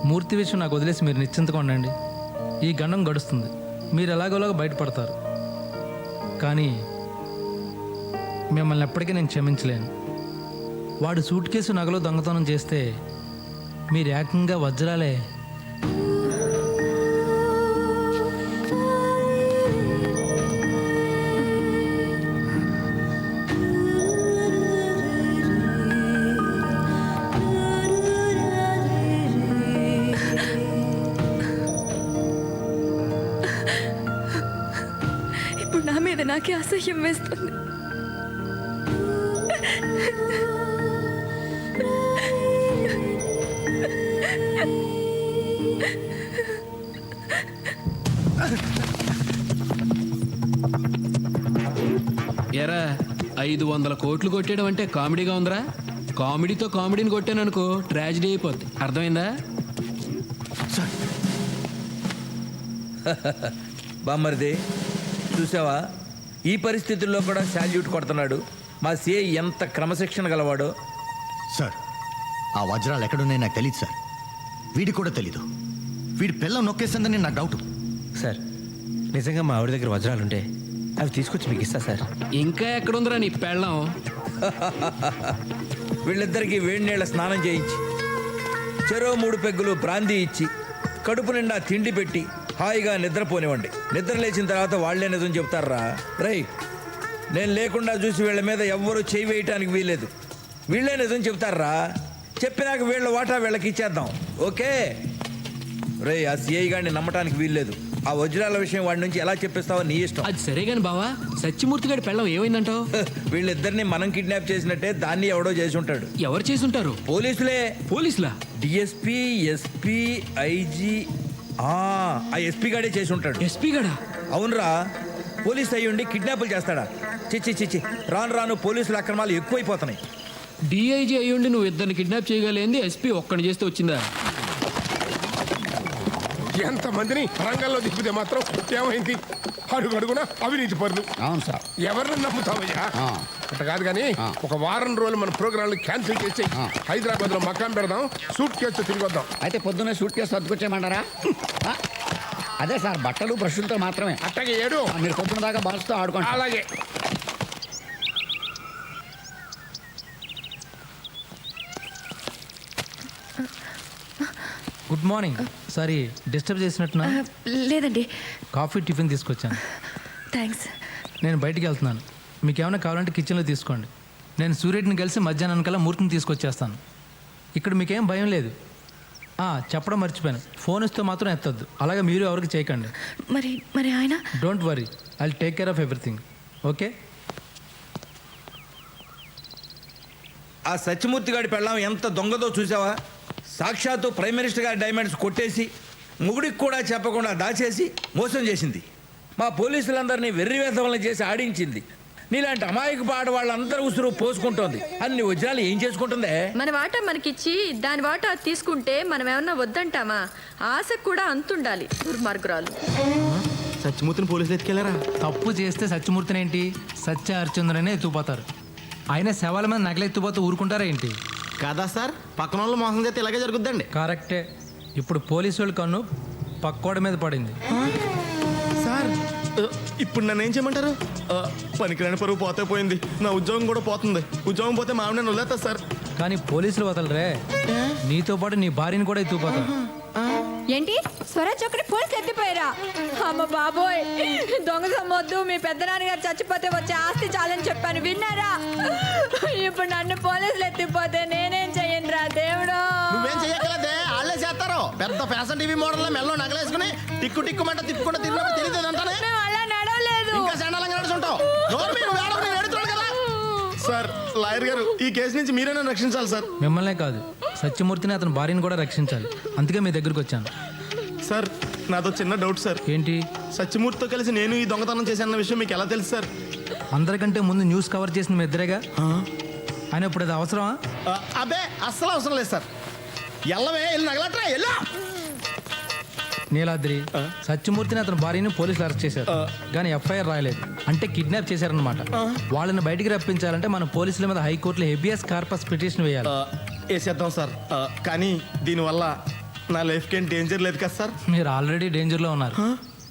మూర్తి విషయం నాకు వదిలేసి మీరు నిశ్చింతగా ఉండండి. ఈ గండం గడుస్తుంది, మీరు ఎలాగోలాగా బయటపడతారు. కానీ మిమ్మల్ని ఎప్పటికీ నేను క్షమించలేను. వాడు సూట్ కేసు నగలో దొంగతనం చేస్తే మీరు ఏకంగా వజ్రాలే. ఇప్పుడు నా మీద నాకే అసహ్యం వేస్తుంది. ఎరా 500 కోట్లు కొట్టేయడం అంటే కామెడీగా ఉందిరా? కామెడీతో కామెడీని కొట్టాననుకో ట్రాజిడీ అయిపోద్ది. అర్థమైందా? బామ్మరిది చూసావా, ఈ పరిస్థితుల్లో కూడా శాల్యూట్ కొడుతున్నాడు. మా సిఐ ఎంత క్రమశిక్షణ గలవాడో. సార్, ఆ వజ్రాలు ఎక్కడున్నాయి నాకు తెలియదు సార్. వీడికి కూడా తెలీదు. వీడి పిల్లం నొక్కేసిందని నాకు డౌట్. సార్, నిజంగా మా ఆవిడ దగ్గర వజ్రాలుంటే అవి తీసుకొచ్చి మీకు ఇస్తా సార్. ఇంకా ఎక్కడుందిరా నీ పెళ్ళం? వీళ్ళిద్దరికీ వేడి నీళ్ళ స్నానం చేయించి, చెరో 3 పెగ్గులు బ్రాందీ ఇచ్చి, కడుపు నిండా తిండి పెట్టి హాయిగా నిద్రపోనివ్వండి. నిద్ర లేచిన తర్వాత వాళ్లే నిజం చెప్తారా. రై, నేను లేకుండా చూసి వీళ్ళ మీద ఎవ్వరూ చేయి వేయటానికి వీల్లేదు. వీళ్ళే నిజం చెప్తారా. చెప్పినాక వీళ్ళ వాటా వీళ్ళకి ఇచ్చేద్దాం. ఓకే రే, ఆ సిఐ గారిని నమ్మటానికి వీల్లేదు. ఆ వజ్రాల విషయం వాడి నుంచి ఎలా చెప్పిస్తావో నీ ఇష్టం. అది సరే గాని బావా, సత్యమూర్తి గారి పెళ్ళం ఏమైందంటావు? వీళ్ళిద్దరిని మనం కిడ్నాప్ చేసినట్టే దాన్ని ఎవడో చేసి ఉంటాడు. ఎవరు చేసి ఉంటారు? పోలీసులే. పోలీసులా? DSP, SP, IG. ఆ ఎస్పీ గాడే చేసి ఉంటాడు. ఎస్పీ గాడా? అవునరా. పోలీస్ అయ్యి ఉండి కిడ్నాపులు చేస్తాడా? చిచ్చి రాను రాను పోలీసుల అక్రమాలు ఎక్కువైపోతున్నాయి. డిఐజీ అయ్యుండి నువ్వు ఇద్దరిని కిడ్నాప్ చేయగలిగింది ఎస్పీ ఒక్కడిని చేస్తే వచ్చిందా? ఎంతమందిని రంగంలో దిప్పితే మాత్రం ఏమైంది? అడుగడుగునా అవినీతి పరులు. అవును సార్. ఎవరిని నమ్ముతావయ్యా? అట్ట కాదు కానీ ఒక వారం రోజులు మన ప్రోగ్రాంలు క్యాన్సిల్ చేసి హైదరాబాద్ లో మకాం పెడదాం, సూట్ కేసు తిరిగి వద్దాం. అయితే పొద్దున్నే సూట్ కేసు సర్దుకొచ్చేయమంటారా? అదే సార్, బట్టలు బ్రష్లతో మాత్రమే. అట్టగే ఏడు మీరు పొద్దున దాకా బాల్స్తో ఆడుకోండి. అలాగే. Good morning. సారీ డిస్టర్బ్ చేసినట్టున్నా? లేదండి. కాఫీ టిఫిన్ తీసుకొచ్చాను. థ్యాంక్స్. నేను బయటికి వెళ్తున్నాను. మీకు ఏమైనా కావాలంటే కిచెన్లో తీసుకోండి. నేను సూర్యుడిని కలిసి మధ్యాహ్నానికల్లా మూర్తిని తీసుకొచ్చేస్తాను. ఇక్కడ మీకేం భయం లేదు. చెప్పడం మర్చిపోయాను, ఫోన్ ఇస్తే మాత్రం ఎత్తద్దు. అలాగే మీరు ఎవరికి చేయకండి. మరి ఆయన? Don't worry, I take care of everything. Okay? ఆ సత్యమూర్తి గారి పెళ్ళాం ఎంత దొంగదో చూసావా? సాక్షాత్తు ప్రైమ్ మినిస్టర్ గారి డైమండ్స్ కొట్టేసి మొగుడికి కూడా చెప్పకుండా దాచేసి మోసం చేసింది. మా పోలీసులందరినీ వెర్రివేధవలను చేసి ఆడించింది. నీలాంటి అమాయక పాట వాళ్ళందరూ ఉసురు పోసుకుంటోంది. అన్ని వజ్రాలు ఏం చేసుకుంటుందే? మన వాటా మనకిచ్చి దాని వాటా తీసుకుంటే మనం ఏమన్నా వద్దంటామా? ఆశకు కూడా అంతుండాలి. దుర్మార్గురాలు. సత్యమూర్తిని పోలీసులు ఎత్తుకెళ్ళారా? తప్పు చేస్తే సత్యమూర్తిని ఏంటి, సత్య హరిచంద్రనే ఎత్తుకుపోతారు. ఆయన శవాల మీద నగలెత్తుపోతే ఊరుకుంటారా ఏంటి? కాదా సార్, పక్కన వాళ్ళు మోసం చేస్తే ఇలాగే జరుగుద్దండి. కరెక్టే. ఇప్పుడు పోలీసు వాళ్ళ కన్ను పక్కోడ మీద పడింది. సార్, ఇప్పుడు నన్ను ఏం చేయమంటారు? పనికిరాని పరువు పోతే పోయింది, నా ఉద్యోగం కూడా పోతుంది. ఉద్యోగం పోతే మా ఆవిడ వదిలేస్తా సార్. కానీ పోలీసులు వదలరే, నీతో పాటు నీ భార్యని కూడా ఎత్తుకుపోతారు. ఏంటి స్వరాజ్ ఒకటి పోలీసు ఎత్తిపోయారా? అమ్మ బాబోయ్, దొంగ సమ్మొద్దు, మీ పెద్ద నాన్నగారు చచ్చిపోతే వచ్చే ఆస్తి చాలని చెప్పాను, విన్నారా? ఇప్పుడు నన్ను పోలీసులు ఎత్తిపోతే నేనేం చెయ్యనురా దేవుడు? నువ్వేం చెయ్యగలదే, వాళ్ళే చేస్తారు. పెద్ద ఫ్యాషన్ టీవీ మోడల్ మెల్లో నగలేసుకుని టిక్కు టిక్కుమంట తిప్పుకుంటూ తిరిగినప్పుడు తెలియదు అంటానే. మేము అలా నడవలేదు. ఇంకా చండాలంగా నడుచుంటావు. సార్, లాయర్ గారు, ఈ కేసు నుంచి మీరైనా రక్షించాలి సార్. మిమ్మల్నే కాదు, సత్యమూర్తిని అతని భార్యని కూడా రక్షించాలి. అందుకే మీ దగ్గరికి వచ్చాను. సార్, నాతో చిన్న డౌట్ సార్. ఏంటి? సత్యమూర్తితో కలిసి నేను ఈ దొంగతనం చేశాన్న విషయం మీకు ఎలా తెలుసు సార్? అందరికంటే ముందు న్యూస్ కవర్ చేసిన మీ ఇద్దరేగా. ఆయన ఇప్పుడు అది అవసరమా? అబ్బే, అస్సలు అవసరం లేదు సార్. ఎల్లవే, వెళ్ళి నగలట్రా, ఎల్లా. నీలాద్రి సత్యమూర్తిని అతని భార్యని పోలీసులు అరెస్ట్ చేశారు కానీ ఎఫ్ఐఆర్ రాయలేదు అంటే కిడ్నాప్ చేశారనమాట. వాళ్ళని బయటికి రప్పించాలంటే మన పోలీసుల మీద హైకోర్టులో హెబియస్ కార్పస్ పిటిషన్ వేయాలి. వేసేద్దాం సార్, కానీ దీనివల్ల నా లైఫ్కి ఏం డేంజర్ లేదు కదా సార్? మీరు ఆల్రెడీ డేంజర్లో ఉన్నారు.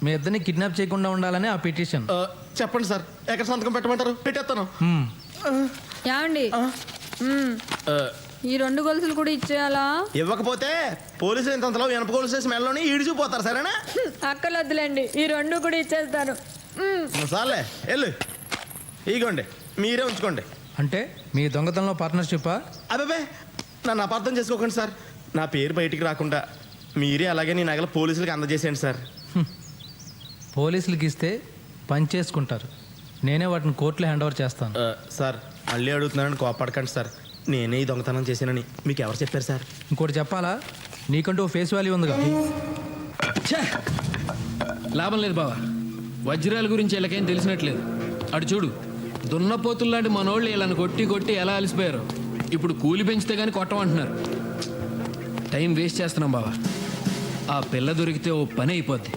మీ ఇద్దరిని కిడ్నాప్ చేయకుండా ఉండాలని ఆ పిటిషన్. చెప్పండి సార్, ఎక్కడ సంతకం పెట్టమంటారు? పెట్టేస్తాను. ఏమండి ఈ 2 గొలుసులు కూడా ఇచ్చేయాలా? ఇవ్వకపోతే పోలీసులు ఇంతలో వెనప గొలుసు చేసి మెడలోని ఈడిచిపోతారు. సరేనా? అక్కర్లేదులేండి, ఈ 2 కూడా ఇచ్చేస్తాను. సార్లే వెళ్ళు, ఇగోండి మీరే ఉంచుకోండి. అంటే మీ దొంగతనంలో పార్ట్నర్షిప్పా? అబ్బాబే నన్ను అపార్థం చేసుకోకండి సార్. నా పేరు బయటికి రాకుండా మీరే అలాగే నీ నగలు పోలీసులకు అందజేసేయండి సార్. పోలీసులకి ఇస్తే పని చేసుకుంటారు, నేనే వాటిని కోర్టులో హ్యాండ్ ఓవర్ చేస్తాను. సార్ మళ్ళీ అడుగుతున్నానని కోపడకండి సార్. నేనే ఈ దొంగతనం చేశానని మీకు ఎవరు చెప్పారు సార్? ఇంకోటి చెప్పాలా, నీకంటూ ఫేస్ వాల్యూ ఉందిగా. లాభం లేదు బావా, వజ్రాల గురించి వీళ్ళకేం తెలిసినట్లేదు. అటు చూడు, దున్నపోతులు లాంటి మనోళ్ళు వీళ్ళని కొట్టి కొట్టి ఎలా అలసిపోయారు. ఇప్పుడు కూలి పెంచితే కానీ కొట్టమంటున్నారు. టైం వేస్ట్ చేస్తున్నాం బావా. ఆ పిల్ల దొరికితే ఓ పని అయిపోద్ది.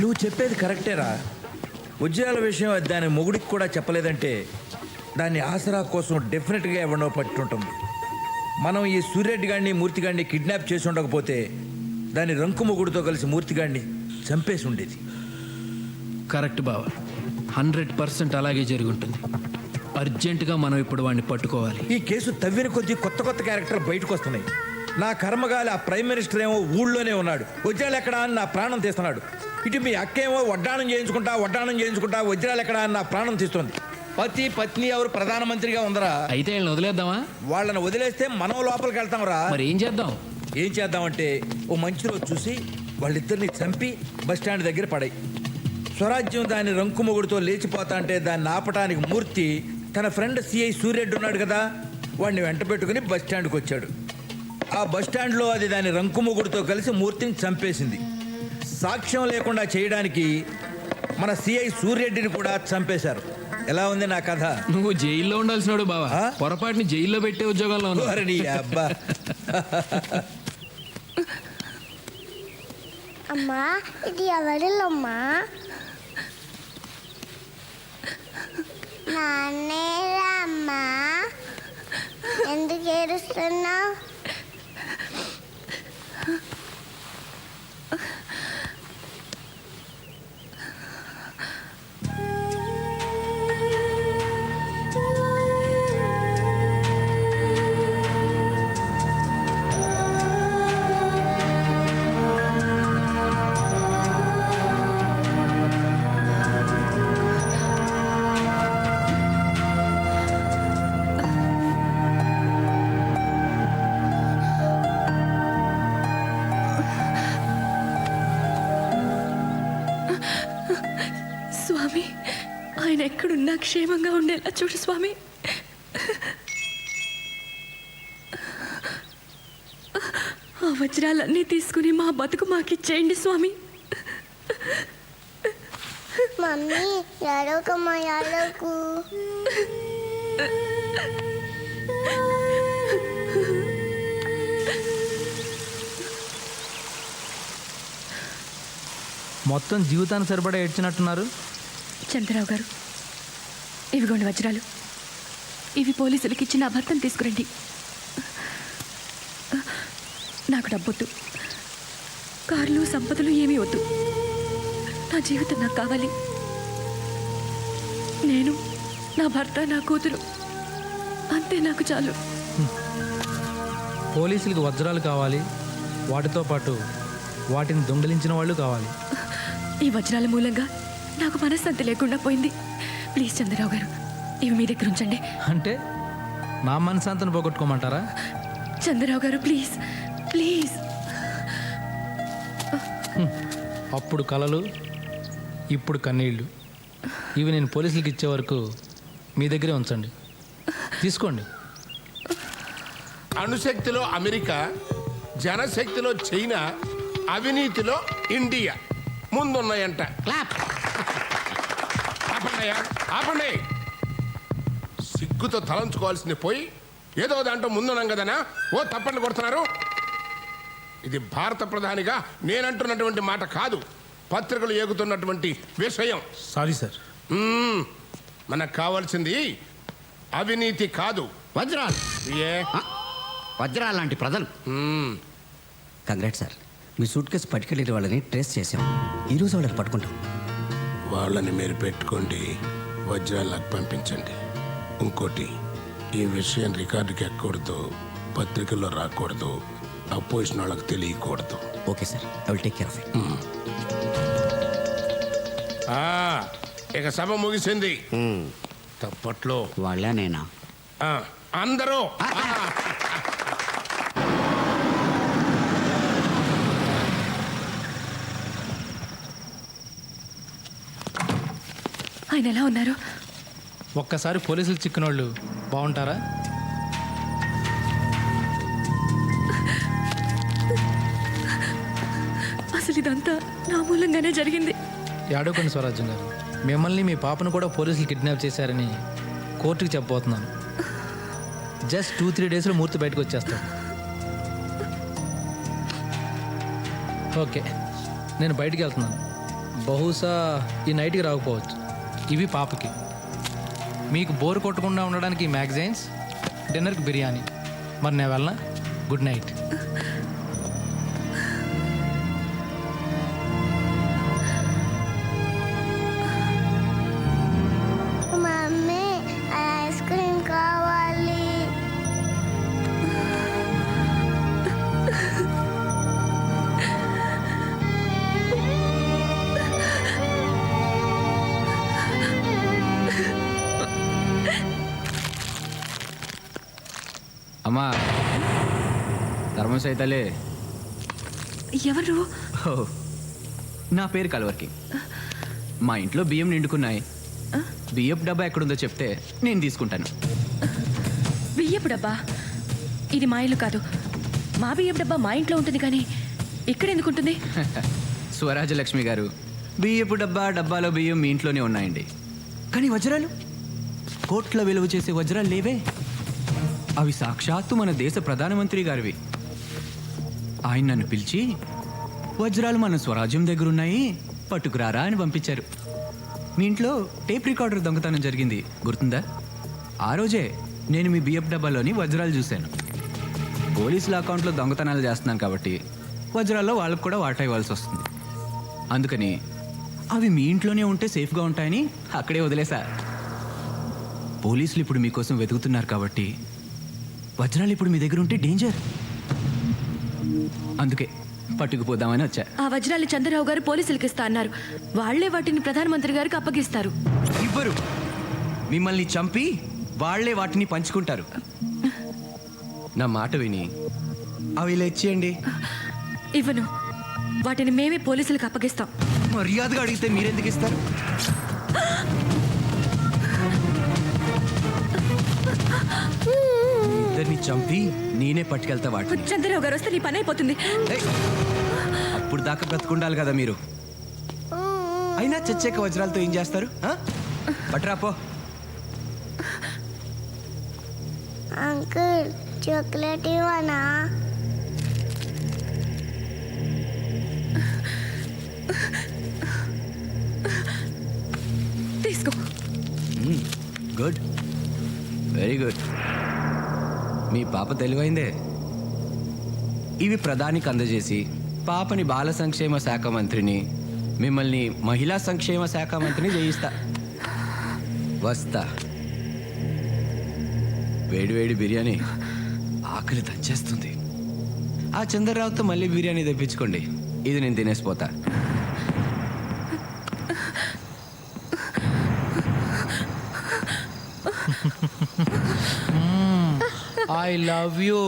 నువ్వు చెప్పేది కరెక్టేరా. వజ్రాల విషయం దాని మొగుడికి కూడా చెప్పలేదంటే దాన్ని ఆసరా కోసం డెఫినెట్గా ఎవరినో పట్టుంటుంది. మనం ఈ సూర్యరెడ్డి గారిని మూర్తిగాడిని కిడ్నాప్ చేసి ఉండకపోతే దాని రంకు మొగుడితో కలిసి మూర్తిగాడిని చంపేసి ఉండేది. కరెక్ట్ బావా, 100% అలాగే జరుగుంటుంది. అర్జెంటుగా మనం ఇప్పుడు వాడిని పట్టుకోవాలి. ఈ కేసు తవ్విన కొద్దీ కొత్త కొత్త క్యారెక్టర్లు బయటకు వస్తున్నాయి. నా కర్మగాలి ఆ ప్రైమ్ మినిస్టర్ ఏమో ఊళ్ళోనే ఉన్నాడు, వజ్రాలు ఎక్కడా అని నా ప్రాణం తీస్తున్నాడు. ఇటు మీ అక్కేమో వడ్డాణం చేయించుకుంటా వజ్రాలు ఎక్కడా అని నా ప్రాణం తీస్తుంది. పతి పత్ని ఎవరు ప్రధానమంత్రిగా ఉందరా? అయితే వీళ్ళని వదిలేద్దామా? వాళ్ళని వదిలేస్తే మనం లోపలికి వెళ్తాం రా. మరి ఏం చేద్దామంటే ఓ మంచి రోజు చూసి వాళ్ళిద్దరిని చంపి బస్టాండ్ దగ్గర పడాయి. స్వరాజ్యం దాని రంకు మొగుడితో లేచిపోతా అంటే దాన్ని ఆపటానికి మూర్తి తన ఫ్రెండ్ సిఐ సూర్యరెడ్డి ఉన్నాడు కదా, వాడిని వెంట పెట్టుకుని బస్టాండ్కి వచ్చాడు. ఆ బస్టాండ్లో అది దాని రంకు మొగుడితో కలిసి మూర్తిని చంపేసింది. సాక్ష్యం లేకుండా చేయడానికి మన సిఐ సూర్యరెడ్డిని కూడా చంపేశారు. ఎలా ఉంది నా కథ? నువ్వు జైల్లో ఉండాల్సినాడు బావా, పొరపాటుని జైల్లో పెట్టే ఉద్యోగంలో అబ్బా. అమ్మా ఇది ఎవరిల్లమ్మా? నాన్నేరా అమ్మా, ఎందుకు ఏడుస్తున్నావు? స్వామి, ఆయన ఎక్కడున్నా క్షేమంగా ఉండేలా చూడు స్వామి. ఆ వజ్రాలన్నీ తీసుకుని మా బతుకు మాకిచ్చేయండి స్వామి. మమ్మీ ఎడవకమ్మా, ఎడవకు. మొత్తం జీవితాన్ని సరిపడా ఏడ్చినట్టున్నారు. చంద్రరావు గారు, ఇవిగోండి వజ్రాలు. ఇవి పోలీసులకి ఇచ్చి నా భర్తను తీసుకురండి. నాకు డబ్బొద్దు, కార్లు సంపదలు ఏమీ వద్దు. నా జీవితం నాకు కావాలి. నేను, నా భర్త, నా కూతురు, అంతే నాకు చాలు. పోలీసులకు వజ్రాలు కావాలి, వాటితో పాటు వాటిని దొంగిలించిన వాళ్ళు కావాలి. ఈ వజ్రాల మూలంగా నాకు మనశ్శాంతి లేకుండా పోయింది. ప్లీజ్ చంద్రరావు గారు, ఇవి మీ దగ్గర ఉంచండి. అంటే నా మనశ్శాంతిని పోగొట్టుకోమంటారా? చంద్రరావు గారు ప్లీజ్ ప్లీజ్. అప్పుడు కలలు, ఇప్పుడు కన్నీళ్ళు. ఇవి నేను పోలీసులకు ఇచ్చే వరకు మీ దగ్గరే ఉంచండి, తీసుకోండి. అణుశక్తిలో అమెరికా, జనశక్తిలో చైనా, అవినీతిలో ఇండియా ముందున్నాయంట. ఆపండి. సిగ్గుతో తలంచుకోవాల్సింది పోయి ఏదో దాంట్లో ముందున్నాం కదనా ఓ తప్పండి కొడుతున్నారు. ఇది భారత ప్రధానిగా నేనంటున్నటువంటి మాట కాదు, పత్రికలు ఏగుతున్నటువంటి విషయం. Sorry sir. మనకు కావాల్సింది అవినీతి కాదు, వజ్రాలు. వజ్రాలు లాంటి ప్రజలు. కంగ్రాట్ సార్, మీ సూట్ కేసు పట్టుకెళ్ళిన వాళ్ళని ట్రేస్ చేసాం. ఈరోజు వాళ్ళని పట్టుకుంటాం. వాళ్ళని మీరు పెట్టుకోండి, వజ్రాలకు పంపించండి. ఇంకోటి, ఈ విషయం రికార్డుకి ఎక్కకూడదు, పత్రికల్లో రాకూడదు, అపోజిషన్ వాళ్ళకి తెలియకూడదు. Okay sir, I will take care of it. ఇక సభ ముగిసింది. తప్పట్లో వాళ్ళే నేనా? అందరూ ఆయన ఎలా ఉన్నారు? ఒక్కసారి పోలీసులు చిక్కిన వాళ్ళు బాగుంటారా? అసలు ఇదంతా నా మూలంగానే జరిగింది. ఏడవకండి స్వరాజ్యం గారు, మిమ్మల్ని మీ పాపను కూడా పోలీసులు కిడ్నాప్ చేశారని కోర్టుకి చెప్పబోతున్నాను. జస్ట్ 2-3 డేస్లో మూర్తి బయటకు వచ్చేస్తాను. ఓకే, నేను బయటికి వెళ్తున్నాను. బహుశా ఈ నైట్కి రాకపోవచ్చు. ఇవి పాపకి. మీకు బోర్ కొట్టకుండా ఉండడానికి మ్యాగజైన్స్, డిన్నర్కి బిర్యానీ. మరి నేను వెళ్ళనా? Good night. Mummy ice cream కావాలి. అమ్మా ధర్మసైతలే. ఎవరు? నా పేరు కలవర్కి. మా ఇంట్లో బియ్యం నిండుకున్నాయి. బియ్యపు డబ్బా ఎక్కడుందో చెప్తే నేను తీసుకుంటాను. బియ్యపు డబ్బా? ఇది మా ఇల్లు కాదు. మా బియ్యపు డబ్బా మా ఇంట్లో ఉంటుంది, కానీ ఇక్కడ ఎందుకు ఉంటుంది? స్వరాజలక్ష్మి గారు, బియ్యపు డబ్బాలో బియ్యం మీ ఇంట్లోనే ఉన్నాయండి. కానీ వజ్రాలు, కోట్ల విలువ చేసే వజ్రాలు లేవే. అవి సాక్షాత్తు మన దేశ ప్రధానమంత్రి గారివి. ఆయన నన్ను పిలిచి వజ్రాలు మన స్వరాజ్యం దగ్గరున్నాయి, పట్టుకురారా అని పంపించారు. మీ ఇంట్లో టేప్ రికార్డర్ దొంగతనం జరిగింది, గుర్తుందా? ఆ రోజే నేను మీ బియ్యపు డబ్బాలోని వజ్రాలు చూశాను. పోలీసుల అకౌంట్లో దొంగతనాలు చేస్తున్నాను కాబట్టి వజ్రాల్లో వాళ్ళకు కూడా వాటా ఇవ్వాల్సి వస్తుంది. అందుకని అవి మీ ఇంట్లోనే ఉంటే సేఫ్గా ఉంటాయని అక్కడే వదిలేసా. పోలీసులు ఇప్పుడు మీకోసం వెతుకుతున్నారు కాబట్టి వజ్రాలు ఇప్పుడు మీ దగ్గర ఉంటే డేంజర్. అందుకే పట్టుకుపోదామని వచ్చా. ఆ వజ్రాలు చంద్రరావు గారు పోలీసులకి ఇస్తా అన్నారు. వాళ్లే వాటిని ప్రధానమంత్రి గారికి అప్పగిస్తారు. ఇవ్వరు, మిమ్మల్ని చంపి వాళ్లే వాటిని పంచుకుంటారు. నా మాట విని అవి ఇలా ఇచ్చేయండి. ఇవ్వను, వాటిని మేమే పోలీసులకు అప్పగిస్తాం. మర్యాదగా అడిగితే మీరెందుకు ఇస్తారు? ఇద్దరిని చంపి నేనే పట్టుకెళ్తా వాటిని. చంద్రరావు గారు వస్తే నీ పని అయిపోతుంది. అప్పుడు దాకా బ్రతుకుండాలి కదా మీరు. అయినా చచ్చాక వజ్రాలతో ఏం చేస్తారు? పట్రాపో. అంకుల్ చాక్లెట్ ఇవ్వనా? తీసుకో. Good, very good. మీ పాప తెలివైందే. ఇవి ప్రధానికి అందజేసి పాపని బాల సంక్షేమ శాఖ మంత్రిని, మిమ్మల్ని మహిళా సంక్షేమ శాఖ మంత్రిని చేయిస్తా. వస్తా. వేడివేడి బిర్యానీ ఆకలి దంచేస్తుంది. ఆ చంద్రరావుతో మళ్ళీ బిర్యానీ తెప్పించుకోండి, ఇది నేను తినేసిపోతా. I love you.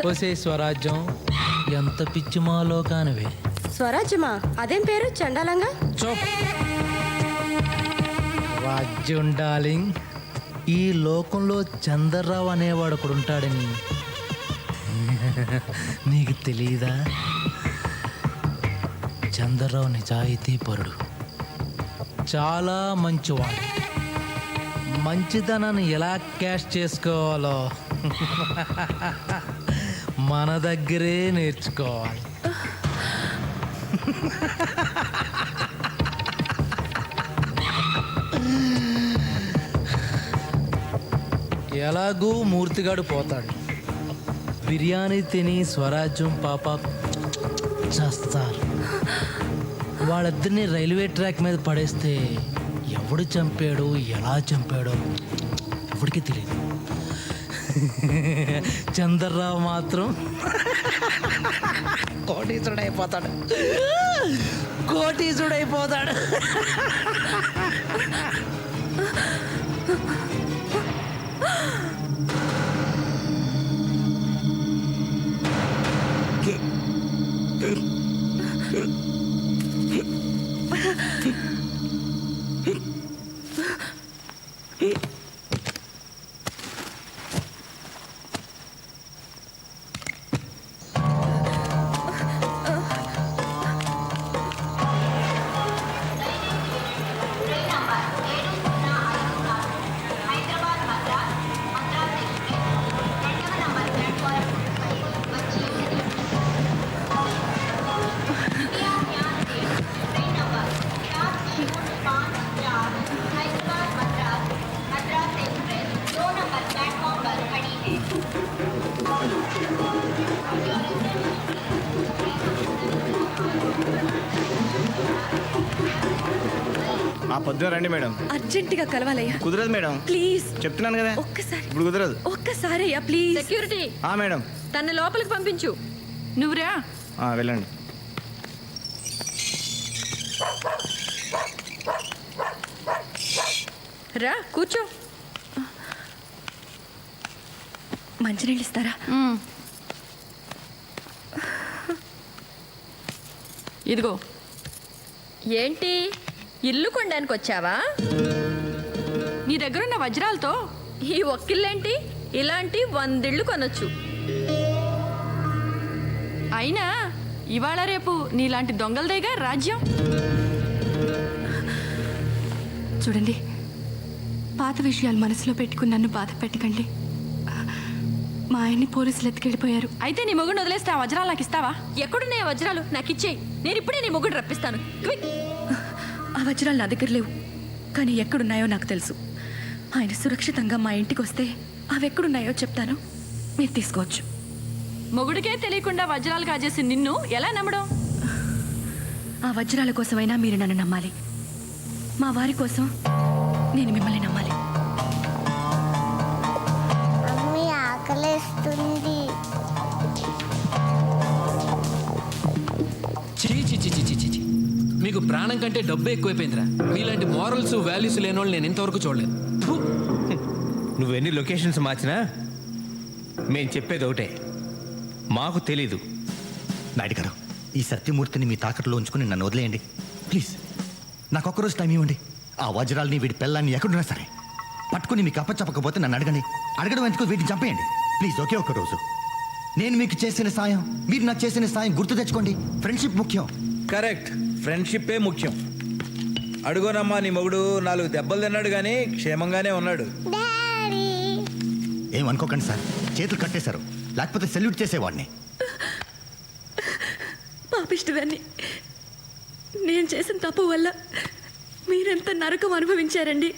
ఓసే స్వరాజ్యం, ఎంత పిచ్చి మాలో కానివే. స్వరాజ్యమా? అదేం పేరు చండాలంగా? రాజ్యం డార్లింగ్, ఈ లోకంలో చంద్రరావు అనేవాడు ఒకడు ఉంటాడని నీకు తెలీదా? చంద్రరావు నిజాయితీ పరుడు, చాలా మంచివాడు. మంచితనాన్ని ఎలా క్యాష్ చేసుకోవాలో మన దగ్గరే నేర్చుకోవాలి. ఎలాగూ మూర్తిగాడు పోతాడు. బిర్యానీ తిని స్వరాజ్యం పాప చేస్తారు. వాళ్ళిద్దరిని రైల్వే ట్రాక్ మీద పడేస్తే ఎవడు చంపాడో ఎలా చంపాడో ఎవడికి తెలియదు. చంద్రరావు మాత్రం కోటీసుడైపోతాడు. కోటీసుడైపోతాడు. పొద్దున రండి మేడం. అర్జెంటుగా కలవాలయ్యా. కుదరదు మేడం. ప్లీజ్ చెప్తున్నాను కదా, ఒక్కసారి ఇప్పుడు కుదరదు. ఒక్కసారి అయ్యా ప్లీజ్. సెక్యూరిటీ మేడం తన లోపలికి పంపించు. నువ్వురా. వెళ్ళండి. రా కూర్చో. మంచినీళ్ళు ఇస్తారా? ఇదిగో. ఏంటి ఇల్లు కొనడానికి వచ్చావా? నీ దగ్గరున్న వజ్రాలతో ఈ ఒక్కిళ్ళేంటి? ఇలాంటి 100 ఇళ్ళు కొనొచ్చు. అయినా ఇవాళ రేపు నీలాంటి దొంగలదేగా రాజ్యం. చూడండి, పాత విషయాలు మనసులో పెట్టుకుని నన్ను బాధ పెట్టకండి. మా ఆయన్ని పోలీసులు ఎత్తుకెళ్ళిపోయారు. అయితే నీ మొగుడు వదిలేస్తే ఆ వజ్రాలు నాకు ఇస్తావా? ఎక్కడున్నాయి ఆ వజ్రాలు? నాకు ఇచ్చేయి. నేను ఇప్పుడే నీ మొగుడు రప్పిస్తాను. క్విక్. ఆ వజ్రాలు నా దగ్గర లేవు, కానీ ఎక్కడున్నాయో నాకు తెలుసు. ఆయన సురక్షితంగా మా ఇంటికి వస్తే అవి ఎక్కడున్నాయో చెప్తాను, మీరు తీసుకోవచ్చు. మొగుడికే తెలియకుండా వజ్రాలు కాజేసి నిన్ను ఎలా నమ్మడం? ఆ వజ్రాల కోసమైనా మీరు నన్ను నమ్మాలి. మా వారి కోసం నేను మిమ్మల్ని నమ్మాలి. మమ్మీ ఆకలేస్తుంది. చీ. మీకు ప్రాణం కంటే డబ్బే ఎక్కువైపోయిందిరా. మీలాంటి మారల్స్ వాల్యూస్ లేని వాళ్ళు నేను ఇంతవరకు చూడలేదు. నువ్వెన్ని లొకేషన్స్ మార్చినా మేము చెప్పేది ఒకటే, మాకు తెలీదు. నాయుడు గారు, ఈ సత్యమూర్తిని మీ తాకట్లో ఉంచుకుని నన్ను వదిలేయండి ప్లీజ్. నాకు ఒక్కరోజు టైం ఇవ్వండి. ఆ వజ్రాలని వీడి పిల్లల్ని ఎక్కడున్నా సరే పట్టుకుని మీకు అప్పచెప్పకపోతే నన్ను అడగండి. అడగడం ఎందుకు, వీటిని చంపేయండి ప్లీజ్. ఒకే ఒక్క రోజు. నేను మీకు చేసిన సాయం, మీరు నాకు చేసిన సాయం గుర్తు తెచ్చుకోండి. ఫ్రెండ్షిప్ ముఖ్యం. కరెక్ట్, ఫ్రెండ్షిప్పే ముఖ్యం. అడుగోనమ్మా, నీ మొగుడు 4 దెబ్బలు తిన్నాడు కానీ క్షేమంగానే ఉన్నాడు. ఏమనుకోకండి సార్, చేతులు కట్టేశారు, లేకపోతే సెల్యూట్ చేసేవాడిని. పాపిష్టిదాన్ని. నేను చేసిన తప్పు వల్ల మీరెంత నరకం అనుభవించారండి.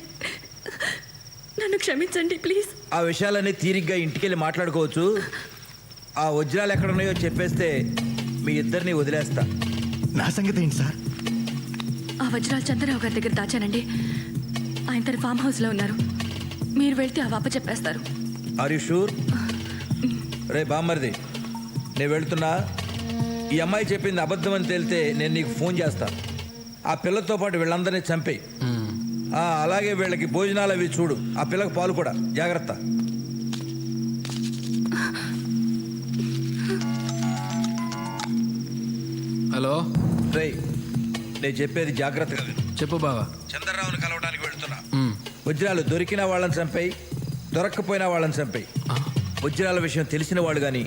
నన్ను క్షమించండి ప్లీజ్. ఆ విషయాలన్నీ తీరిగ్గా ఇంటికెళ్ళి మాట్లాడుకోవచ్చు. ఆ వజ్రాలు ఎక్కడున్నాయో చెప్పేస్తే మీ ఇద్దరిని వదిలేస్తా. నా సంగతి ఏంటి సార్? ఆ వజ్రాలు చంద్రరావు గారి దగ్గర దాచానండి. ఆయన తన ఫామ్ హౌస్లో ఉన్నారు. మీరు వెళ్తే ఆ వాప చెప్పేస్తారు. Are you sure? రే బామ్మర్ది, నేను వెళ్తున్నా. ఈ అమ్మాయి చెప్పింది అబద్ధం అని తేలితే నేను నీకు ఫోన్ చేస్తా. ఆ పిల్లతో పాటు వీళ్ళందరినీ చంపేయి. అలాగే వీళ్ళకి భోజనాలు అవి చూడు. ఆ పిల్లకి పాలు కూడా జాగ్రత్త. హలో రే, నేను చెప్పేది జాగ్రత్తగా విను. చెప్పు బావా. చంద్రరావుని కలవడానికి వెళ్తున్నా. వజ్రాలు దొరికిన వాళ్ళని చంపేయి, దొరక్కపోయినా వాళ్ళని చంపేయి. వజ్రాల విషయం తెలిసిన వాళ్ళు కానీ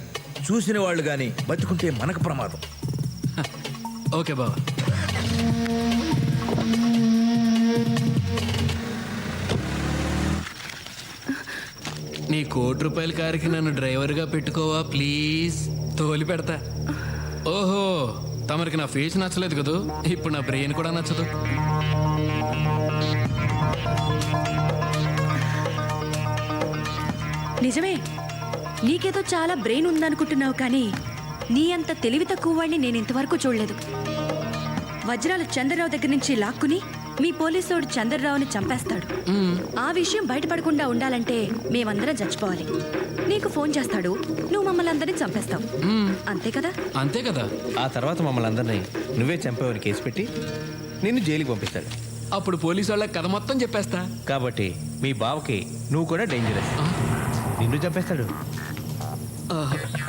చూసిన వాళ్ళు కానీ బతుకుంటే మనకు ప్రమాదం. ఓకే బావా. నీ ₹1,00,00,000 కారుకి నన్ను డ్రైవర్గా పెట్టుకోవా ప్లీజ్? తోలి పెడతా. ఓహో, తమరికి నా ఫేస్ నచ్చలేదు కదూ, ఇప్పుడు నా బ్రెయిన్ కూడా నచ్చదు. నిజమే, నీకేదో చాలా బ్రెయిన్ ఉందనుకుంటున్నావు, కానీ నీ అంత తెలివి తక్కువ వాడిని నేను ఇంతవరకు చూడలేదు. వజ్రాలు చంద్రరావు దగ్గర నుంచి లాక్కుని మీ పోలీసోడు చంద్రరావుని చంపేస్తాడు. ఆ విషయం బయటపడకుండా ఉండాలంటే మేమందరం చచ్చిపోవాలి. నీకు ఫోన్ చేస్తాడు, నువ్వు మమ్మల్ని అందరినీ చంపేస్తావు. అంతే కదా? అంతే కదా. ఆ తర్వాత మమ్మల్ని అందరినీ నువ్వే చంపేవని కేసు పెట్టి నిన్ను జైలుకి పంపిస్తాడు. అప్పుడు పోలీసు వాళ్ళకి కథ మొత్తం చెప్పేస్తా. కాబట్టి మీ బావకి నువ్వు కూడా డేంజరస్. నిన్ను చంపేస్తాడు.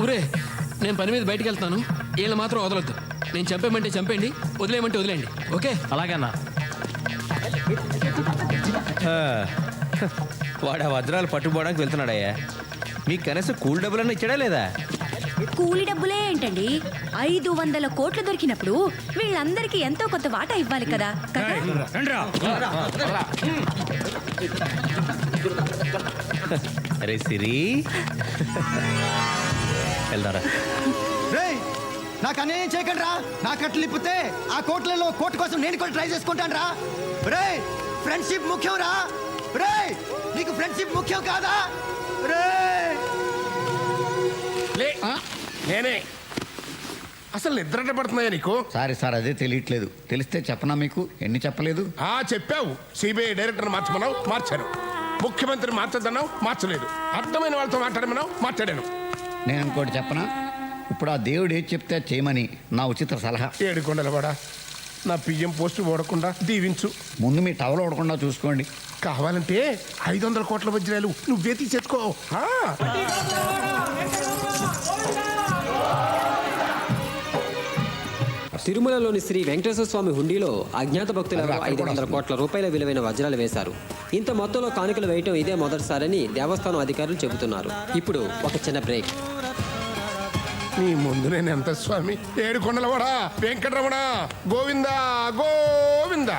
ఒరే, నేను పని మీద బయటికి వెళ్తాను, వీళ్ళు మాత్రం వదలొద్దు. నేను చంపేయమంటే చంపేయండి, వదిలేయమంటే వదిలేయండి. ఓకే? అలాగన్నా. వాడు ఆ వజ్రాలు పట్టుకోవడానికి వెళ్తున్నాడయ్యా. మీకు కనీసం కూల్ డబ్బులన్నా ఇచ్చాడా లేదా? కూలి డబ్బులే ఏంటండి, 500 కోట్లు దొరికినప్పుడు వీళ్ళందరికీ ఎంతో కొంత వాటా ఇవ్వాలి కదా. అరే సిరి, వెళ్దారా. నాకు అన్యాయం చేయకండి రా. నా కట్లు ఇప్పితే ఆ కోట్లలో కోర్టు కోసం నేను కూడా ట్రై చేసుకుంటాను రా. రే, ఫ్రెండ్షిప్ ముఖ్యం రా. రే, నీకు ఫ్రెండ్షిప్ ముఖ్యం కాదా? రే, నేనే అసలు నిద్రట పడుతున్నాయా నీకు? సారీ సార్, అదే తెలియట్లేదు. తెలిస్తే చెప్పనా మీకు? ఎన్ని చెప్పలేదు? చెప్పావు. సిబిఐ డైరెక్టర్ మార్చమన్నావు, మార్చాను. ముఖ్యమంత్రి మార్చద్దన్నావు, మార్చలేదు. అర్థమైన వాళ్ళతో మాట్లాడమన్నావు, మాట్లాడాను. నేను ఇంకోటి చెప్పనా? ఇప్పుడు ఆ దేవుడు ఏది చెప్తే చేయమని నా ఉచిత సలహా. ఏడుకొండలవాడా, నా పియ్యం పోస్టు ఓడకుండా దీవించు. ముందు మీ టవల్ ఓడకుండా చూసుకోండి. కావాలంటే 500 కోట్ల వజ్రాలు నువ్వే తీసేసుకో. తిరుమలలోని శ్రీ వెంకటేశ్వర స్వామి హుండీలో అజ్ఞాత భక్తులకు 500 కోట్ల రూపాయల విలువైన వజ్రాలు వేశారు. ఇంత మొత్తంలో కానుకలు వేయటం ఇదే మొదటిసారని దేవస్థానం అధికారులు చెబుతున్నారు. ఇప్పుడు ఒక చిన్న బ్రేక్. నీ ముందు నేను ఎంత స్వామి? ఏడుకొండలవాడా, వెంకటరమణ, గోవిందా గోవిందా.